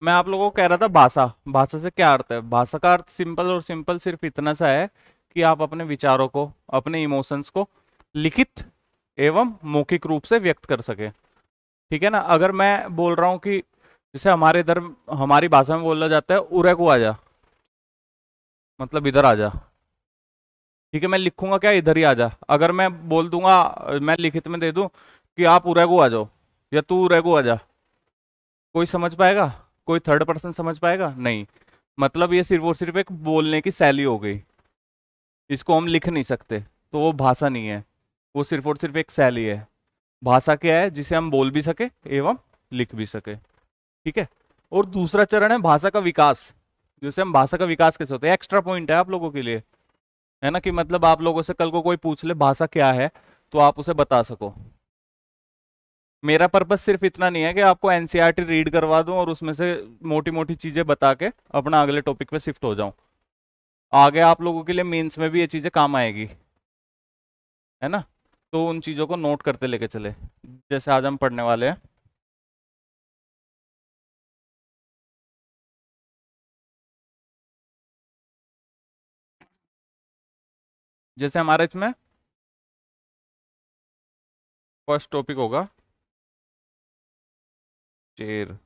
मैं आप लोगों को कह रहा था भाषा। भाषा से क्या अर्थ है? भाषा का अर्थ सिंपल और सिंपल सिर्फ इतना सा है कि आप अपने विचारों को, अपने इमोशंस को लिखित एवं मौखिक रूप से व्यक्त कर सके। ठीक है ना? अगर मैं बोल रहा हूँ कि जैसे हमारे इधर हमारी भाषा में बोला जाता है उरे को आजा, मतलब इधर आजा। ठीक है, मैं लिखूंगा क्या? इधर ही आजा। अगर मैं बोल दूंगा, मैं लिखित में दे दूं कि आप उरे को आ जाओ या तू उरे को आजा, कोई समझ पाएगा? कोई थर्ड पर्सन समझ पाएगा? नहीं। मतलब ये सिर्फ और सिर्फ एक बोलने की शैली हो गई, इसको हम लिख नहीं सकते, तो वो भाषा नहीं है, वो सिर्फ और सिर्फ एक शैली है। भाषा क्या है? जिसे हम बोल भी सके एवं लिख भी सके। ठीक है। और दूसरा चरण है भाषा का विकास। जैसे हम भाषा का विकास कैसे होता है, एक्स्ट्रा पॉइंट है आप लोगों के लिए, है ना? कि मतलब आप लोगों से कल को कोई पूछ ले भाषा क्या है, तो आप उसे बता सको। मेरा पर्पस सिर्फ इतना नहीं है कि आपको एनसीईआरटी रीड करवा दूं और उसमें से मोटी मोटी चीजें बता के अपना अगले टॉपिक पे शिफ्ट हो जाऊं। आगे आप लोगों के लिए मेंस में भी ये चीजें काम आएगी, है ना? तो उन चीजों को नोट करते लेके चले। जैसे आज हम पढ़ने वाले हैं, जैसे हमारे इसमें फर्स्ट टॉपिक होगा शेर।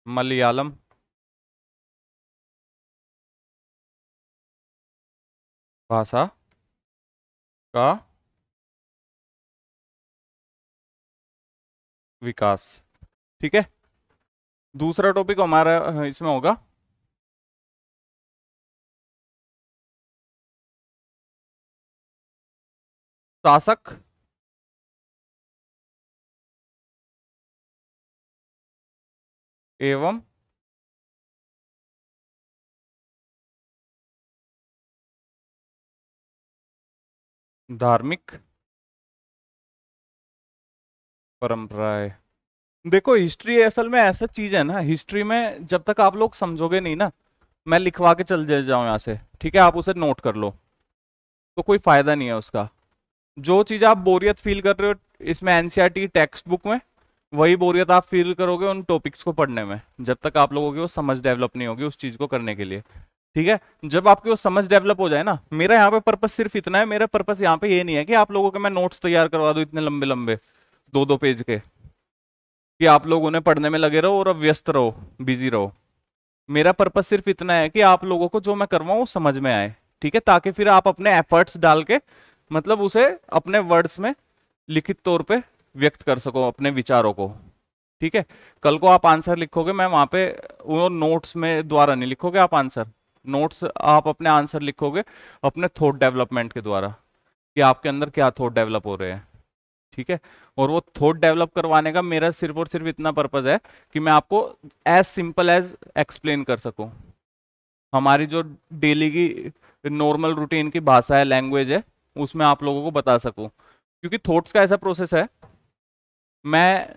मलयालम भाषा का विकास। ठीक है। दूसरा टॉपिक हमारा इसमें होगा शासक एवं धार्मिक परंपराएं। देखो, हिस्ट्री असल में ऐसा चीज है ना, हिस्ट्री में जब तक आप लोग समझोगे नहीं ना, मैं लिखवा के चल जाऊं यहाँ से, ठीक है, आप उसे नोट कर लो, तो कोई फायदा नहीं है उसका। जो चीज आप बोरियत फील कर रहे हो इसमें एनसीईआरटी टेक्स्ट बुक में, वही बोरियत आप फील करोगे उन टॉपिक्स को पढ़ने में, जब तक आप लोगों की वो समझ डेवलप नहीं होगी उस चीज को करने के लिए। ठीक है। जब आपकी वो समझ डेवलप हो जाए ना, मेरा यहाँ पे पर्पस सिर्फ इतना है, मेरा पर्पस यहाँ पे ये नहीं है कि आप लोगों के मैं नोट्स तैयार करवा दूं इतने लंबे लंबे 2-2 पेज के, कि आप लोग उन्हें पढ़ने में लगे रहो और अब व्यस्त रहो, बिजी रहो। मेरा पर्पस सिर्फ इतना है कि आप लोगों को जो मैं करवाऊं वो समझ में आए। ठीक है, ताकि फिर आप अपने एफर्ट्स डाल के मतलब उसे अपने वर्ड्स में लिखित तौर पे व्यक्त कर सको अपने विचारों को। ठीक है। कल को आप आंसर लिखोगे, मैं वहां पे वो नोट्स में द्वारा नहीं लिखोगे आप आंसर, नोट्स आप अपने आंसर लिखोगे अपने थॉट डेवलपमेंट के द्वारा, कि आपके अंदर क्या थॉट डेवलप हो रहे हैं। ठीक है। और वो थॉट डेवलप करवाने का मेरा सिर्फ और सिर्फ इतना पर्पज है कि मैं आपको एज सिंपल एज एक्सप्लेन कर सकूं, हमारी जो डेली की नॉर्मल रूटीन की भाषा है, लैंग्वेज है, उसमें आप लोगों को बता सकूं। क्योंकि थॉट्स का ऐसा प्रोसेस है, मैं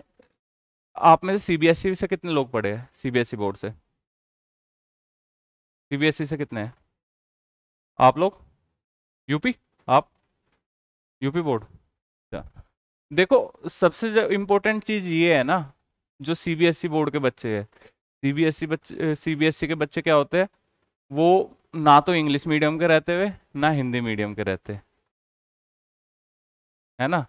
आप में से सीबीएसई से कितने लोग पढ़े हैं? सीबीएसई बोर्ड से, सीबीएसई से कितने हैं आप लोग? यूपी? आप यूपी बोर्ड? अच्छा। देखो, सबसे इम्पोर्टेंट चीज ये है ना, जो सीबीएसई बोर्ड के बच्चे हैं, सीबीएसई के बच्चे क्या होते हैं, वो ना तो इंग्लिश मीडियम के रहते हुए ना हिंदी मीडियम के रहते, है ना?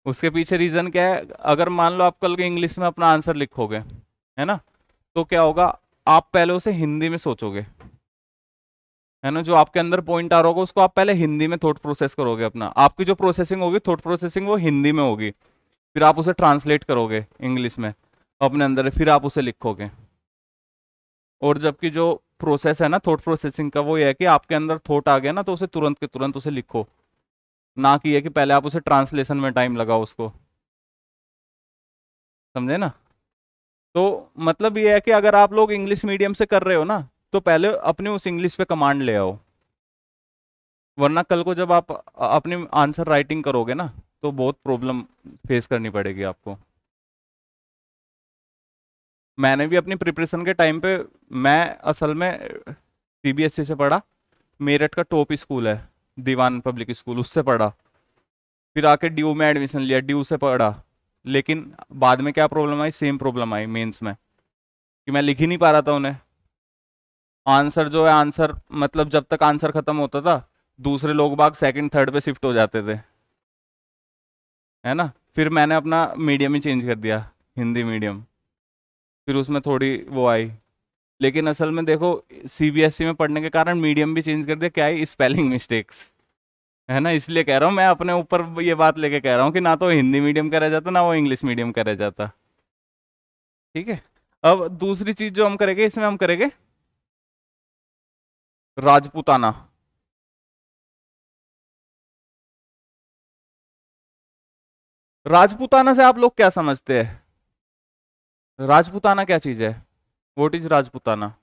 उसके पीछे रीजन क्या है? अगर मान लो आप कल के इंग्लिश में अपना आंसर लिखोगे, है ना, तो क्या होगा, आप पहले उसे हिंदी में सोचोगे, है ना? जो आपके अंदर पॉइंट आ रहा होगा उसको आप पहले हिंदी में थॉट प्रोसेस करोगे, अपना आपकी जो प्रोसेसिंग होगी, थॉट प्रोसेसिंग, वो हिंदी में होगी। फिर आप उसे ट्रांसलेट करोगे इंग्लिश में अपने अंदर, फिर आप उसे लिखोगे। और जबकि जो प्रोसेस है ना थॉट प्रोसेसिंग का, वो ये है कि आपके अंदर थॉट आ गया ना, तो उसे तुरंत के तुरंत उसे लिखो, ना कि ये कि पहले आप उसे ट्रांसलेशन में टाइम लगाओ उसको। समझे ना? तो मतलब ये है कि अगर आप लोग इंग्लिश मीडियम से कर रहे हो ना, तो पहले अपनी उस इंग्लिश पे कमांड ले आओ, वरना कल को जब आप अपनी आंसर राइटिंग करोगे ना, तो बहुत प्रॉब्लम फेस करनी पड़ेगी आपको। मैंने भी अपनी प्रिपरेशन के टाइम पे, मैं असल में सीबीएसई से पढ़ा, मेरठ का टॉप स्कूल है, दीवान पब्लिक स्कूल, उससे पढ़ा। फिर आके ड्यू में एडमिशन लिया, ड्यू से पढ़ा। लेकिन बाद में क्या प्रॉब्लम आई, सेम प्रॉब्लम आई मेंस में, कि मैं लिख ही नहीं पा रहा था उन्हें। आंसर जो है, आंसर मतलब जब तक आंसर खत्म होता था दूसरे लोग बाग सेकंड थर्ड पे शिफ्ट हो जाते थे, है ना। फिर मैंने अपना मीडियम ही चेंज कर दिया, हिंदी मीडियम। फिर उसमें थोड़ी वो आई। लेकिन असल में देखो, सीबीएसई में पढ़ने के कारण मीडियम भी चेंज कर दिया, क्या है, स्पेलिंग मिस्टेक्स, है ना। इसलिए कह रहा हूँ मैं, अपने ऊपर ये बात लेके कह रहा हूँ कि ना तो हिंदी मीडियम का रह जाता, ना वो इंग्लिश मीडियम का रह जाता। ठीक है। अब दूसरी चीज जो हम करेंगे, इसमें हम करेंगे राजपूताना। राजपूताना से आप लोग क्या समझते हैं? राजपूताना क्या चीज है? What is Rajputana?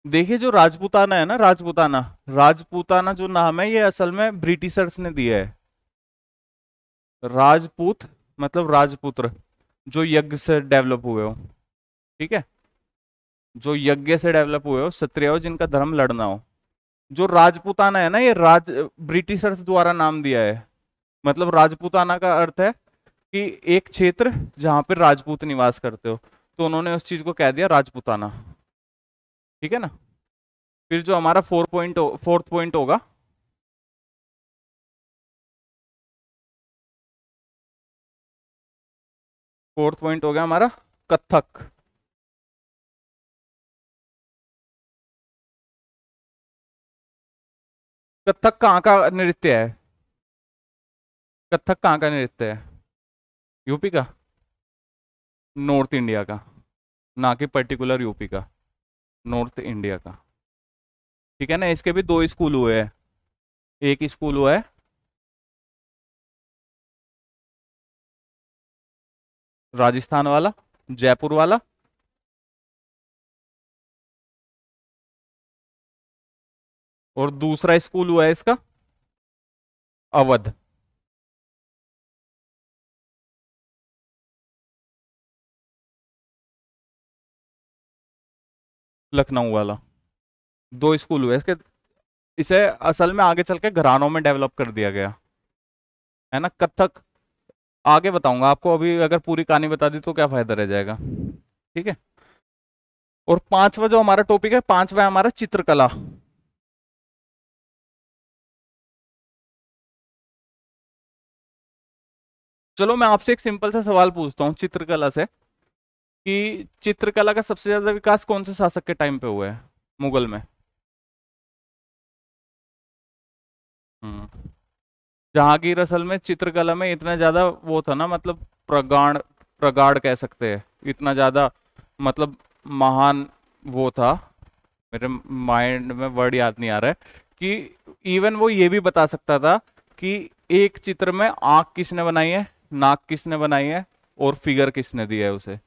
देखिए, जो राजपूताना है ना, राजपूताना, राजपूताना जो नाम है ये असल में ब्रिटिशर्स ने दिया है। राजपूत मतलब राजपुत्र, जो यज्ञ से डेवलप हुए हो। ठीक है, जो यज्ञ से डेवलप हुए हो, क्षत्रिय हो, जिनका धर्म लड़ना हो। जो राजपूताना है ना, ये ब्रिटिशर्स द्वारा नाम दिया है। मतलब राजपूताना का अर्थ है कि एक क्षेत्र जहां पर राजपूत निवास करते हो, तो उन्होंने उस चीज को कह दिया राजपूताना। ठीक है ना। फिर जो हमारा फोर्थ पॉइंट होगा, फोर्थ पॉइंट हो गया हमारा कथक। कथक कहाँ का नृत्य है? कथक कहाँ का नृत्य है? यूपी का? नॉर्थ इंडिया का, ना कि पर्टिकुलर यूपी का, नॉर्थ इंडिया का। ठीक है ना। इसके भी दो स्कूल हुए हैं। एक स्कूल हुआ है राजस्थान वाला, जयपुर वाला। और दूसरा स्कूल हुआ है इसका अवध। लखनऊ वाला। दो स्कूल हुए इसके। इसे असल में आगे चल के घरानों में डेवलप कर दिया गया, है ना, कथक। आगे बताऊंगा आपको, अभी अगर पूरी कहानी बता दी तो क्या फायदा रह जाएगा। ठीक है। और पांचवा जो हमारा टॉपिक है, पांचवा है हमारा चित्रकला। चलो मैं आपसे एक सिंपल सा सवाल पूछता हूँ चित्रकला से, कि चित्रकला का सबसे ज्यादा विकास कौन से शासक के टाइम पे हुआ है, मुगल में? हम्म। जहांगीर असल में चित्रकला में इतना ज्यादा वो था ना, मतलब प्रगाढ़, प्रगाढ़ कह सकते हैं, इतना ज्यादा, मतलब महान वो था। मेरे माइंड में वर्ड याद नहीं आ रहा है, कि इवन वो ये भी बता सकता था कि एक चित्र में आंख किसने बनाई है, नाक किसने बनाई है, और फिगर किसने दिया है उसे।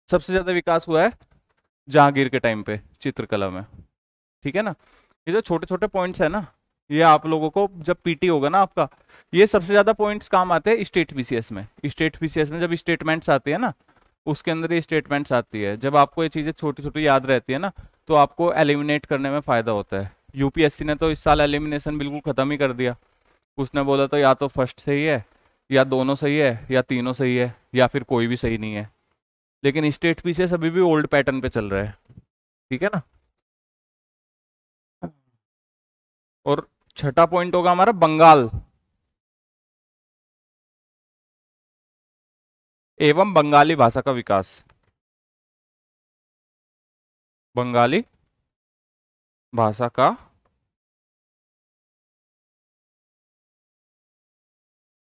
सबसे ज्यादा विकास हुआ है जहांगीर के टाइम पे चित्रकला में। ठीक है ना। ये जो छोटे छोटे पॉइंट्स है ना, ये आप लोगों को जब पीटी होगा ना आपका, ये सबसे ज्यादा पॉइंट्स काम आते हैं स्टेट पीसीएस में। स्टेट पीसीएस में जब स्टेटमेंट्स आती है ना, उसके अंदर ये स्टेटमेंट्स आती है, जब आपको ये चीजें छोटी छोटी याद रहती है ना, तो आपको एलिमिनेट करने में फायदा होता है। यूपीएससी ने तो इस साल एलिमिनेशन बिल्कुल खत्म ही कर दिया। उसने बोला तो या तो फर्स्ट सही है, या दोनों सही है, या तीनों सही है, या फिर कोई भी सही नहीं है। लेकिन स्टेट पीसीएस अभी भी ओल्ड पैटर्न पे चल रहा है। ठीक है ना। और छठा पॉइंट होगा हमारा बंगाल एवं बंगाली भाषा का विकास। बंगाली भाषा का,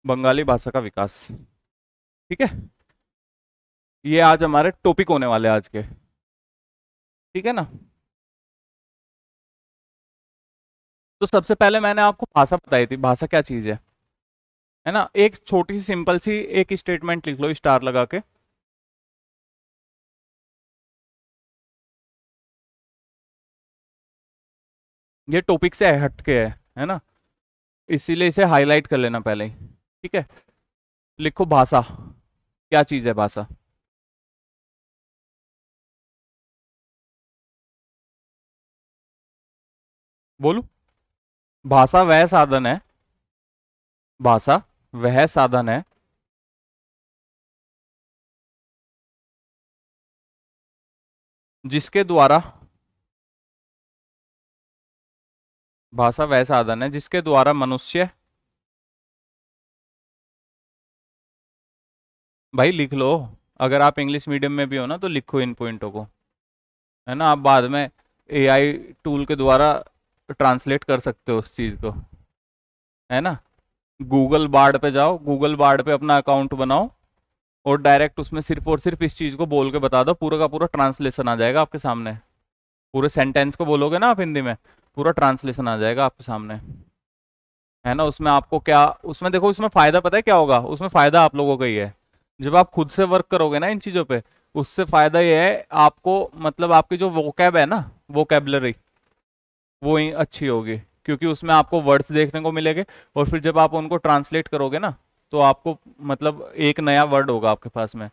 बंगाली भाषा का विकास। ठीक है। ये आज हमारे टॉपिक होने वाले हैं आज के। ठीक है ना। तो सबसे पहले मैंने आपको भाषा बताई थी, भाषा क्या चीज है ना। एक छोटी सी सिंपल सी एक स्टेटमेंट लिख लो स्टार लगा के। ये टॉपिक से हट के है ना, इसीलिए इसे हाईलाइट कर लेना पहले ही। ठीक है। लिखो भाषा क्या चीज है, भाषा। बोलू? भाषा वह साधन है, भाषा वह साधन है जिसके द्वारा, भाषा वह साधन है जिसके द्वारा मनुष्य, भाई लिख लो, अगर आप इंग्लिश मीडियम में भी हो ना तो लिखो इन पॉइंटों को, है ना, आप बाद में एआई टूल के द्वारा ट्रांसलेट कर सकते हो उस चीज को, है ना। गूगल बार्ड पे जाओ, गूगल बार्ड पे अपना अकाउंट बनाओ और डायरेक्ट उसमें सिर्फ और सिर्फ इस चीज को बोल के बता दो, पूरा का पूरा ट्रांसलेशन आ जाएगा आपके सामने। पूरे सेंटेंस को बोलोगे ना आप हिंदी में, पूरा ट्रांसलेशन आ जाएगा आपके सामने, है ना। उसमें आपको क्या, उसमें देखो, उसमें फायदा पता है क्या होगा, उसमें फायदा आप लोगों का ही है। जब आप खुद से वर्क करोगे ना इन चीजों पे, उससे फायदा ये है आपको, मतलब आपकी जो वोकैब है ना, वोकैबलरी, वो ही अच्छी होगी, क्योंकि उसमें आपको वर्ड्स देखने को मिलेंगे। और फिर जब आप उनको ट्रांसलेट करोगे ना, तो आपको मतलब एक नया वर्ड होगा आपके पास में।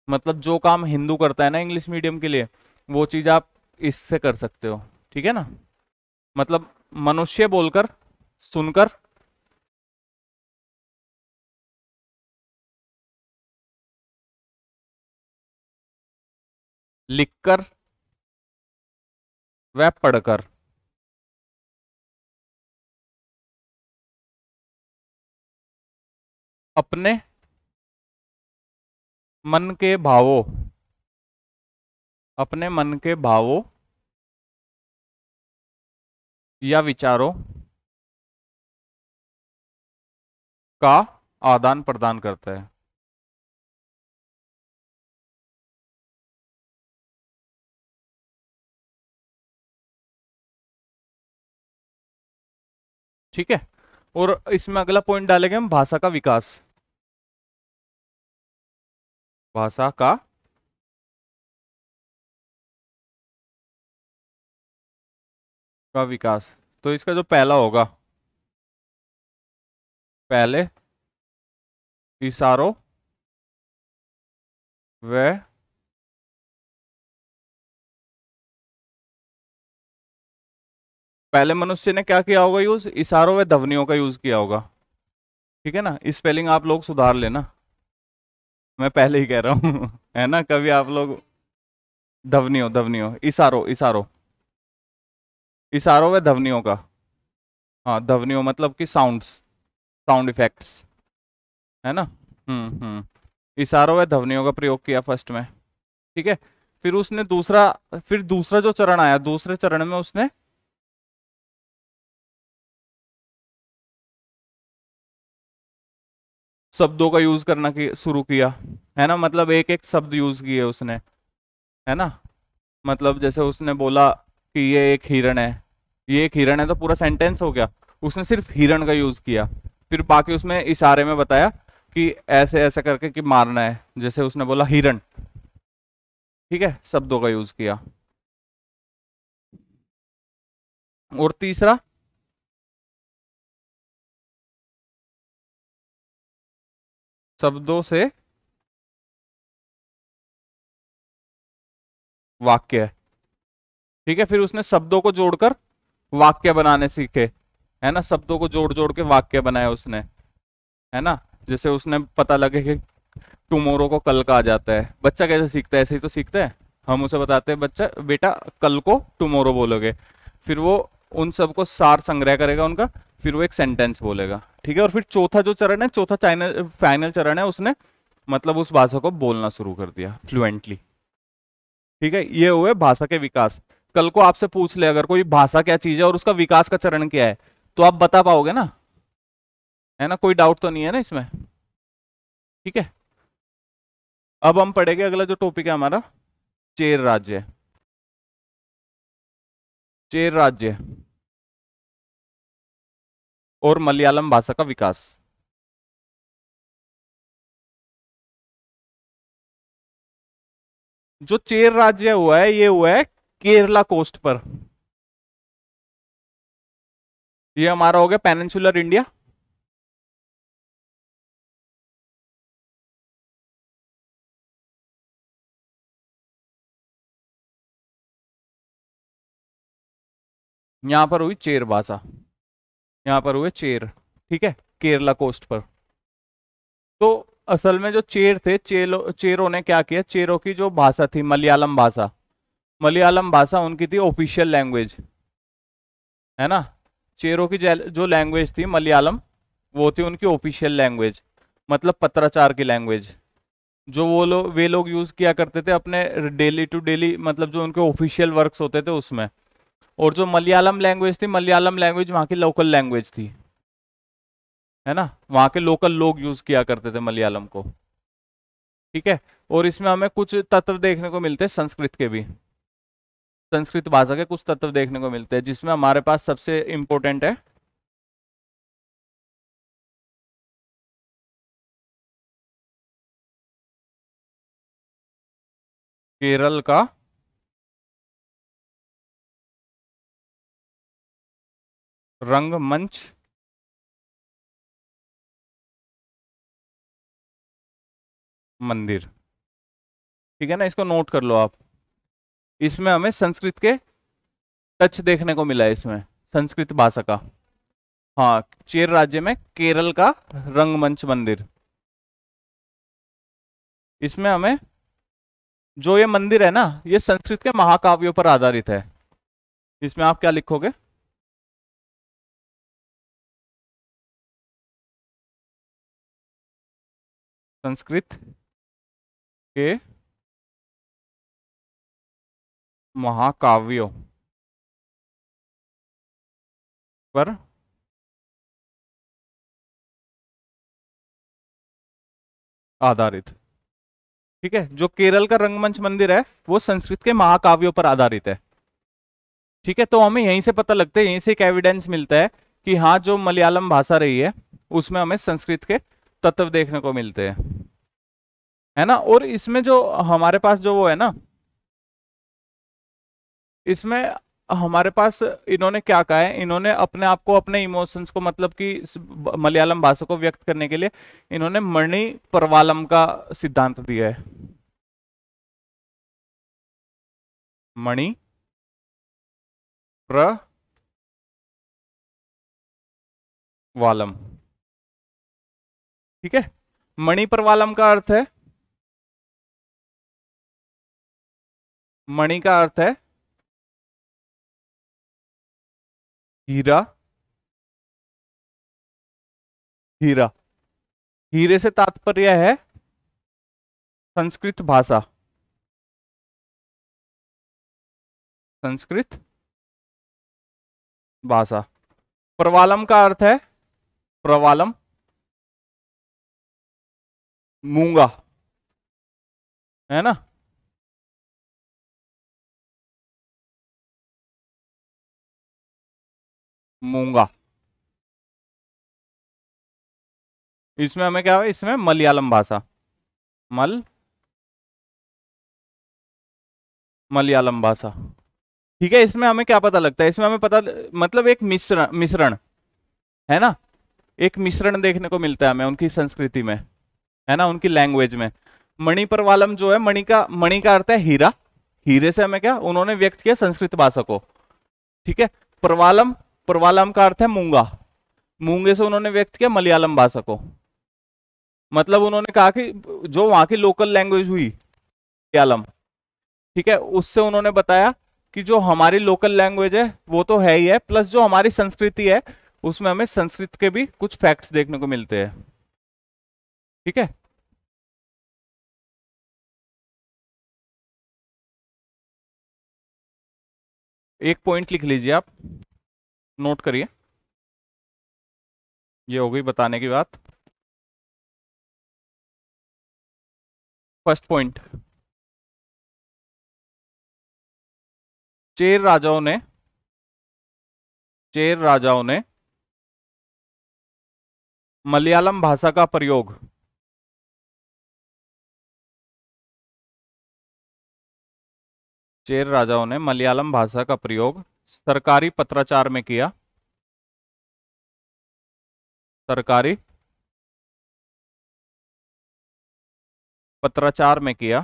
मतलब जो काम हिंदू करता है ना इंग्लिश मीडियम के लिए, वो चीज आप इससे कर सकते हो, ठीक है ना। मतलब मनुष्य बोलकर, सुनकर, लिखकर, व पढ़कर, अपने मन के भावों, अपने मन के भावों या विचारों का आदान प्रदान करता है। ठीक है। और इसमें अगला पॉइंट डालेंगे हम, भाषा का विकास, भाषा का विकास। तो इसका जो पहला होगा, पहले इशारों व, पहले मनुष्य ने क्या किया होगा यूज, इशारों व ध्वनियों का यूज किया होगा, ठीक है ना। स्पेलिंग आप लोग सुधार लेना, मैं पहले ही कह रहा हूँ है ना, कभी आप लोग, ध्वनियों, ध्वनियों, इशारों, इशारों, इशारों व ध्वनियों का, हाँ ध्वनियों मतलब कि साउंड्स, साउंड इफेक्ट्स, है ना। इशारों व ध्वनियों का प्रयोग किया फर्स्ट में, ठीक है। फिर उसने दूसरा, फिर दूसरा जो चरण आया, दूसरे चरण में उसने शब्दों का यूज करना की शुरू किया, है ना। मतलब एक एक शब्द यूज किए उसने, है ना। मतलब जैसे उसने बोला कि ये एक हिरण है, ये एक हिरण है, तो पूरा सेंटेंस हो गया, उसने सिर्फ हिरण का यूज किया। फिर बाकी उसमें इशारे में बताया कि ऐसे ऐसे करके कि मारना है, जैसे उसने बोला हिरण, ठीक है, शब्दों का यूज किया। और तीसरा, शब्दों से वाक्य, ठीक है। फिर उसने शब्दों को जोड़कर वाक्य बनाने सीखे, है ना, शब्दों को जोड़ जोड़ के वाक्य बनाए उसने, है ना। जैसे उसने पता लगे कि टुमारो को कल का आ जाता है, बच्चा कैसे सीखता है, ऐसे ही तो सीखता है। हम उसे बताते हैं, बच्चा बेटा कल को टुमारो बोलोगे, फिर वो उन सबको सार संग्रह करेगा उनका, फिर वो एक सेंटेंस बोलेगा, ठीक है। और फिर चौथा जो चरण है, चौथा चाइना फाइनल चरण है, उसने मतलब उस भाषा को बोलना शुरू कर दिया फ्लुएंटली, ठीक है। ये हुए भाषा के विकास। कल को आपसे पूछ ले अगर कोई भाषा क्या चीज है और उसका विकास का चरण क्या है, तो आप बता पाओगे ना, है ना, कोई डाउट तो नहीं है ना इसमें, ठीक है। अब हम पढ़ेंगे अगला जो टॉपिक है हमारा, चेर राज्य, चेर राज्य और मलयालम भाषा का विकास। जो चेर राज्य हुआ है, ये हुआ है केरला कोस्ट पर, ये हमारा हो गया पेनिनसुलर इंडिया, यहाँ पर हुई चेर भाषा, यहाँ पर हुए चेर, ठीक है, केरला कोस्ट पर। तो असल में जो चेर थे, चेरों ने क्या किया, चेरों की जो भाषा थी मलयालम भाषा, मलयालम भाषा उनकी थी ऑफिशियल लैंग्वेज, है ना। चेरों की जो लैंग्वेज थी मलयालम, वो थी उनकी ऑफिशियल लैंग्वेज, मतलब पत्राचार की लैंग्वेज, जो वे लोग यूज किया करते थे अपने डेली टू डेली, मतलब जो उनके ऑफिशियल वर्क्स होते थे उसमें। और जो मलयालम लैंग्वेज थी, मलयालम लैंग्वेज वहाँ की लोकल लैंग्वेज थी, है ना, वहाँ के लोकल लोग यूज किया करते थे मलयालम को, ठीक है। और इसमें हमें कुछ तत्व देखने को मिलते हैं संस्कृत के भी, संस्कृत भाषा के कुछ तत्व देखने को मिलते हैं, जिसमें हमारे पास सबसे इंपॉर्टेंट है केरल का रंगमंच मंदिर, ठीक है ना, इसको नोट कर लो आप। इसमें हमें संस्कृत के टच देखने को मिला है, इसमें संस्कृत भाषा का। हाँ, चेर राज्य में केरल का रंगमंच मंदिर, इसमें हमें जो ये मंदिर है ना, ये संस्कृत के महाकाव्यों पर आधारित है। इसमें आप क्या लिखोगे, संस्कृत के महाकाव्यों पर आधारित, ठीक है। जो केरल का रंगमंच मंदिर है वो संस्कृत के महाकाव्यों पर आधारित है, ठीक है। तो हमें यहीं से पता लगता है, यहीं से एक एविडेंस मिलता है कि हाँ, जो मलयालम भाषा रही है उसमें हमें संस्कृत के तत्व देखने को मिलते हैं, है ना। और इसमें जो हमारे पास जो वो है ना, इसमें हमारे पास इन्होंने क्या कहा है, इन्होंने अपने आप को, अपने इमोशंस को, मतलब कि मलयालम भाषा को व्यक्त करने के लिए इन्होंने मणि प्रवालम का सिद्धांत दिया है, मणि प्रवालम, ठीक है। मणि प्रवालम का अर्थ है, मणि का अर्थ है हीरा, हीरा, हीरे से तात्पर्य है संस्कृत भाषा, संस्कृत भाषा। प्रवालम का अर्थ है, प्रवालम मूंगा, है ना। मूंगा, इसमें हमें क्या है, इसमें मलयालम भाषा, मल मलयालम भाषा, ठीक है। इसमें हमें क्या पता लगता है, इसमें हमें पता, मतलब एक मिश्रण, मिश्रण, है ना, एक मिश्रण देखने को मिलता है हमें उनकी संस्कृति में, है ना, उनकी लैंग्वेज में। मणि प्रवालम जो है, मणि का अर्थ है हीरा, हीरे से हमें क्या, उन्होंने व्यक्त किया संस्कृत भाषा को, ठीक है। प्रवालम, प्रवालम का अर्थ है मूंगा, मूंगे से उन्होंने व्यक्त किया मलयालम भाषा को। मतलब उन्होंने कहा कि जो वहां की लोकल लैंग्वेज हुई मलयालम, ठीक है, उससे उन्होंने बताया कि जो हमारी लोकल लैंग्वेज है वो तो है ही है, प्लस जो हमारी संस्कृति है उसमें हमें संस्कृत के भी कुछ फैक्ट्स देखने को मिलते हैं, ठीक है। एक पॉइंट लिख लीजिए आप, नोट करिए, ये हो गई बताने की बात। फर्स्ट पॉइंट, चेर राजाओं ने, चेर राजाओं ने मलयालम भाषा का प्रयोग चेर राजाओं ने मलयालम भाषा का प्रयोग सरकारी पत्राचार में किया, सरकारी पत्राचार में किया,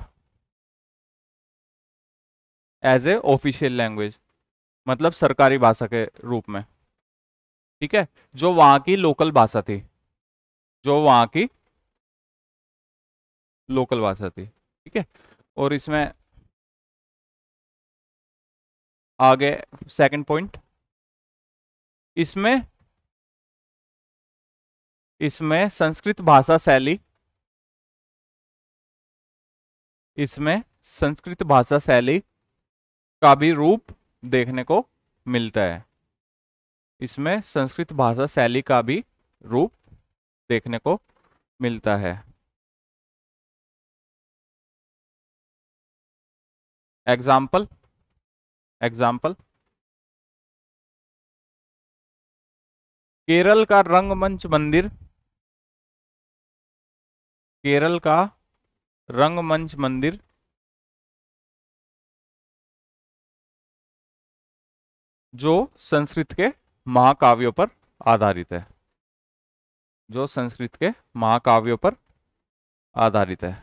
एज ए ऑफिशियल लैंग्वेज, मतलब सरकारी भाषा के रूप में, ठीक है, जो वहां की लोकल भाषा थी, जो वहां की लोकल भाषा थी, ठीक है। और इसमें आगे सेकंड पॉइंट, इसमें इसमें संस्कृत भाषा शैली, इसमें संस्कृत भाषा शैली का भी रूप देखने को मिलता है, इसमें संस्कृत भाषा शैली का भी रूप देखने को मिलता है। एग्जाम्पल, एग्जाम्पल, केरल का रंगमंच मंदिर, केरल का रंगमंच मंदिर जो संस्कृत के महाकाव्यों पर आधारित है, जो संस्कृत के महाकाव्यों पर आधारित है।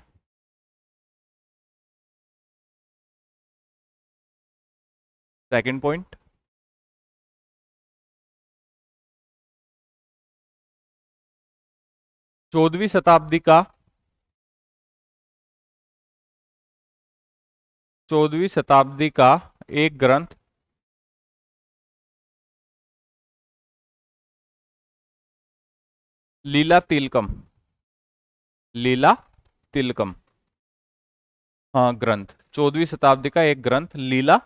सेकंड पॉइंट, चौदहवीं शताब्दी का, चौदहवीं शताब्दी का एक ग्रंथ लीला तिलकम, लीला तिलकम, हाँ ग्रंथ, चौदहवीं शताब्दी का एक ग्रंथ लीला,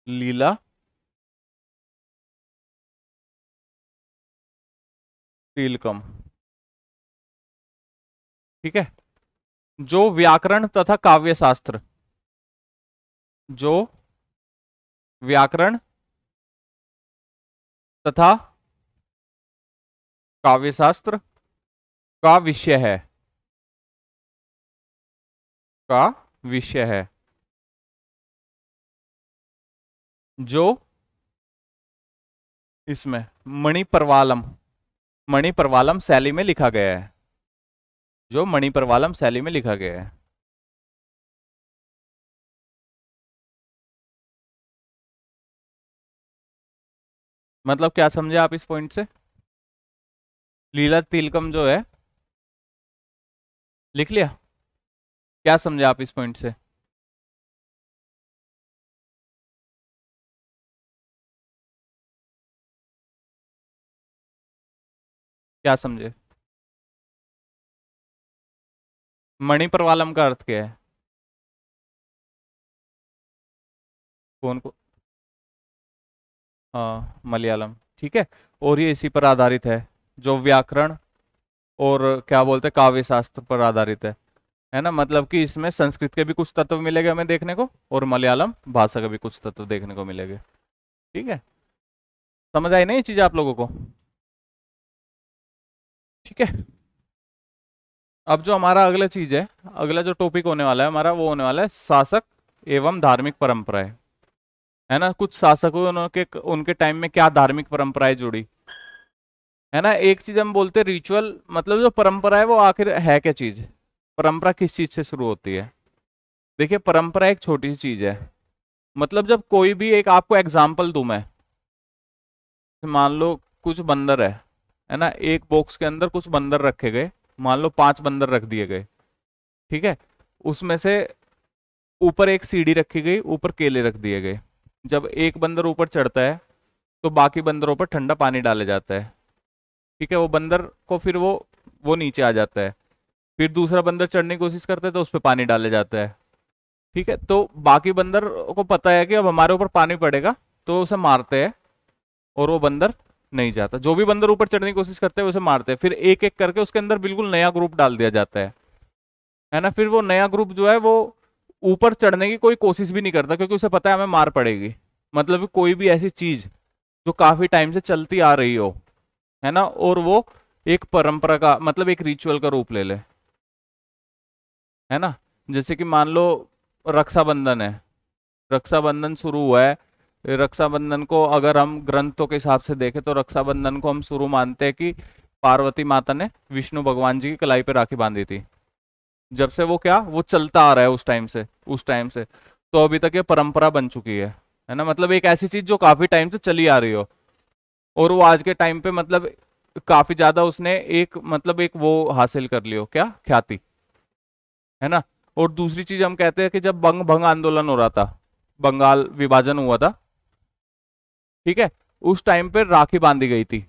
लीला तिलकम, ठीक है, जो व्याकरण तथा काव्य शास्त्र, जो व्याकरण तथा काव्य शास्त्र का विषय है, का विषय है, जो इसमें मणिप्रवालम, मणिप्रवालम शैली में लिखा गया है, जो मणिप्रवालम शैली में लिखा गया है। मतलब क्या समझे आप इस पॉइंट से? लीला तिलकम जो है, लिख लिया? क्या समझे आप इस पॉइंट से? क्या समझे? मणिप्रवालम का अर्थ क्या है? कौन को? हाँ मलयालम, ठीक है। और ये इसी पर आधारित है, जो व्याकरण और क्या बोलते हैं काव्य शास्त्र पर आधारित है ना। मतलब कि इसमें संस्कृत के भी कुछ तत्व मिलेंगे हमें देखने को, और मलयालम भाषा के भी कुछ तत्व देखने को मिलेंगे, ठीक है। समझ आई ना ये चीज आप लोगों को? ठीक है। अब जो हमारा अगला चीज है, अगला जो टॉपिक होने वाला है हमारा, वो होने वाला है शासक एवं धार्मिक परंपराएं, है ना। कुछ शासकों उनके उनके टाइम में क्या धार्मिक परंपराएं जुड़ी, है ना। एक चीज हम बोलते हैं रिचुअल, मतलब जो परंपरा है वो आखिर है क्या चीज, परंपरा किस चीज से शुरू होती है। देखिए परंपरा एक छोटी सी चीज है, मतलब जब कोई भी एक, आपको एग्जाम्पल दूं मैं, मान लो कुछ बंदर है ना, एक बॉक्स के अंदर कुछ बंदर रखे गए, मान लो 5 बंदर रख दिए गए, ठीक है। उसमें से ऊपर एक सीढ़ी रखी गई, ऊपर केले रख दिए गए। जब एक बंदर ऊपर चढ़ता है तो बाकी बंदरों पर ठंडा पानी डाला जाता है, ठीक है। वो बंदर को फिर वो नीचे आ जाता है, फिर दूसरा बंदर चढ़ने की कोशिश करता है तो उस पर पानी डाला जाता है, ठीक है। तो बाकी बंदर को पता है कि अब हमारे ऊपर पानी पड़ेगा, तो उसे मारते हैं और वो बंदर नहीं जाता। जो भी बंदर ऊपर चढ़ने की कोशिश करते हैं उसे मारते हैं, फिर एक एक करके उसके अंदर बिल्कुल नया ग्रुप डाल दिया जाता है ना। फिर वो नया ग्रुप जो है वो ऊपर चढ़ने की कोई कोशिश भी नहीं करता, क्योंकि उसे पता है हमें मार पड़ेगी। मतलब कोई भी ऐसी चीज जो काफी टाइम से चलती आ रही हो, है ना, और वो एक परंपरा का, मतलब एक रिचुअल का रूप ले ले, है ना। जैसे कि मान लो रक्षाबंधन है, रक्षाबंधन शुरू हुआ है। रक्षाबंधन को अगर हम ग्रंथों के हिसाब से देखें तो रक्षाबंधन को हम शुरू मानते हैं कि पार्वती माता ने विष्णु भगवान जी की कलाई पे राखी बांधी थी। जब से वो क्या, वो चलता आ रहा है उस टाइम से, उस टाइम से। तो अभी तक ये परंपरा बन चुकी है ना। मतलब एक ऐसी चीज जो काफी टाइम से चली आ रही हो, और वो आज के टाइम पे मतलब काफी ज्यादा उसने एक मतलब एक वो हासिल कर लियो, क्या ख्याति, है ना। और दूसरी चीज हम कहते हैं कि जब बंग भंग आंदोलन हो रहा था, बंगाल विभाजन हुआ था, ठीक है, उस टाइम पे राखी बांधी गई थी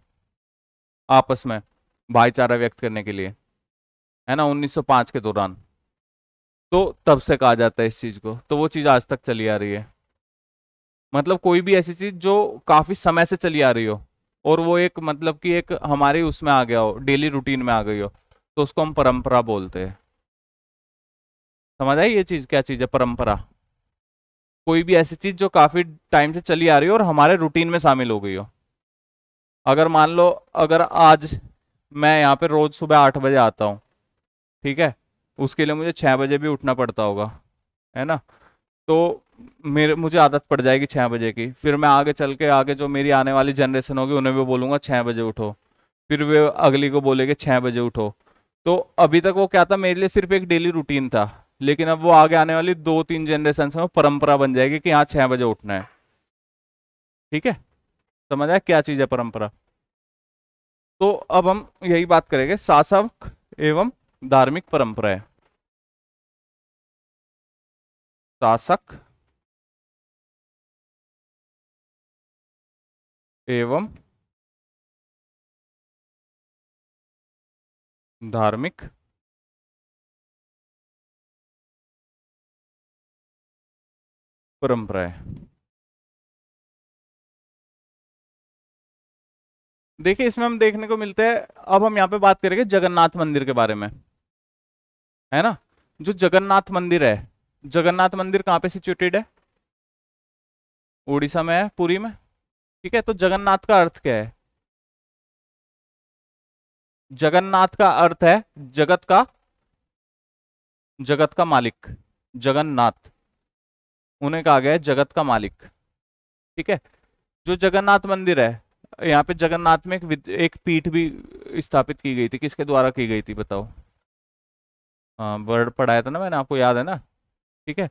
आपस में, भाईचारा व्यक्त करने के लिए, है ना, 1905 के दौरान। तो तब से कहा जाता है इस चीज को, तो वो चीज आज तक चली आ रही है। मतलब कोई भी ऐसी चीज जो काफी समय से चली आ रही हो, और वो एक मतलब कि एक हमारे उसमें आ गया हो, डेली रूटीन में आ गई हो, तो उसको हम परंपरा बोलते हैं। समझ आई ये चीज क्या चीज है परंपरा? कोई भी ऐसी चीज जो काफी टाइम से चली आ रही हो और हमारे रूटीन में शामिल हो गई हो। अगर मान लो, अगर आज मैं यहाँ पे रोज सुबह 8 बजे आता हूँ, ठीक है, उसके लिए मुझे 6 बजे भी उठना पड़ता होगा, है ना। तो मेरे मुझे आदत पड़ जाएगी 6 बजे की, फिर मैं आगे चल के आगे जो मेरी आने वाली जनरेशन होगी उन्हें भी बोलूंगा 6 बजे उठो, फिर वे अगली को बोलेंगे 6 बजे उठो। तो अभी तक वो क्या था, मेरे लिए सिर्फ एक डेली रूटीन था, लेकिन अब वो आगे आने वाली 2-3 जनरेशन में वो परंपरा बन जाएगी कि हाँ 6 बजे उठना है। ठीक है, समझ आया क्या चीज है परंपरा? तो अब हम यही बात करेंगे, शासक एवं धार्मिक परंपराएं। शासक एवं धार्मिक परंपराएं। देखिए इसमें हम देखने को मिलते हैं, अब हम यहाँ पे बात करेंगे जगन्नाथ मंदिर के बारे में, है ना। जो जगन्नाथ मंदिर है, जगन्नाथ मंदिर कहाँ पे सिचुएटेड है? उड़ीसा में है, पुरी में। ठीक है, तो जगन्नाथ का अर्थ क्या है? जगन्नाथ का अर्थ है जगत का, जगत का मालिक, जगन्नाथ, उन्हें कहा गया है जगत का मालिक। ठीक है, जो जगन्नाथ मंदिर है, यहाँ पे जगन्नाथ में एक पीठ भी स्थापित की गई थी, किसके द्वारा की गई थी बताओ? हाँ, वर्ड पढ़ाया था ना मैंने, आपको याद है ना। ठीक है,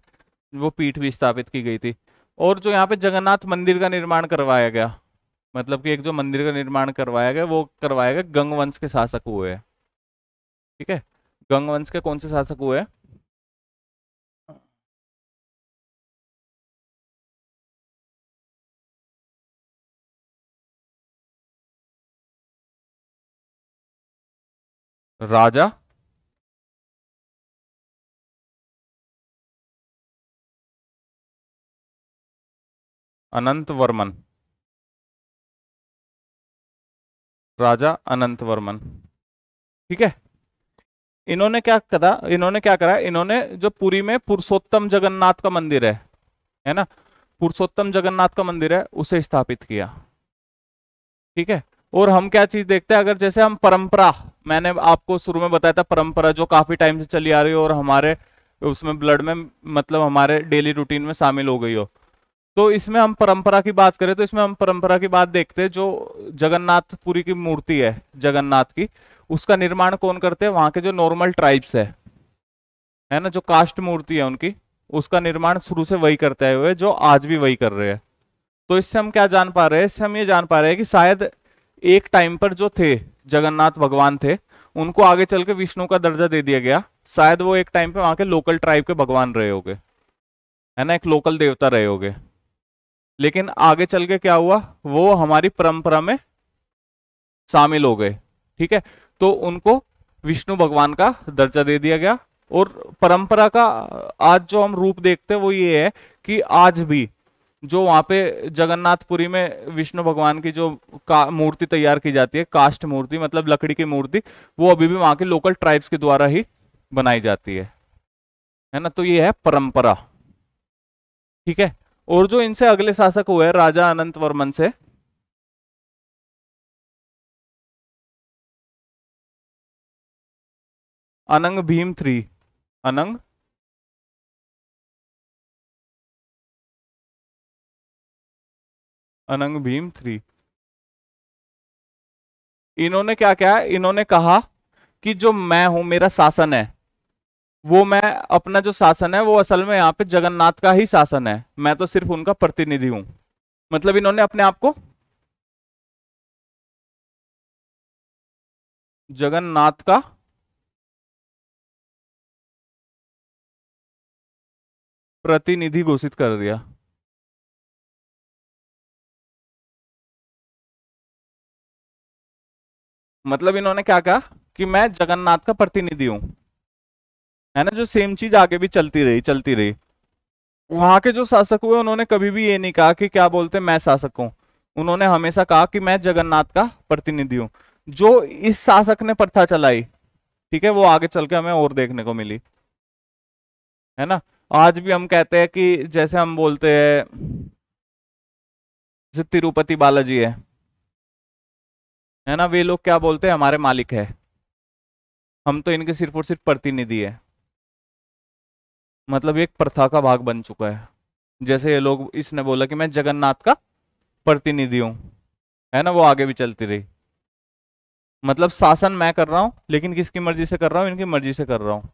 वो पीठ भी स्थापित की गई थी। और जो यहाँ पे जगन्नाथ मंदिर का निर्माण करवाया गया, मतलब कि एक जो मंदिर का निर्माण करवाया गया, वो करवाया गया गंग वंश के शासक हुए हैं। ठीक है, गंग वंश के कौन से शासक हुए हैं? राजा अनंत वर्मन, राजा अनंत वर्मन। ठीक है, इन्होंने क्या करा, इन्होंने जो पुरी में पुरुषोत्तम जगन्नाथ का मंदिर है ना, पुरुषोत्तम जगन्नाथ का मंदिर है, उसे स्थापित किया। ठीक है, और हम क्या चीज देखते हैं, अगर जैसे हम परंपरा, मैंने आपको शुरू में बताया था परंपरा जो काफी टाइम से चली आ रही हो और हमारे उसमें ब्लड में मतलब हमारे डेली रूटीन में शामिल हो गई हो, तो इसमें हम परंपरा की बात करें तो इसमें हम परंपरा की बात देखते हैं। जो जगन्नाथपुरी की मूर्ति है जगन्नाथ की, उसका निर्माण कौन करते हैं? वहां के जो नॉर्मल ट्राइब्स है ना, जो कास्ट मूर्ति है उनकी, उसका निर्माण शुरू से वही करते आए हुए हैं, जो आज भी वही कर रहे हैं। तो इससे हम क्या जान पा रहे हैं? इससे हम ये जान पा रहे हैं कि शायद एक टाइम पर जो थे जगन्नाथ भगवान थे, उनको आगे चल के विष्णु का दर्जा दे दिया गया। शायद वो एक टाइम पे वहां के लोकल ट्राइब के भगवान रहे होंगे, है ना, एक लोकल देवता रहे होंगे। लेकिन आगे चल के क्या हुआ, वो हमारी परंपरा में शामिल हो गए। ठीक है, तो उनको विष्णु भगवान का दर्जा दे दिया गया। और परंपरा का आज जो हम रूप देखते हैं वो ये है कि आज भी जो वहां पे जगन्नाथपुरी में विष्णु भगवान की जो मूर्ति तैयार की जाती है, कास्ट मूर्ति मतलब लकड़ी की मूर्ति, वो अभी भी वहां के लोकल ट्राइब्स के द्वारा ही बनाई जाती है ना। तो ये है परंपरा। ठीक है, और जो इनसे अगले शासक हुए राजा अनंत वर्मन से, अनंग भीम थ्री, अनंग अनंग भीम थ्री, इन्होंने क्या किया, इन्होंने कहा कि जो मैं हूं, मेरा शासन है, वो मैं अपना जो शासन है वो असल में यहाँ पे जगन्नाथ का ही शासन है, मैं तो सिर्फ उनका प्रतिनिधि हूं। मतलब इन्होंने अपने आप को जगन्नाथ का प्रतिनिधि घोषित कर दिया। मतलब इन्होंने क्या कहा कि मैं जगन्नाथ का प्रतिनिधि हूं, है ना। जो सेम चीज आगे भी चलती रही चलती रही। वहां के जो शासक हुए उन्होंने कभी भी ये नहीं कहा कि क्या बोलते मैं शासक हूं, उन्होंने हमेशा कहा कि मैं जगन्नाथ का प्रतिनिधि हूं। जो इस शासक ने प्रथा चलाई, ठीक है, वो आगे चल के हमें और देखने को मिली, है ना। आज भी हम कहते हैं कि जैसे हम बोलते हैं जैसे तिरुपति बालाजी है ना, वे लोग क्या बोलते हैं हमारे मालिक है, हम तो इनके सिर्फ और सिर्फ प्रतिनिधि है। मतलब ये एक प्रथा का भाग बन चुका है। जैसे ये लोग, इसने बोला कि मैं जगन्नाथ का प्रतिनिधि हूं, है ना, वो आगे भी चलती रही। मतलब शासन मैं कर रहा हूं, लेकिन किसकी मर्जी से कर रहा हूं, इनकी मर्जी से कर रहा हूं।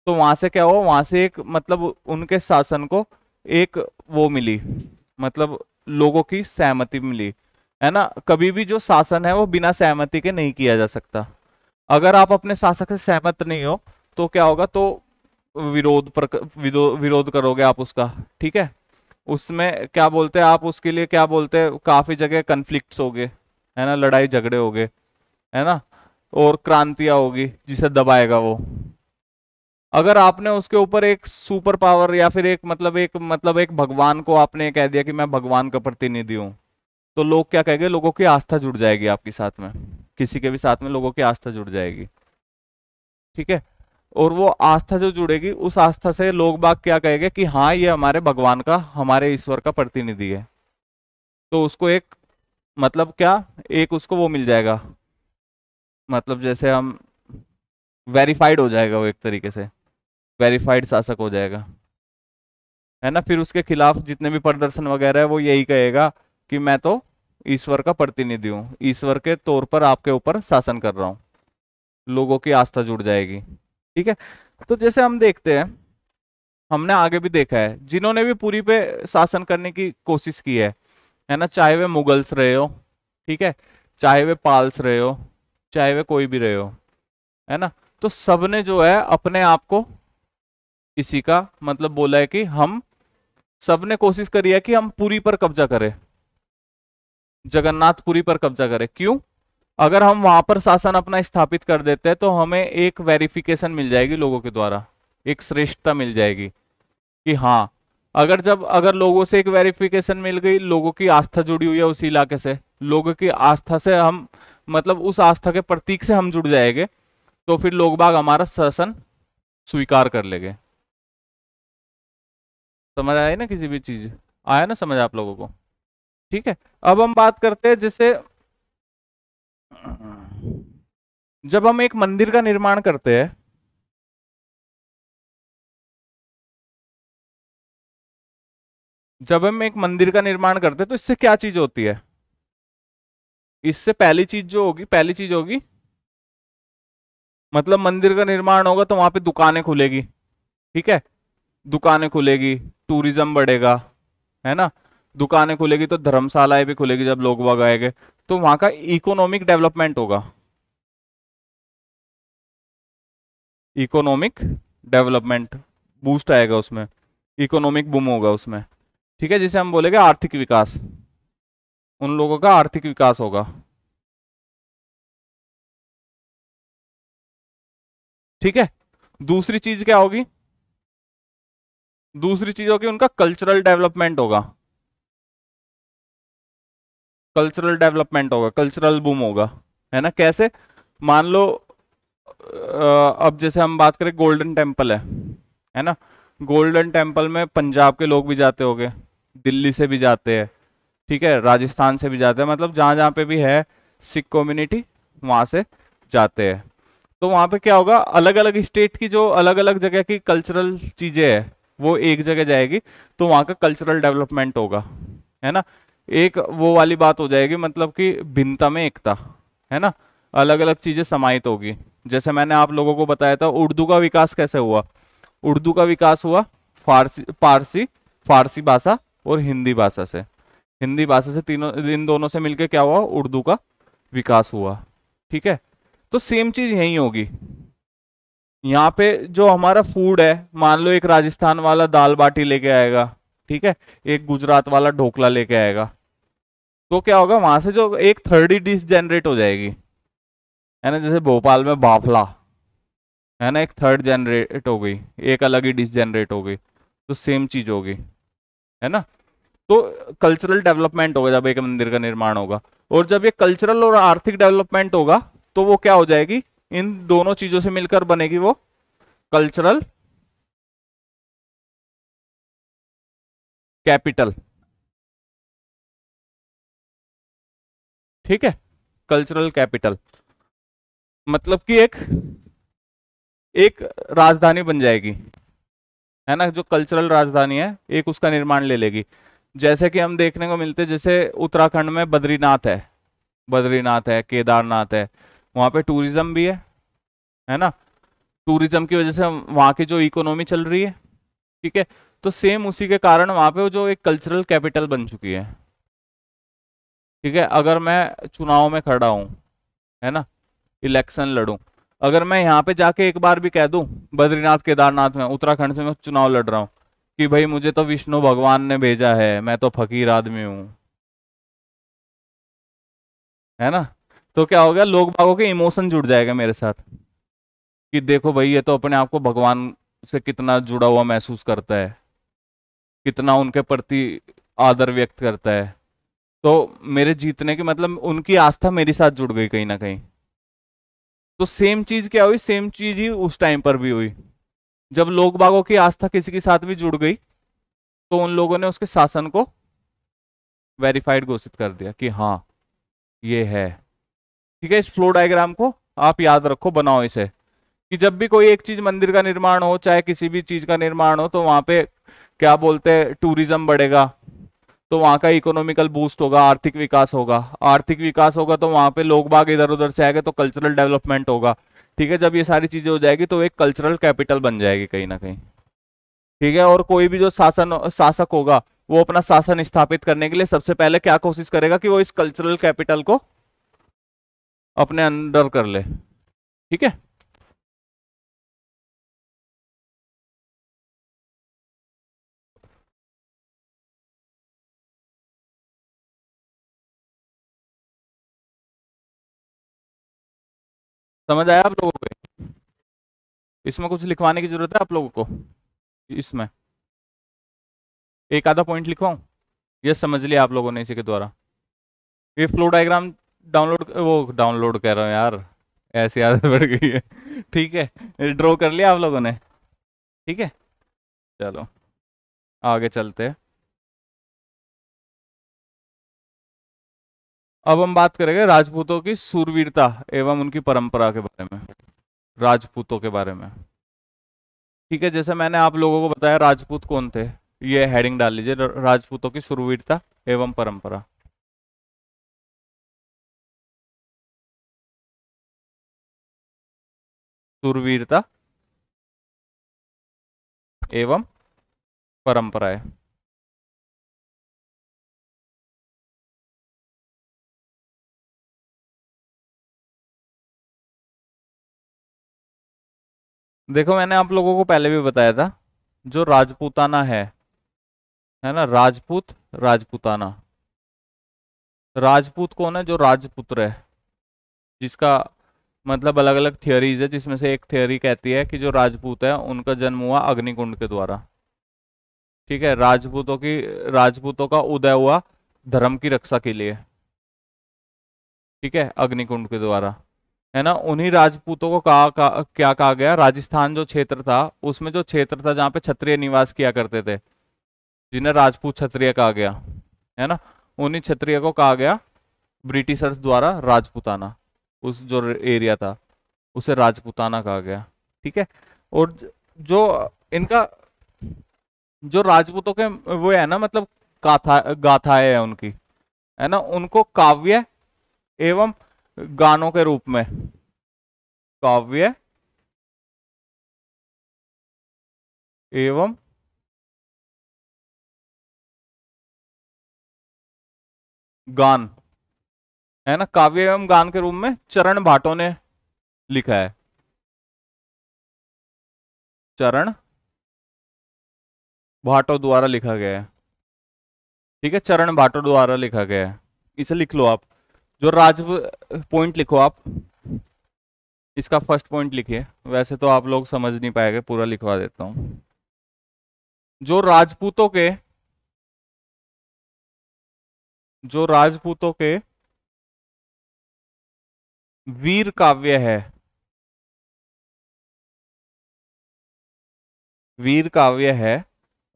तो वहां से क्या हुआ, वहां से एक मतलब उनके शासन को एक वो मिली, मतलब लोगों की सहमति मिली, है ना। कभी भी जो शासन है वो बिना सहमति के नहीं किया जा सकता। अगर आप अपने शासक से सहमत नहीं हो तो क्या होगा, तो विरोध करोगे आप उसका, ठीक है। उसमें क्या बोलते हैं आप, उसके लिए क्या बोलते हैं, काफी जगह कन्फ्लिक्ट्स हो गए, है ना, लड़ाई झगड़े हो गए, है ना, और क्रांतियां होगी जिसे दबाएगा वो। अगर आपने उसके ऊपर एक सुपर पावर या फिर एक भगवान को आपने कह दिया कि मैं भगवान का प्रतिनिधि हूं, तो लोग क्या कहेंगे, लोगों की आस्था जुड़ जाएगी आपके साथ में, किसी के भी साथ में लोगों की आस्था जुड़ जाएगी, ठीक है। और वो आस्था जो जुड़ेगी, उस आस्था से लोग बाग क्या कहेंगे कि हाँ ये हमारे भगवान का, हमारे ईश्वर का प्रतिनिधि है। तो उसको एक मतलब क्या, एक उसको वो मिल जाएगा, मतलब जैसे हम वेरीफाइड हो जाएगा वो, एक तरीके से वेरीफाइड शासक हो जाएगा, है ना। फिर उसके खिलाफ जितने भी प्रदर्शन वगैरह है वो यही कहेगा कि मैं तो ईश्वर का प्रतिनिधि हूँ, ईश्वर के तौर पर आपके ऊपर शासन कर रहा हूँ। लोगों की आस्था जुड़ जाएगी, ठीक है। तो जैसे हम देखते हैं, हमने आगे भी देखा है जिन्होंने भी पुरी पे शासन करने की कोशिश की है ना, चाहे वे मुगल्स रहे हो, ठीक है, चाहे वे पाल्स रहे हो, चाहे वे कोई भी रहे हो, है ना। तो सबने जो है अपने आप को इसी का मतलब बोला है कि हम सबने कोशिश करी है कि हम पुरी पर कब्जा करें, जगन्नाथपुरी पर कब्जा करें। क्यों? अगर हम वहां पर शासन अपना स्थापित कर देते हैं तो हमें एक वेरिफिकेशन मिल जाएगी लोगों के द्वारा, एक श्रेष्ठता मिल जाएगी कि हाँ, अगर लोगों से एक वेरिफिकेशन मिल गई, लोगों की आस्था जुड़ी हुई है उसी इलाके से, लोगों की आस्था से हम मतलब उस आस्था के प्रतीक से हम जुड़ जाएंगे, तो फिर लोग बाग हमारा शासन स्वीकार कर लेंगे। समझ आया ना, किसी भी चीज आया ना समझ आप लोगों को, ठीक है। अब हम बात करते हैं जैसे जब हम एक मंदिर का निर्माण करते हैं, जब हम एक मंदिर का निर्माण करते हैं तो इससे क्या चीज होती है, इससे पहली चीज जो होगी, पहली चीज होगी मतलब मंदिर का निर्माण होगा तो वहां पे दुकानें खुलेगी, ठीक है, दुकानें खुलेगी, टूरिज्म बढ़ेगा, है ना। दुकानें खुलेगी तो धर्मशालाएं भी खुलेगी, जब लोग वहां आएंगे तो वहां का इकोनॉमिक डेवलपमेंट होगा, इकोनॉमिक डेवलपमेंट बूस्ट आएगा उसमें, इकोनॉमिक बूम होगा उसमें, ठीक है, जिसे हम बोलेंगे आर्थिक विकास, उन लोगों का आर्थिक विकास होगा, ठीक है। दूसरी चीज क्या होगी, दूसरी चीज होगी उनका कल्चरल डेवलपमेंट होगा, कल्चरल डेवलपमेंट होगा, कल्चरल बूम होगा, है ना। कैसे, मान लो अब जैसे हम बात करें गोल्डन टेम्पल है ना, गोल्डन टेम्पल में पंजाब के लोग भी जाते होंगे, दिल्ली से भी जाते हैं, ठीक है, राजस्थान से भी जाते हैं, मतलब जहां जहां पे भी है सिख कम्युनिटी वहां से जाते हैं। तो वहां पे क्या होगा, अलग अलग स्टेट की जो अलग अलग जगह की कल्चरल चीजें है वो एक जगह जाएगी, तो वहां का कल्चरल डेवलपमेंट होगा, है ना। एक वो वाली बात हो जाएगी, मतलब कि भिन्नता में एकता, है ना, अलग अलग चीजें समाहित होगी। जैसे मैंने आप लोगों को बताया था उर्दू का विकास कैसे हुआ, उर्दू का विकास हुआ फारसी पारसी फारसी भाषा और हिंदी भाषा से। हिंदी भाषा से तीनों, इन दोनों से मिलके क्या हुआ, उर्दू का विकास हुआ। ठीक है, तो सेम चीज यही होगी। यहाँ पे जो हमारा फूड है, मान लो एक राजस्थान वाला दाल बाटी लेके आएगा, ठीक है, एक गुजरात वाला ढोकला लेके आएगा, तो क्या होगा, वहां से जो एक थर्ड डिश जनरेट हो जाएगी, है ना, जैसे भोपाल में बाफला, है ना, एक थर्ड जनरेट हो गई, एक अलग ही डिश जनरेट हो गई, तो सेम चीज होगी, है ना। तो कल्चरल डेवलपमेंट होगा जब एक मंदिर का निर्माण होगा, और जब ये कल्चरल और आर्थिक डेवलपमेंट होगा तो वो क्या हो जाएगी, इन दोनों चीजों से मिलकर बनेगी वो कल्चरल कैपिटल। ठीक है, कल्चरल कैपिटल मतलब कि एक एक राजधानी बन जाएगी, है ना, जो कल्चरल राजधानी है एक उसका निर्माण ले लेगी। जैसे कि हम देखने को मिलते हैं, जैसे उत्तराखंड में बद्रीनाथ है, बद्रीनाथ है, केदारनाथ है, वहां पे टूरिज्म भी है ना, टूरिज्म की वजह से वहां की जो इकोनॉमी चल रही है। ठीक है, तो सेम उसी के कारण वहां पे वो जो एक कल्चरल कैपिटल बन चुकी है। ठीक है, अगर मैं चुनाव में खड़ा हूं, है ना, इलेक्शन लड़ूं, अगर मैं यहाँ पे जाके एक बार भी कह दूं बद्रीनाथ केदारनाथ में उत्तराखंड से मैं चुनाव लड़ रहा हूँ कि भाई मुझे तो विष्णु भगवान ने भेजा है, मैं तो फकीर आदमी हूं, है ना, तो क्या हो गया, लोग बागों के इमोशन जुड़ जाएगा मेरे साथ कि देखो भाई ये तो अपने आप को भगवान से कितना जुड़ा हुआ महसूस करता है, कितना उनके प्रति आदर व्यक्त करता है, तो मेरे जीतने की मतलब उनकी आस्था मेरे साथ जुड़ गई कहीं ना कहीं। तो सेम चीज क्या हुई, सेम चीज ही उस टाइम पर भी हुई, जब लोग बागों की आस्था किसी के साथ भी जुड़ गई तो उन लोगों ने उसके शासन को वेरीफाइड घोषित कर दिया कि हाँ ये है। ठीक है, इस फ्लो डायग्राम को आप याद रखो, बनाओ इसे, कि जब भी कोई एक चीज मंदिर का निर्माण हो, चाहे किसी भी चीज का निर्माण हो, तो वहां पे क्या बोलते हैं, टूरिज्म बढ़ेगा, तो वहां का इकोनॉमिकल बूस्ट होगा, आर्थिक विकास होगा, आर्थिक विकास होगा तो वहां पे लोग बाग इधर उधर से आएंगे तो कल्चरल डेवलपमेंट होगा। ठीक है, जब ये सारी चीजें हो जाएगी तो एक कल्चरल कैपिटल बन जाएगी कहीं ना कहीं। ठीक है, और कोई भी जो शासक होगा वो अपना शासन स्थापित करने के लिए सबसे पहले क्या कोशिश करेगा कि वो इस कल्चरल कैपिटल को अपने अंडर कर ले। ठीक है, समझ आया आप लोगों को? इसमें कुछ लिखवाने की जरूरत है आप लोगों को? इसमें एक आधा पॉइंट लिखवाऊं? ये समझ लिया आप लोगों ने इसी के द्वारा? ये फ्लो डायग्राम डाउनलोड, वो डाउनलोड कर रहा हूँ यार, ऐसी आदत बढ़ गई है। ठीक है, ड्रॉ कर लिया आप लोगों ने? ठीक है, चलो आगे चलते हैं। अब हम बात करेंगे राजपूतों की शूरवीरता एवं उनकी परंपरा के बारे में, राजपूतों के बारे में। ठीक है, जैसे मैंने आप लोगों को बताया राजपूत कौन थे, ये हेडिंग डाल लीजिए, राजपूतों की शूरवीरता एवं परंपरा। शूरवीरता एवं परंपराएं। देखो मैंने आप लोगों को पहले भी बताया था, जो राजपूताना है ना, राजपूत, राजपूताना, राजपूत कौन है, जो राजपुत्र है, जिसका मतलब अलग अलग थियोरीज है, जिसमें से एक थियोरी कहती है कि जो राजपूत है उनका जन्म हुआ अग्निकुंड के द्वारा। ठीक है, राजपूतों का उदय हुआ धर्म की रक्षा के लिए, ठीक है, अग्निकुंड के द्वारा, है ना। उन्हीं राजपूतों को क्या कहा गया, राजस्थान जो क्षेत्र था उसमें जो क्षेत्र था जहाँ पे क्षत्रिय निवास किया करते थे, जिन्हें राजपूत क्षत्रिय कहा गया, है ना, उन्हीं क्षत्रिय को कहा गया ब्रिटिशर्स द्वारा राजपूताना, उस जो एरिया था उसे राजपूताना कहा गया। ठीक है, और जो इनका जो राजपूतों के वो है ना, मतलब गाथाएं है उनकी, है ना, उनको काव्य एवं गानों के रूप में, काव्य एवं गान, है ना, काव्य एवं गान के रूप में चरण भाटों ने लिखा है। चरण भाटों द्वारा लिखा गया है। ठीक है, चरण भाटों द्वारा लिखा गया है, इसे लिख लो आप। जो राज पॉइंट लिखो आप, इसका फर्स्ट पॉइंट लिखिए। वैसे तो आप लोग समझ नहीं पाएंगे, पूरा लिखवा देता हूं। जो राजपूतों के, जो राजपूतों के वीर काव्य है, वीर काव्य है,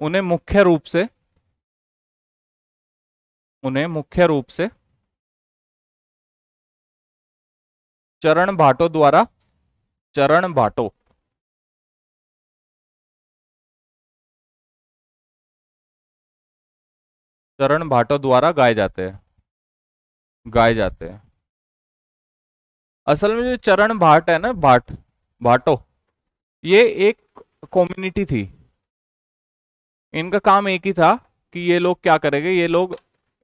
उन्हें मुख्य रूप से, उन्हें मुख्य रूप से चरण भाटों द्वारा, चरण भाटों, चरण भाटों द्वारा गाए जाते हैं, गाए जाते हैं। असल में जो चरण भाट है ना, भाट, भाटो, ये एक कम्युनिटी थी। इनका काम एक ही था कि ये लोग क्या करेंगे, ये लोग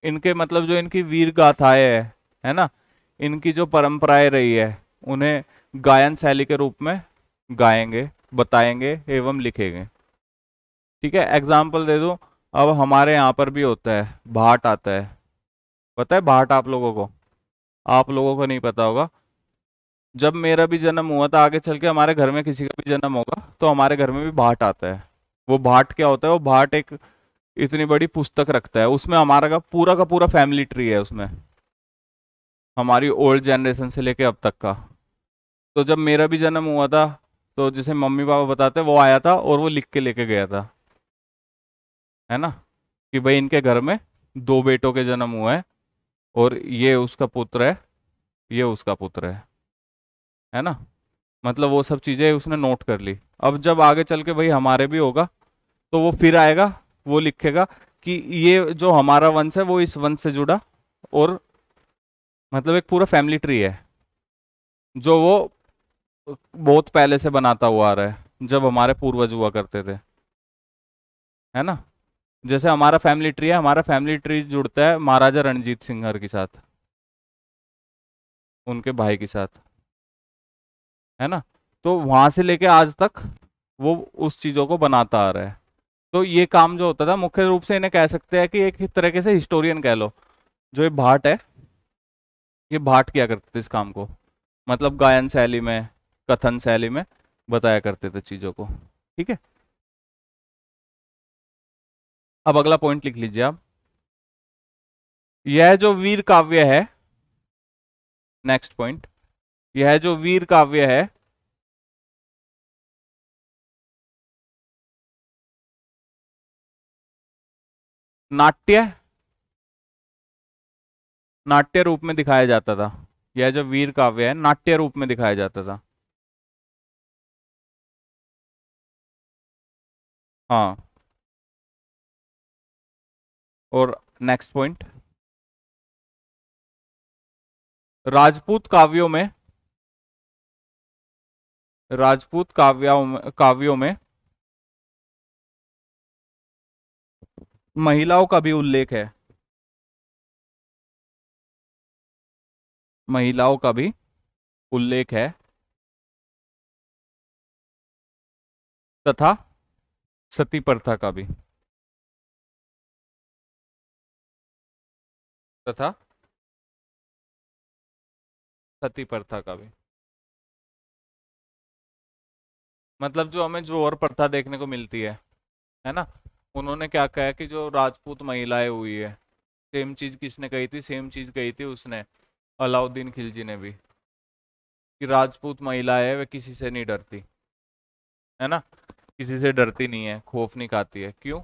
इनके मतलब जो इनकी वीर गाथाएं है ना, इनकी जो परंपराएं रही है, उन्हें गायन शैली के रूप में गाएंगे, बताएंगे एवं लिखेंगे। ठीक है, एग्जाम्पल दे दूं, अब हमारे यहाँ पर भी होता है, भाट आता है। पता है भाट आप लोगों को? आप लोगों को नहीं पता होगा। जब मेरा भी जन्म हुआ था, आगे चल के हमारे घर में किसी का भी जन्म होगा तो हमारे घर में भी भाट आता है। वो भाट क्या होता है? वो भाट एक इतनी बड़ी पुस्तक रखता है, उसमें हमारा का पूरा फैमिली ट्री है उसमें, हमारी ओल्ड जनरेशन से लेके अब तक का। तो जब मेरा भी जन्म हुआ था, तो जैसे मम्मी पापा बताते, वो आया था और वो लिख के लेके गया था, है ना, कि भाई इनके घर में दो बेटों के जन्म हुए हैं और ये उसका पुत्र है, ये उसका पुत्र है ना। मतलब वो सब चीजें उसने नोट कर ली। अब जब आगे चल के भाई हमारे भी होगा, तो वो फिर आएगा, वो लिखेगा कि ये जो हमारा वंश है वो इस वंश से जुड़ा, और मतलब एक पूरा फैमिली ट्री है जो वो बहुत पहले से बनाता हुआ आ रहा है, जब हमारे पूर्वज हुआ करते थे, है ना। जैसे हमारा फैमिली ट्री है, हमारा फैमिली ट्री जुड़ता है महाराजा रणजीत सिंह के साथ, उनके भाई के साथ, है ना। तो वहां से लेके आज तक वो उस चीजों को बनाता आ रहा है। तो ये काम जो होता था, मुख्य रूप से इन्हें कह सकते हैं कि एक तरीके से हिस्टोरियन कह लो। जो ये भाट है, ये भाट किया करते थे इस काम को, मतलब गायन शैली में, कथन शैली में बताया करते थे चीजों को। ठीक है, अब अगला पॉइंट लिख लीजिए आप। यह जो वीर काव्य है, नेक्स्ट पॉइंट, यह जो वीर काव्य है, नाट्य, नाट्य रूप में दिखाया जाता था। यह जो वीर काव्य है, नाट्य रूप में दिखाया जाता था। हाँ, और नेक्स्ट पॉइंट, राजपूत काव्यों में, राजपूत काव्यों में महिलाओं का भी उल्लेख है, महिलाओं का भी उल्लेख है, तथा सती प्रथा का भी, तथा सती प्रथा का भी। मतलब जो हमें जो और प्रथा देखने को मिलती है ना, उन्होंने क्या कहा है कि जो राजपूत महिलाएं हुई है, सेम चीज किसने कही थी? सेम चीज कही थी उसने, अलाउद्दीन खिलजी ने भी, कि राजपूत महिलाएं है वे किसी से नहीं डरती, है ना, किसी से डरती नहीं है, खौफ नहीं खाती है। क्यों?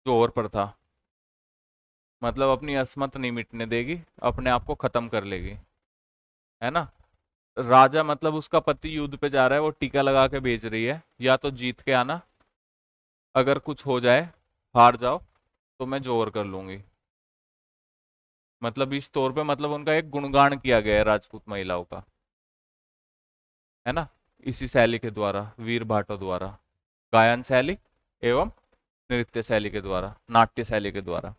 जो और प्रथा, मतलब अपनी अस्मत नहीं मिटने देगी, अपने आप को खत्म कर लेगी, है ना। राजा मतलब उसका पति युद्ध पे जा रहा है, वो टीका लगा के भेज रही है, या तो जीत के आना, अगर कुछ हो जाए, हार जाओ, तो मैं जोर कर लूंगी। मतलब इस तौर पे, मतलब उनका एक गुणगान किया गया है राजपूत महिलाओं का, है ना, इसी शैली के द्वारा, वीर भाटों द्वारा। गायन शैली एवं नृत्य शैली के द्वारा, नाट्य शैली के द्वारा।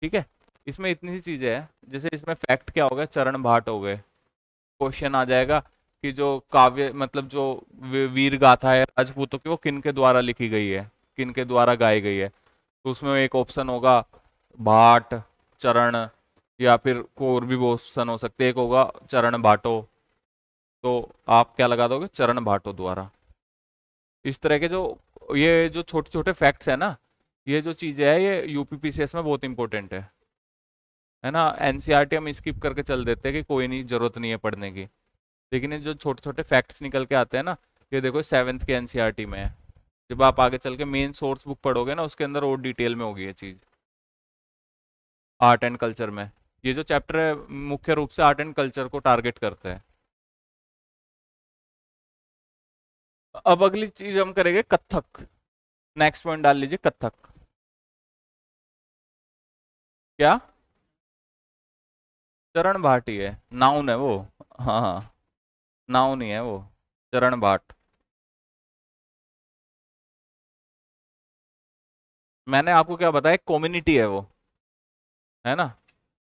ठीक है, इसमें इतनी सी चीजें हैं। जैसे इसमें फैक्ट क्या हो गया, चरण भाट हो गए। क्वेश्चन आ जाएगा कि जो काव्य मतलब जो वीर गाथा है राजपूतों की, वो किन के द्वारा लिखी गई है, किन के द्वारा गाई गई है। तो उसमें एक ऑप्शन होगा भाट, चरण, या फिर कोई और भी ऑप्शन हो सकते हैं। एक होगा चरण भाटो, तो आप क्या लगा दोगे, चरण भाटो द्वारा। इस तरह के जो ये जो छोटे छोटे फैक्ट्स है ना, ये जो चीजें है ये यूपीपीसीएस में बहुत इंपॉर्टेंट है ना। एनसीईआरटी हम स्किप करके चल देते हैं कि कोई नहीं, जरूरत नहीं है पढ़ने की। लेकिन ये जो छोटे छोटे फैक्ट्स निकल के आते हैं ना, ये देखो 7th के एनसीईआरटी में है। जब आप आगे चल के मेन सोर्स बुक पढ़ोगे ना, उसके अंदर और डिटेल में होगी ये चीज। आर्ट एंड कल्चर में ये जो चैप्टर है मुख्य रूप से आर्ट एंड कल्चर को टारगेट करता है। अब अगली चीज हम करेंगे कथक। नेक्स्ट पॉइंट डाल लीजिए, कथक। क्या, चरण भाट ही है, नाउन है वो। हाँ हाँ, नाउन ही है वो, चरण भाट। मैंने आपको क्या बताया, कम्युनिटी है वो, है ना।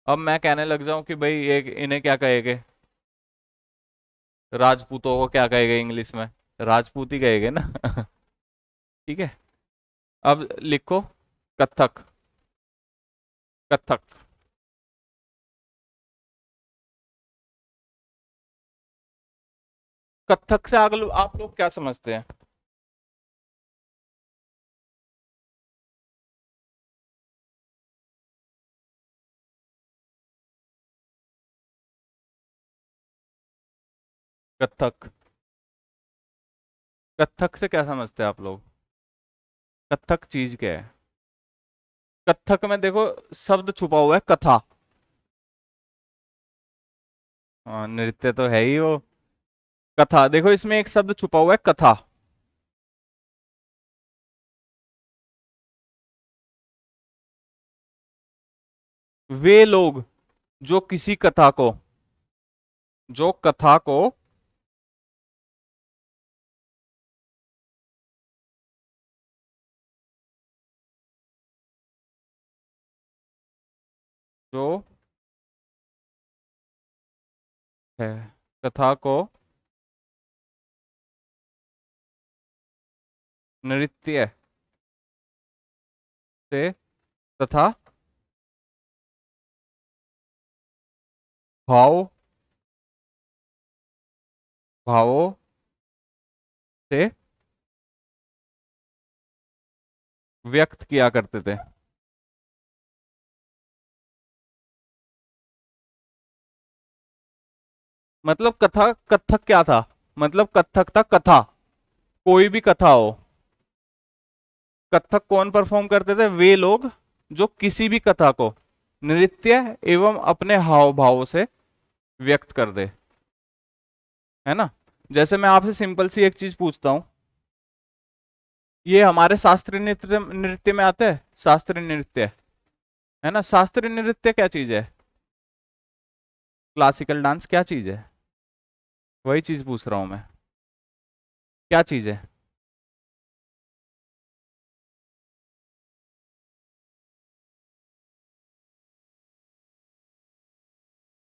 अब मैं कहने लग जाऊं कि भाई एक इन्हें क्या कहेंगे, राजपूतों को क्या कहेंगे इंग्लिश में, राजपूत ही कहेंगे ना। ठीक है, अब लिखो कथक। कथक, कथक से आगे आप लोग क्या समझते हैं। कथक, कथक से क्या समझते हैं आप लोग, कथक चीज क्या है। कथक में देखो शब्द छुपा हुआ है, कथा। हाँ, नृत्य तो है ही वो। कथा, देखो इसमें एक शब्द छुपा हुआ है, कथा। वे लोग जो किसी कथा को, जो कथा को जो है, कथा को नृत्य से तथा भाव, भावों से व्यक्त किया करते थे। मतलब कथा, कथक क्या था, मतलब कथक था कथा, कोई भी कथा हो। कथक कौन परफॉर्म करते थे, वे लोग जो किसी भी कथा को नृत्य एवं अपने हाव भावों से व्यक्त कर दे, है ना। जैसे मैं आपसे सिंपल सी एक चीज पूछता हूं, ये हमारे शास्त्रीय नृत्य नृत्य में आते हैं, शास्त्रीय नृत्य, है ना। शास्त्रीय नृत्य क्या चीज है, क्लासिकल डांस क्या चीज है, वही चीज पूछ रहा हूं मैं, क्या चीज है।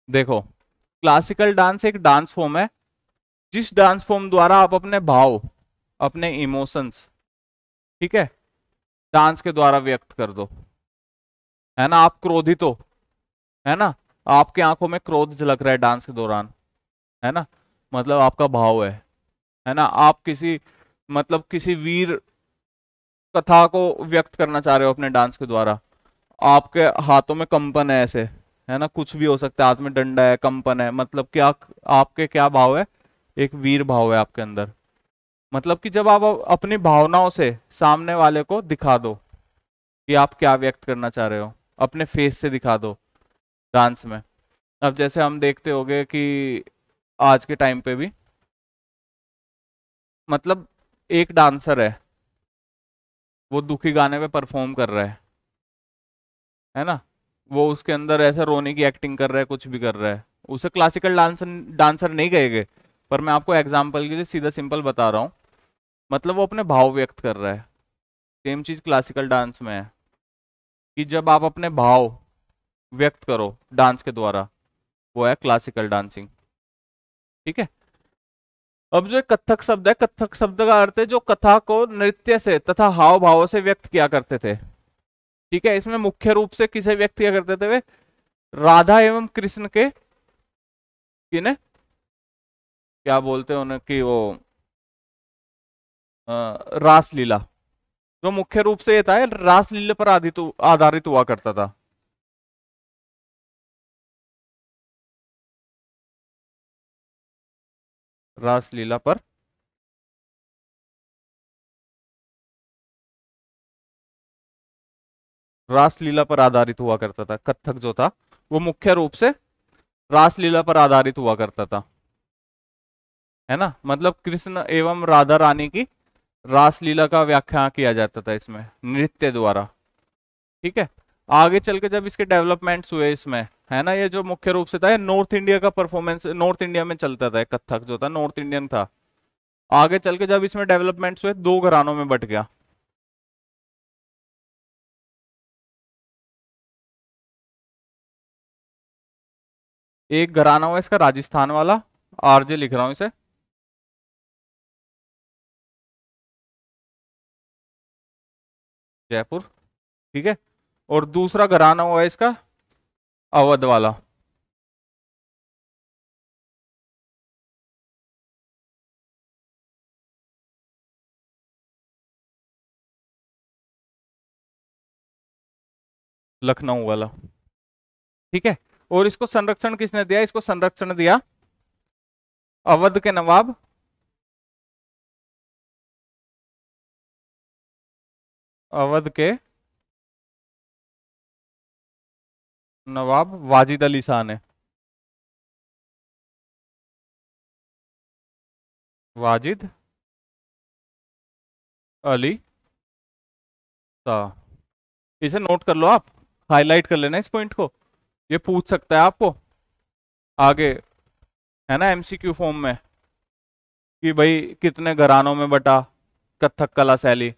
देखो, क्लासिकल डांस एक डांस फॉर्म है, जिस डांस फॉर्म द्वारा आप अपने भाव, अपने इमोशंस, ठीक है, डांस के द्वारा व्यक्त कर दो, है ना। आप क्रोधित हो, है ना, आपकी आंखों में क्रोध झलक रहा है डांस के दौरान, है ना, मतलब आपका भाव है ना। आप किसी मतलब किसी वीर कथा को व्यक्त करना चाह रहे हो अपने डांस के द्वारा, आपके हाथों में कंपन है ऐसे, है ना, कुछ भी हो सकता है, हाथ में डंडा है, कंपन है, मतलब क्या आपके क्या भाव है, एक वीर भाव है आपके अंदर। मतलब कि जब आप अपनी भावनाओं से सामने वाले को दिखा दो कि आप क्या व्यक्त करना चाह रहे हो, अपने फेस से दिखा दो डांस में। अब जैसे हम देखते होंगे कि आज के टाइम पे भी मतलब एक डांसर वो दुखी गाने पे परफॉर्म कर रहा है ना, वो उसके अंदर ऐसे रोने की एक्टिंग कर रहा है, कुछ भी कर रहा है, उसे क्लासिकल डांसर डांसर नहीं कहेंगे। पर मैं आपको एग्जाम्पल के लिए सीधा सिंपल बता रहा हूँ मतलब वो अपने भाव व्यक्त कर रहा है। सेम चीज क्लासिकल डांस में है कि जब आप अपने भाव व्यक्त करो डांस के द्वारा, वो है क्लासिकल डांसिंग। ठीक है। अब जो कथक शब्द है, कथक शब्द का अर्थ है जो कथा को नृत्य से तथा हाव भावों से व्यक्त किया करते थे। ठीक है। इसमें मुख्य रूप से किसे व्यक्त किया करते थे वे? राधा एवं कृष्ण के, किन्हें क्या बोलते हैं उन्हें कि वो रासलीला, जो मुख्य रूप से ये था रासलीला पर आधारित हुआ करता था। रासलीला पर, रासलीला पर आधारित हुआ करता था कथक जो था, वो मुख्य रूप से रासलीला पर आधारित हुआ करता था। है ना, मतलब कृष्ण एवं राधा रानी की रासलीला का व्याख्या किया जाता था इसमें नृत्य द्वारा। ठीक है। आगे चल के जब इसके डेवलपमेंट्स हुए इसमें, है ना, ये जो मुख्य रूप से था ये नॉर्थ इंडिया का परफॉर्मेंस, नॉर्थ इंडिया में चलता था, कथक जो था नॉर्थ इंडियन था। आगे चल के जब इसमें डेवलपमेंट्स हुए, दो घरानों में बट गया। एक घराना हुआ इसका राजस्थान वाला, आरजे लिख रहा हूं इसे, जयपुर। ठीक है। और दूसरा घराना हुआ इसका अवध वाला। लखनऊ वाला। ठीक है। और इसको संरक्षण किसने दिया? इसको संरक्षण दिया अवध के नवाब, अवध के नवाब वाजिद अली शाह ने। वाजिद अली शाह। इसे नोट कर लो आप, हाईलाइट कर लेना इस पॉइंट को, ये पूछ सकता है आपको आगे, है ना, एमसीक्यू फॉर्म में, कि भाई कितने घरानों में बटा कथक कला शैली,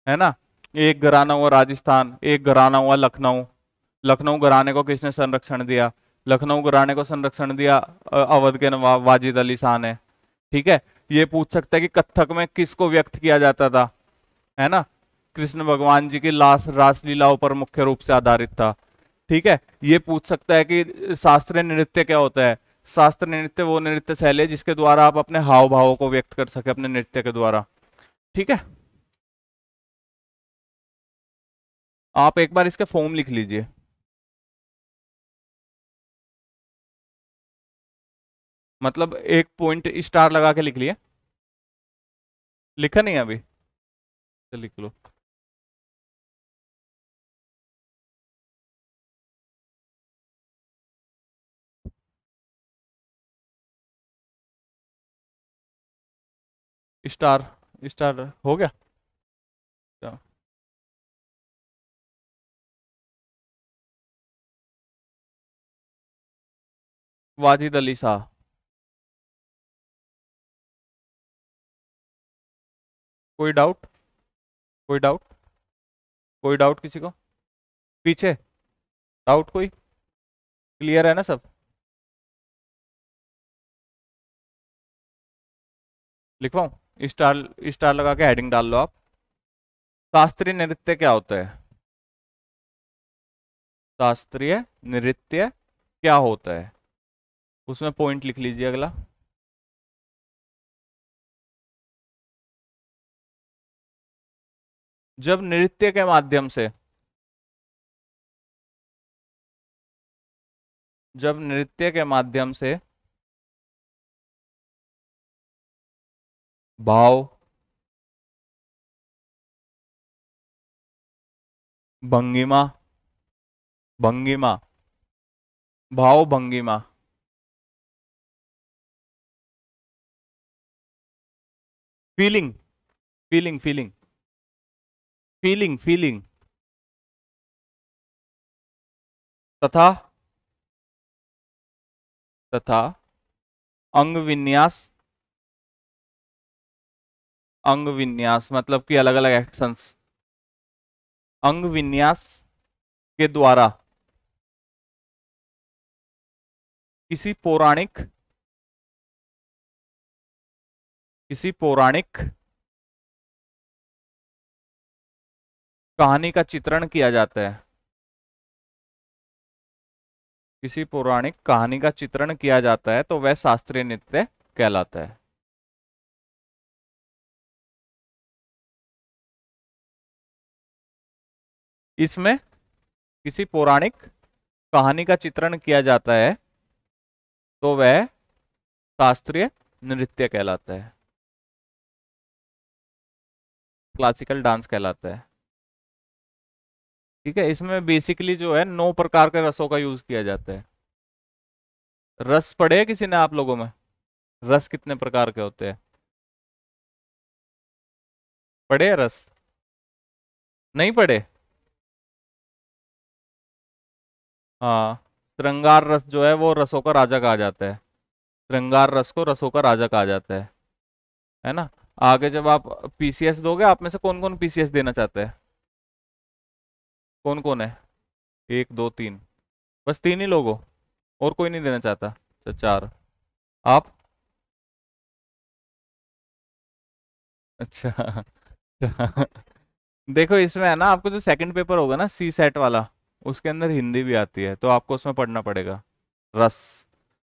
है ना। एक घराना हुआ राजस्थान, एक घराना हुआ लखनऊ। लखनऊ घराने को किसने संरक्षण दिया? लखनऊ घराने को संरक्षण दिया अवध के नवाब वाजिद अली शाह ने। ठीक है। ये पूछ सकता है कि कथक में किसको व्यक्त किया जाता था, है ना, कृष्ण भगवान जी की लाश रासलीलाओं पर मुख्य रूप से आधारित था। ठीक है। ये पूछ सकता है कि शास्त्रीय नृत्य क्या होता है? शास्त्रीय नृत्य वो नृत्य शैली है जिसके द्वारा आप अपने हाव भावों को व्यक्त कर सके अपने नृत्य के द्वारा। ठीक है। आप एक बार इसके फॉर्म लिख लीजिए। मतलब एक पॉइंट स्टार लगा के लिख लिए, लिखा नहीं है अभी? तो लिख लो। स्टार, स्टार हो गया। तो वाजिद अली शाह। कोई डाउट? कोई डाउट? कोई डाउट किसी को पीछे? डाउट कोई? क्लियर है ना सब? लिखवाऊं? स्टार, स्टार लगा के हेडिंग डाल लो आप। शास्त्रीय नृत्य क्या होता है? शास्त्रीय नृत्य क्या होता है, उसमें पॉइंट लिख लीजिए अगला। जब नृत्य के माध्यम से, जब नृत्य के माध्यम से भाव, भंगिमा, भंगिमा, भाव भंगिमा, feeling, feeling, feeling, feeling, feeling, तथा, तथा अंग विन्यास, अंग विन्यास मतलब कि अलग अलग एक्शंस, अंग विन्यास के द्वारा किसी पौराणिक किसी पौराणिक कहानी का चित्रण किया जाता है। किसी पौराणिक कहानी का चित्रण किया जाता है तो वह शास्त्रीय नृत्य कहलाता है। इसमें किसी पौराणिक कहानी का चित्रण किया जाता है तो वह शास्त्रीय नृत्य कहलाता है, क्लासिकल डांस कहलाता है। ठीक है, इसमें बेसिकली जो है 9 प्रकार के रसों का यूज किया जाता है। रस पढ़े हैं किसी ने आप लोगों में? रस कितने प्रकार के होते हैं? पढ़े हैं रस? नहीं पढ़े? हाँ, श्रृंगार रस जो है वो रसों का राजा कहा जाता है। श्रृंगार रस को रसों का राजा कहा जाता है ना। आगे जब आप पीसीएस दोगे, आप में से कौन कौन पीसीएस देना चाहते हैं? कौन कौन है? एक दो तीन, बस तीन ही लोग हो? और कोई नहीं देना चाहता? अच्छा, चार। आप? अच्छा। देखो इसमें है ना, आपको जो सेकंड पेपर होगा ना सी सेट वाला, उसके अंदर हिंदी भी आती है तो आपको उसमें पढ़ना पड़ेगा रस।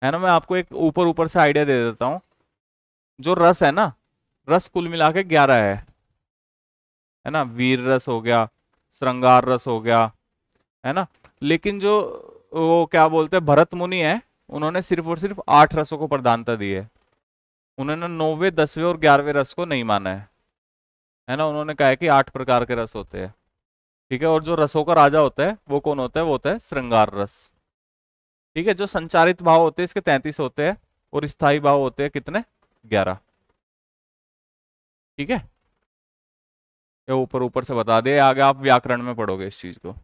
है ना, मैं आपको एक ऊपर ऊपर से आइडिया दे देता हूँ। जो रस है ना, रस कुल मिला के 11 है ना। वीर रस हो गया, श्रृंगार रस हो गया, है ना। लेकिन जो वो क्या बोलते हैं भरत मुनि है, उन्होंने सिर्फ और सिर्फ 8 रसों को प्रधानता दी है। उन्होंने 9वें 10वें और 11वें रस को नहीं माना है ना। उन्होंने कहा है कि 8 प्रकार के रस होते हैं। ठीक है, और जो रसों का राजा होता है वो कौन होता है? वो होता है श्रृंगार रस। ठीक है, जो संचारित भाव होते हैं इसके 33 होते हैं, और स्थायी भाव होते हैं कितने? 11। ठीक है, ये ऊपर ऊपर से बता दे, आगे आप व्याकरण में पढ़ोगे इस चीज को।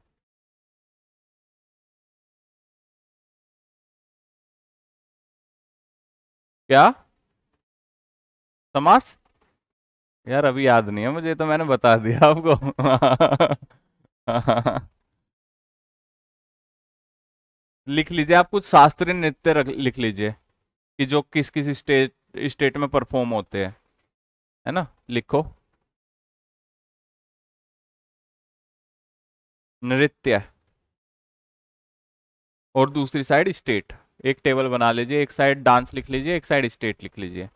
क्या? समास? यार अभी याद नहीं है मुझे, तो मैंने बता दिया आपको। लिख लीजिए, आप कुछ शास्त्रीय नृत्य लिख लीजिए कि जो किस किस स्टेट स्टेट में परफॉर्म होते हैं, है ना। लिखो नृत्य, और दूसरी साइड स्टेट। एक टेबल बना लीजिए, एक साइड डांस लिख लीजिए, एक साइड स्टेट लिख लीजिए।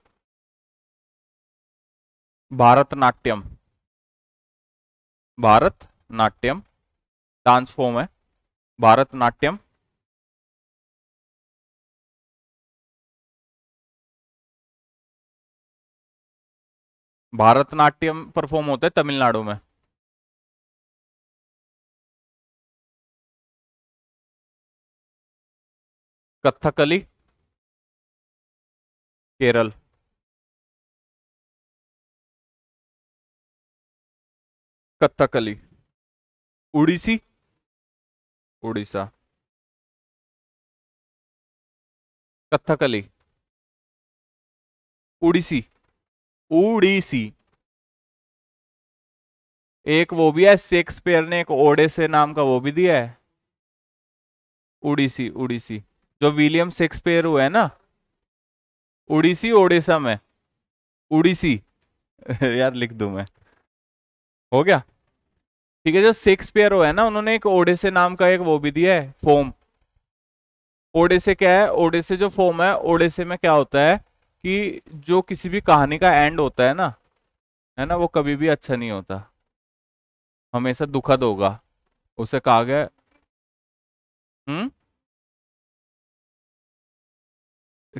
भारतनाट्यम, भारतनाट्यम डांस फॉर्म है, भारतनाट्यम। भारतनाट्यम परफॉर्म होता है तमिलनाडु में। कथकली, केरल। कथकली। उड़ीसी, उड़ीसा। कथकली, उड़ीसी, उड़ीसी। एक वो भी है, शेक्सपियर ने एक ओडेसे नाम का वो भी दिया है, उड़ीसी, उड़ीसी। जो विलियम शेक्सपियर हुआ है ना, उड़ीसी ओडिशा में, उड़ीसी। यार लिख दूं मैं? हो गया। ठीक है, जो शेक्सपियर हुआ है ना, उन्होंने एक ओडेसे नाम का एक वो भी दिया है फॉर्म। ओडेसे क्या है? ओडेसे जो फॉर्म है, ओडेसे में क्या होता है कि जो किसी भी कहानी का एंड होता है ना, वो कभी भी अच्छा नहीं होता, हमेशा दुखद होगा। उसे कहा गया। हम्म।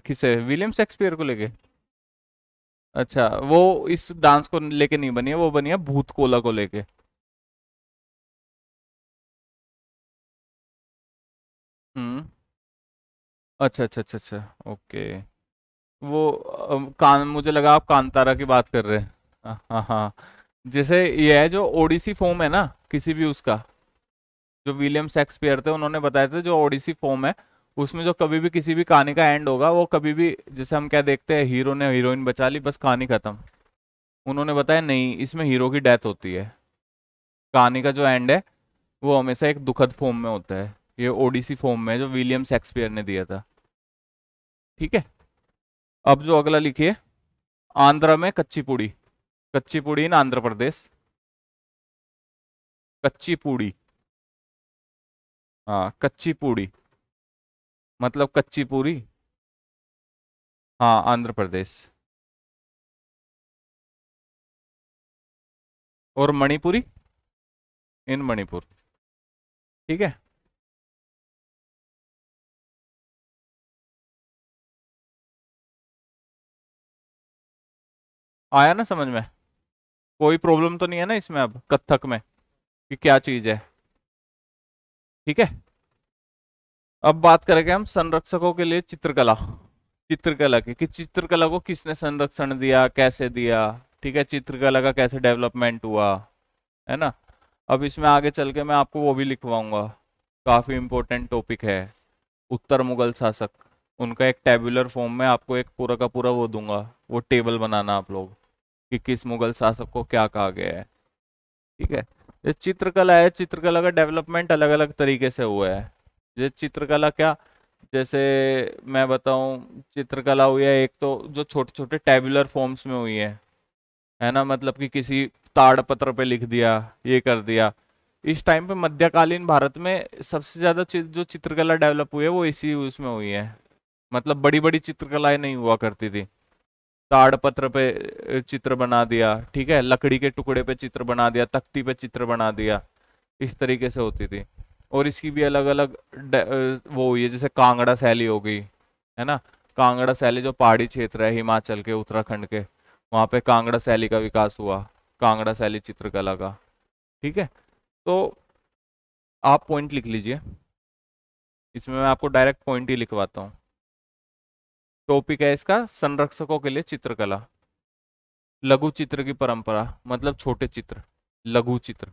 किसे? विलियम शेक्सपियर को लेके? अच्छा, वो इस डांस को लेके नहीं बनी है, वो बनी है भूत कोला को लेके। हम्म। अच्छा अच्छा अच्छा अच्छा, ओके। वो मुझे लगा आप कांतारा की बात कर रहे हैं। हाँ हाँ हाँ। जैसे ये है जो ओडिसी फॉर्म है ना किसी भी उसका, जो विलियम शेक्सपियर थे उन्होंने बताया था, जो ओडिसी फॉर्म है उसमें जो कभी भी किसी भी कहानी का एंड होगा, वो कभी भी, जैसे हम क्या देखते हैं, हीरो ने हीरोइन बचा ली, बस कहानी खत्म। उन्होंने बताया नहीं, इसमें हीरो की डेथ होती है। कहानी का जो एंड है वो हमेशा एक दुखद फॉर्म में होता है। ये ओडिसी फॉर्म में है जो विलियम शेक्सपियर ने दिया था। ठीक है। अब जो अगला लिखिए, आंध्र में कच्ची पूड़ी। कच्ची पूड़ी इन आंध्र प्रदेश। कच्ची पूड़ी। हाँ, कच्ची पूड़ी मतलब कच्ची पूरी। हाँ, आंध्र प्रदेश। और मणिपुरी इन मणिपुर। ठीक है। आया ना समझ में? कोई प्रॉब्लम तो नहीं है ना इसमें अब कथक में कि क्या चीज है? ठीक है। अब बात करेंगे हम संरक्षकों के लिए चित्रकला। चित्रकला की, कि चित्रकला को किसने संरक्षण दिया, कैसे दिया। ठीक है, चित्रकला का कैसे डेवलपमेंट हुआ, है ना। अब इसमें आगे चल के मैं आपको वो भी लिखवाऊंगा, काफी इंपॉर्टेंट टॉपिक है। उत्तर मुगल शासक, उनका एक टेबुलर फॉर्म में आपको एक पूरा का पूरा वो दूंगा, वो टेबल बनाना आप लोग कि किस मुगल शासक को क्या कहा गया है। ठीक है। ये चित्रकला है, चित्रकला का डेवलपमेंट अलग अलग तरीके से हुआ है। ये चित्रकला क्या, जैसे मैं बताऊं, चित्रकला हुई है एक तो जो छोटे छोटे टेबुलर फॉर्म्स में हुई है ना, मतलब कि किसी ताड़पत्र पे लिख दिया, ये कर दिया। इस टाइम पे मध्यकालीन भारत में सबसे ज्यादा जो चित्रकला डेवलप हुई है वो इसी उसमें हुई है। मतलब बड़ी बड़ी चित्रकलाएं नहीं हुआ करती थी। ताड़पत्र पे चित्र बना दिया, ठीक है, लकड़ी के टुकड़े पे चित्र बना दिया, तख्ती पे चित्र बना दिया, इस तरीके से होती थी। और इसकी भी अलग अलग वो हुई है, जैसे कांगड़ा शैली हो गई, है ना। कांगड़ा शैली जो पहाड़ी क्षेत्र है हिमाचल के, उत्तराखंड के, वहां पे कांगड़ा शैली का विकास हुआ, कांगड़ा शैली चित्रकला का। ठीक है। तो आप पॉइंट लिख लीजिए, इसमें मैं आपको डायरेक्ट पॉइंट ही लिखवाता हूँ। टॉपिक है इसका संरक्षकों के लिए चित्रकला। लघु चित्र की परंपरा मतलब छोटे चित्र, लघु चित्र।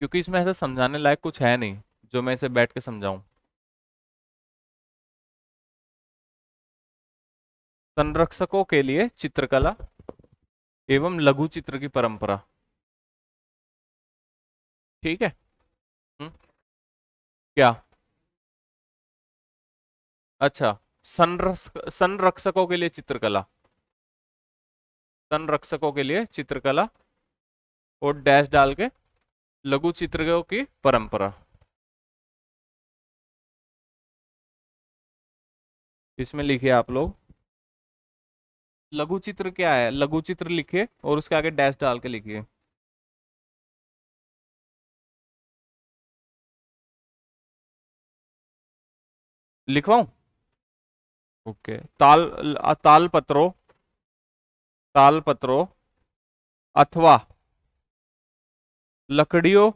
क्योंकि इसमें ऐसा समझाने लायक कुछ है नहीं जो मैं इसे बैठ के समझाऊं। संरक्षकों के लिए चित्रकला एवं लघु चित्र की परंपरा। ठीक है। हम्म, क्या? अच्छा, संरक्षकों के लिए चित्रकला, संरक्षकों के लिए चित्रकला और डैश डाल के लघु चित्रों की परंपरा। इसमें लिखिए आप लोग, लघु चित्र क्या है, लघु चित्र लिखिए और उसके आगे डैश डाल के लिखिए। लिखवाऊं? ओके। ताल पत्रों, ताल पत्रों अथवा लकड़ियों,